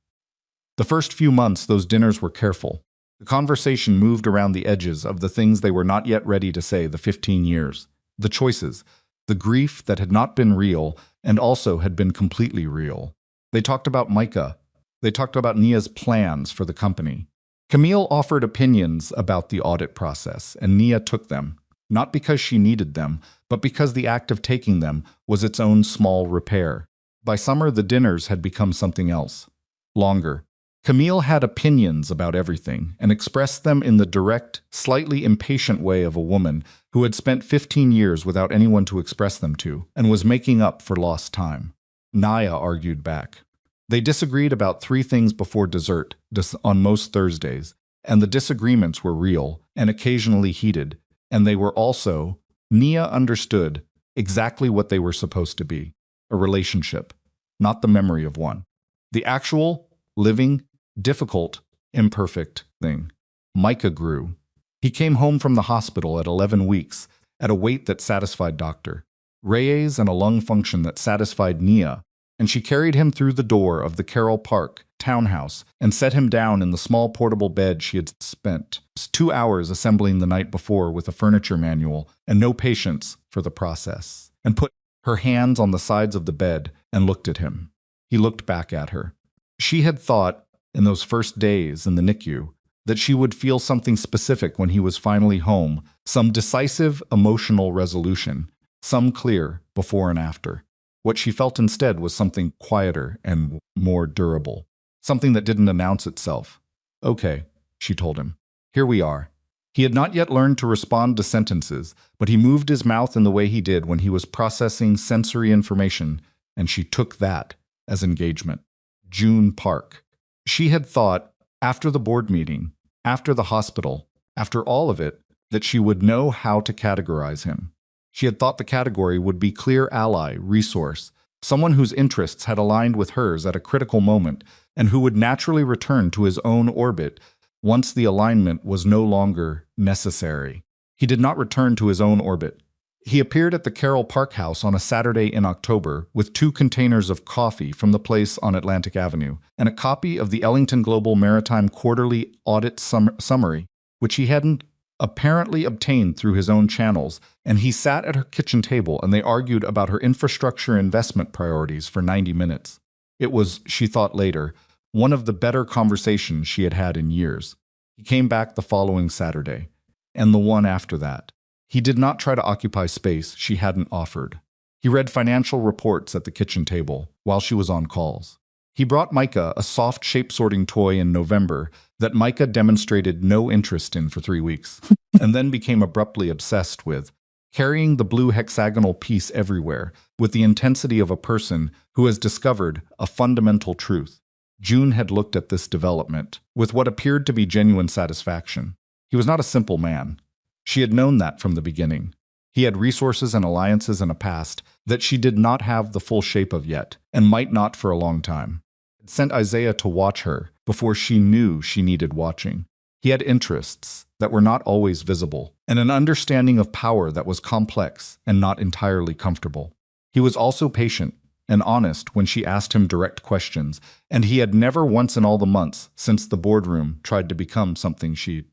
The first few months, those dinners were careful. The conversation moved around the edges of the things they were not yet ready to say, the 15 years, the choices, the grief that had not been real and also had been completely real. They talked about Micah. They talked about Nia's plans for the company. Camille offered opinions about the audit process, and Nia took them. not because she needed them, but because the act of taking them was its own small repair. By summer, the dinners had become something else. Longer. Camille had opinions about everything and expressed them in the direct, slightly impatient way of a woman who had spent 15 years without anyone to express them to and was making up for lost time. Naya argued back. They disagreed about 3 things before dessert on most Thursdays, and the disagreements were real and occasionally heated, and they were also, Nia understood, exactly what they were supposed to be: a relationship, not the memory of one. The actual, living, difficult, imperfect thing. Micah grew. He came home from the hospital at 11 weeks, at a weight that satisfied Dr. Reyes and a lung function that satisfied Nia, and she carried him through the door of the Carroll Park townhouse and set him down in the small portable bed she had spent 2 hours assembling the night before with a furniture manual and no patience for the process, and put her hands on the sides of the bed and looked at him. He looked back at her. She had thought, in those first days in the NICU, that she would feel something specific when he was finally home, some decisive emotional resolution, some clear before and after. What she felt instead was something quieter and more durable, something that didn't announce itself. "Okay," she told him. "Here we are." He had not yet learned to respond to sentences, but he moved his mouth in the way he did when he was processing sensory information, and she took that as engagement. June Park. She had thought, after the board meeting, after the hospital, after all of it, that she would know how to categorize him. She had thought the category would be clear ally, resource, someone whose interests had aligned with hers at a critical moment, and who would naturally return to his own orbit once the alignment was no longer necessary. He did not return to his own orbit. He appeared at the Carroll Park house on a Saturday in October with 2 containers of coffee from the place on Atlantic Avenue and a copy of the Ellington Global Maritime Quarterly Audit Summary, which he hadn't apparently obtained through his own channels, and he sat at her kitchen table and they argued about her infrastructure investment priorities for 90 minutes. It was, she thought later, one of the better conversations she had had in years. He came back the following Saturday, and the one after that. He did not try to occupy space she hadn't offered. He read financial reports at the kitchen table while she was on calls. He brought Micah a soft shape-sorting toy in November that Micah demonstrated no interest in for 3 weeks, and then became abruptly obsessed with, carrying the blue hexagonal piece everywhere with the intensity of a person who has discovered a fundamental truth. June had looked at this development with what appeared to be genuine satisfaction. He was not a simple man. She had known that from the beginning. He had resources and alliances and a past that she did not have the full shape of yet, and might not for a long time. It sent Isaiah to watch her before she knew she needed watching. He had interests that were not always visible, and an understanding of power that was complex and not entirely comfortable. He was also patient and honest when she asked him direct questions, and he had never once in all the months since the boardroom tried to become something she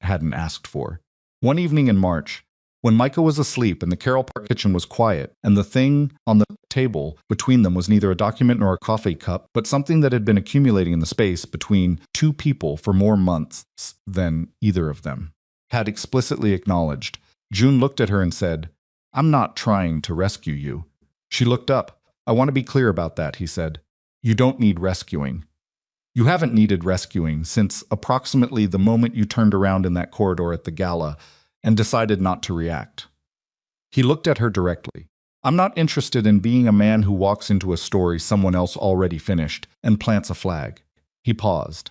hadn't asked for. One evening in March, when Micah was asleep and the Carroll Park kitchen was quiet, and the thing on the table between them was neither a document nor a coffee cup, but something that had been accumulating in the space between 2 people for more months than either of them had explicitly acknowledged, June looked at her and said, "I'm not trying to rescue you." She looked up. "I want to be clear about that," he said. "You don't need rescuing. You haven't needed rescuing since approximately the moment you turned around in that corridor at the gala and decided not to react." He looked at her directly. "I'm not interested in being a man who walks into a story someone else already finished and plants a flag." He paused.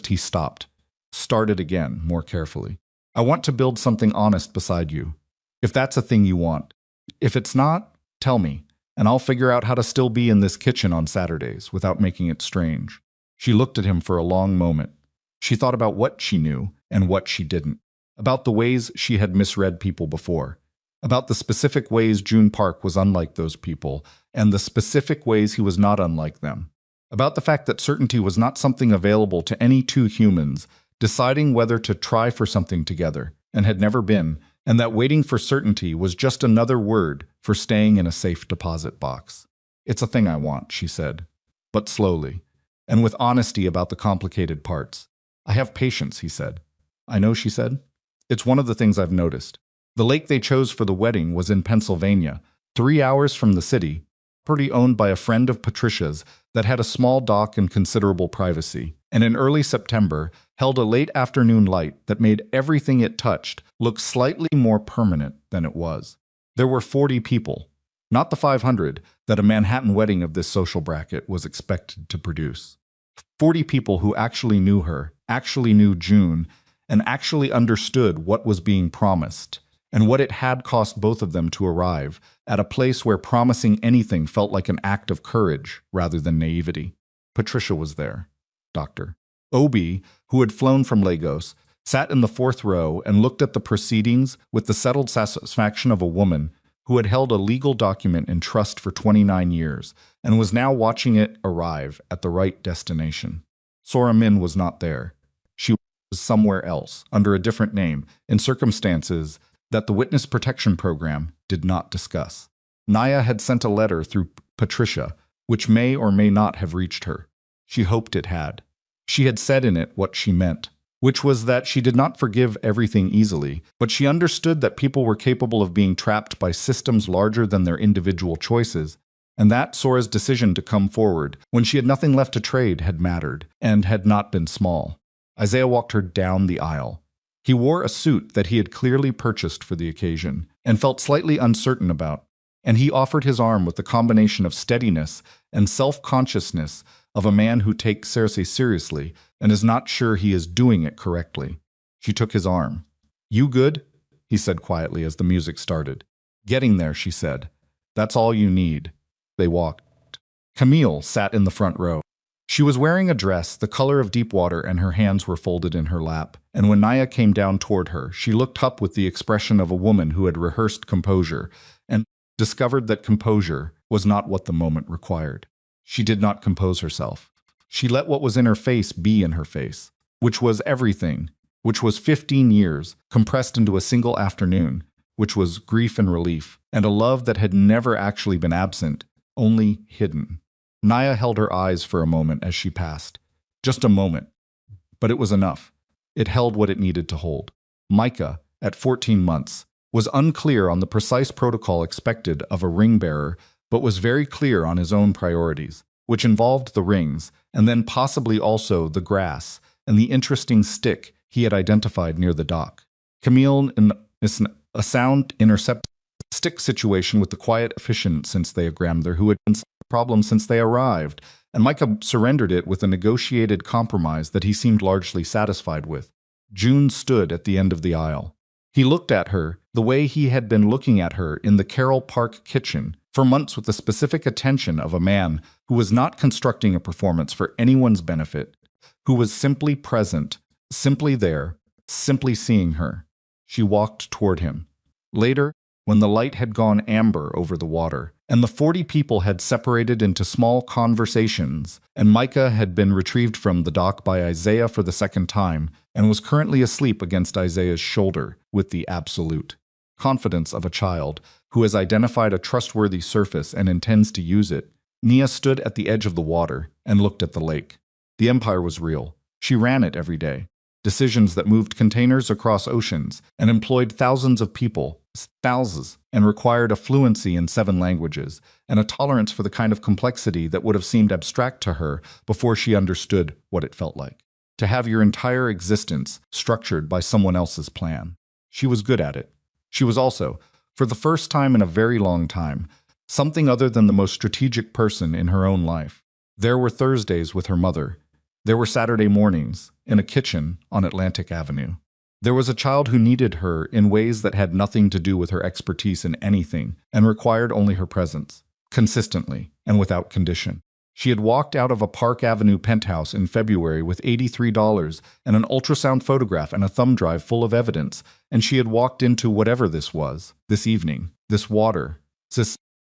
He stopped. Started again, more carefully. "I want to build something honest beside you. If that's a thing you want. If it's not, tell me, and I'll figure out how to still be in this kitchen on Saturdays without making it strange." She looked at him for a long moment. She thought about what she knew and what she didn't, about the ways she had misread people before, about the specific ways June Park was unlike those people, and the specific ways he was not unlike them, about the fact that certainty was not something available to any 2 humans deciding whether to try for something together, and had never been, and that waiting for certainty was just another word for staying in a safe deposit box. "It's a thing I want," she said, but slowly, and with honesty about the complicated parts. "I have patience," he said. "I know," she said. "It's one of the things I've noticed. The lake they chose for the wedding was in Pennsylvania, 3 hours from the city, property owned by a friend of Patricia's that had a small dock and considerable privacy, and in early September held a late afternoon light that made everything it touched look slightly more permanent than it was. There were 40 people, not the 500 that a Manhattan wedding of this social bracket was expected to produce. 40 people who actually knew her, actually knew June, and actually understood what was being promised, and what it had cost both of them to arrive at a place where promising anything felt like an act of courage rather than naivety. Patricia was there. Dr. Obi, who had flown from Lagos, sat in the fourth row and looked at the proceedings with the settled satisfaction of a woman who had held a legal document in trust for 29 years and was now watching it arrive at the right destination. Sora Min was not there. She was somewhere else, under a different name, in circumstances that the Witness Protection Program did not discuss. Naya had sent a letter through Patricia, which may or may not have reached her. She hoped it had. She had said in it what she meant, which was that she did not forgive everything easily, but she understood that people were capable of being trapped by systems larger than their individual choices, and that Sora's decision to come forward, when she had nothing left to trade, had mattered, and had not been small. Isaiah walked her down the aisle. He wore a suit that he had clearly purchased for the occasion, and felt slightly uncertain about, and he offered his arm with the combination of steadiness and self-consciousness of a man who takes Cersei seriously and is not sure he is doing it correctly. She took his arm. "You good?" he said quietly as the music started. "Getting there," she said. "That's all you need." They walked. Camille sat in the front row. She was wearing a dress the color of deep water and her hands were folded in her lap, and when Naya came down toward her, she looked up with the expression of a woman who had rehearsed composure and discovered that composure was not what the moment required. She did not compose herself. She let what was in her face be in her face, which was everything, which was 15 years compressed into a single afternoon, which was grief and relief, and a love that had never actually been absent, only hidden. Naya held her eyes for a moment as she passed. Just a moment. But it was enough. It held what it needed to hold. Micah, at 14 months, was unclear on the precise protocol expected of a ring bearer, but was very clear on his own priorities, which involved the rings, and then possibly also the grass, and the interesting stick he had identified near the dock. Camille in a sound intercept stick situation with the quiet efficient since they agrammed there who had been a problem since they arrived, and Micah surrendered it with a negotiated compromise that he seemed largely satisfied with. June stood at the end of the aisle. He looked at her the way he had been looking at her in the Carroll Park kitchen for months with the specific attention of a man who was not constructing a performance for anyone's benefit, who was simply present, simply there, simply seeing her. She walked toward him. Later, when the light had gone amber over the water, and the 40 people had separated into small conversations, and Micah had been retrieved from the dock by Isaiah for the second time, and was currently asleep against Isaiah's shoulder with the absolute confidence of a child who has identified a trustworthy surface and intends to use it, Nia stood at the edge of the water and looked at the lake. The empire was real. She ran it every day. Decisions that moved containers across oceans and employed thousands of people, thousands, and required a fluency in 7 languages and a tolerance for the kind of complexity that would have seemed abstract to her before she understood what it felt like. To have your entire existence structured by someone else's plan. She was good at it. She was also, for the first time in a very long time, something other than the most strategic person in her own life. There were Thursdays with her mother. There were Saturday mornings in a kitchen on Atlantic Avenue. There was a child who needed her in ways that had nothing to do with her expertise in anything and required only her presence, consistently and without condition. She had walked out of a Park Avenue penthouse in February with $83 and an ultrasound photograph and a thumb drive full of evidence, and she had walked into whatever this was, this evening, this water,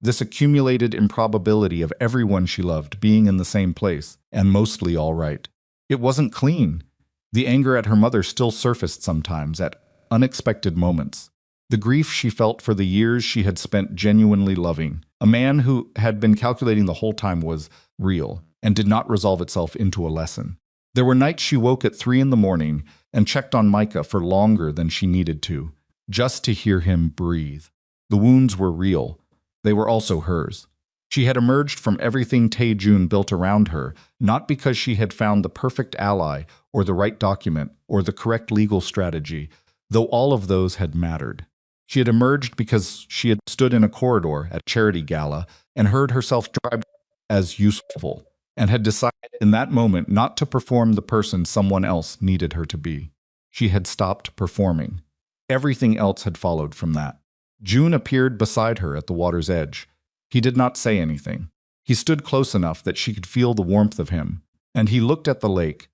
this accumulated improbability of everyone she loved being in the same place, and mostly all right. It wasn't clean. The anger at her mother still surfaced sometimes at unexpected moments. The grief she felt for the years she had spent genuinely loving. A man who had been calculating the whole time was real and did not resolve itself into a lesson. There were nights she woke at 3 in the morning and checked on Micah for longer than she needed to. just to hear him breathe. The wounds were real. They were also hers. She had emerged from everything Tae-jun built around her, not because she had found the perfect ally or the right document or the correct legal strategy, though all of those had mattered. She had emerged because she had stood in a corridor at charity gala and heard herself described as useful, and had decided in that moment not to perform the person someone else needed her to be. She had stopped performing. Everything else had followed from that. June appeared beside her at the water's edge. He did not say anything. He stood close enough that she could feel the warmth of him, and he looked at the lake,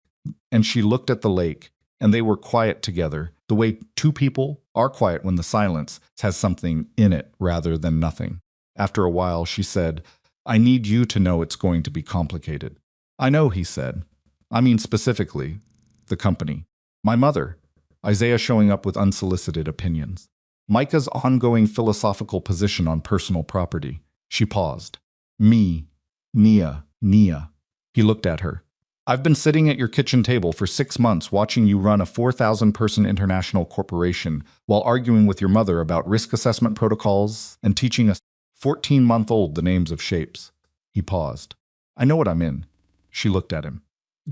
and she looked at the lake, and they were quiet together, the way two people are quiet when the silence has something in it rather than nothing. After a while, she said, "I need you to know it's going to be complicated." "I know," he said. "I mean specifically, the company. My mother." Isaiah showing up with unsolicited opinions. Micah's ongoing philosophical position on personal property. She paused. "Me. Nia. He looked at her. "I've been sitting at your kitchen table for 6 months watching you run a 4,000-person international corporation while arguing with your mother about risk assessment protocols and teaching a 14-month-old the names of shapes." He paused. "I know what I'm in." She looked at him.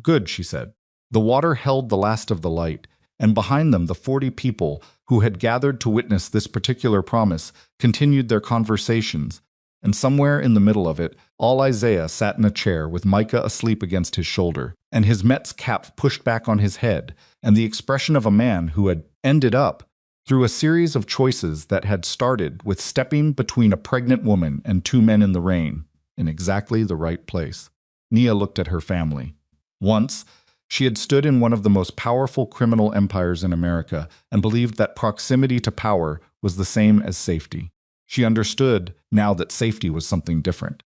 "Good," she said. The water held the last of the light, and behind them the 40 people who had gathered to witness this particular promise continued their conversations, and somewhere in the middle of it, all Isaiah sat in a chair with Micah asleep against his shoulder, and his Mets cap pushed back on his head, and the expression of a man who had ended up through a series of choices that had started with stepping between a pregnant woman and 2 men in the rain, in exactly the right place. Nia looked at her family. Once, she had stood in one of the most powerful criminal empires in America and believed that proximity to power was the same as safety. She understood now that safety was something different.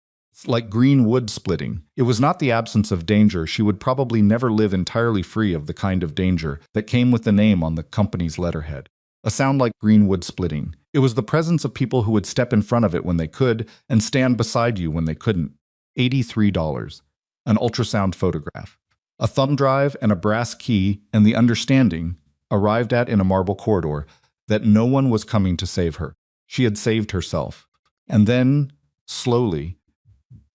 Like green wood splitting, it was not the absence of danger. She would probably never live entirely free of the kind of danger that came with the name on the company's letterhead. A sound like green wood splitting. It was the presence of people who would step in front of it when they could and stand beside you when they couldn't. $83. An ultrasound photograph. A thumb drive and a brass key, and the understanding, arrived at in a marble corridor, that no one was coming to save her. She had saved herself. And then, slowly,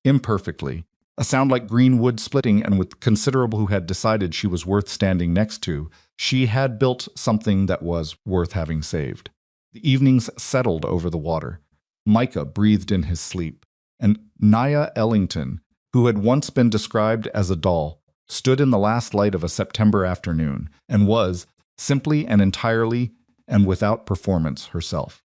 imperfectly, a sound like green wood splitting, and with considerable who had decided she was worth standing next to, she had built something that was worth having saved. The evenings settled over the water. Micah breathed in his sleep, and Nia Ellington, who had once been described as a doll, stood in the last light of a September afternoon, and was, simply and entirely and without performance, herself.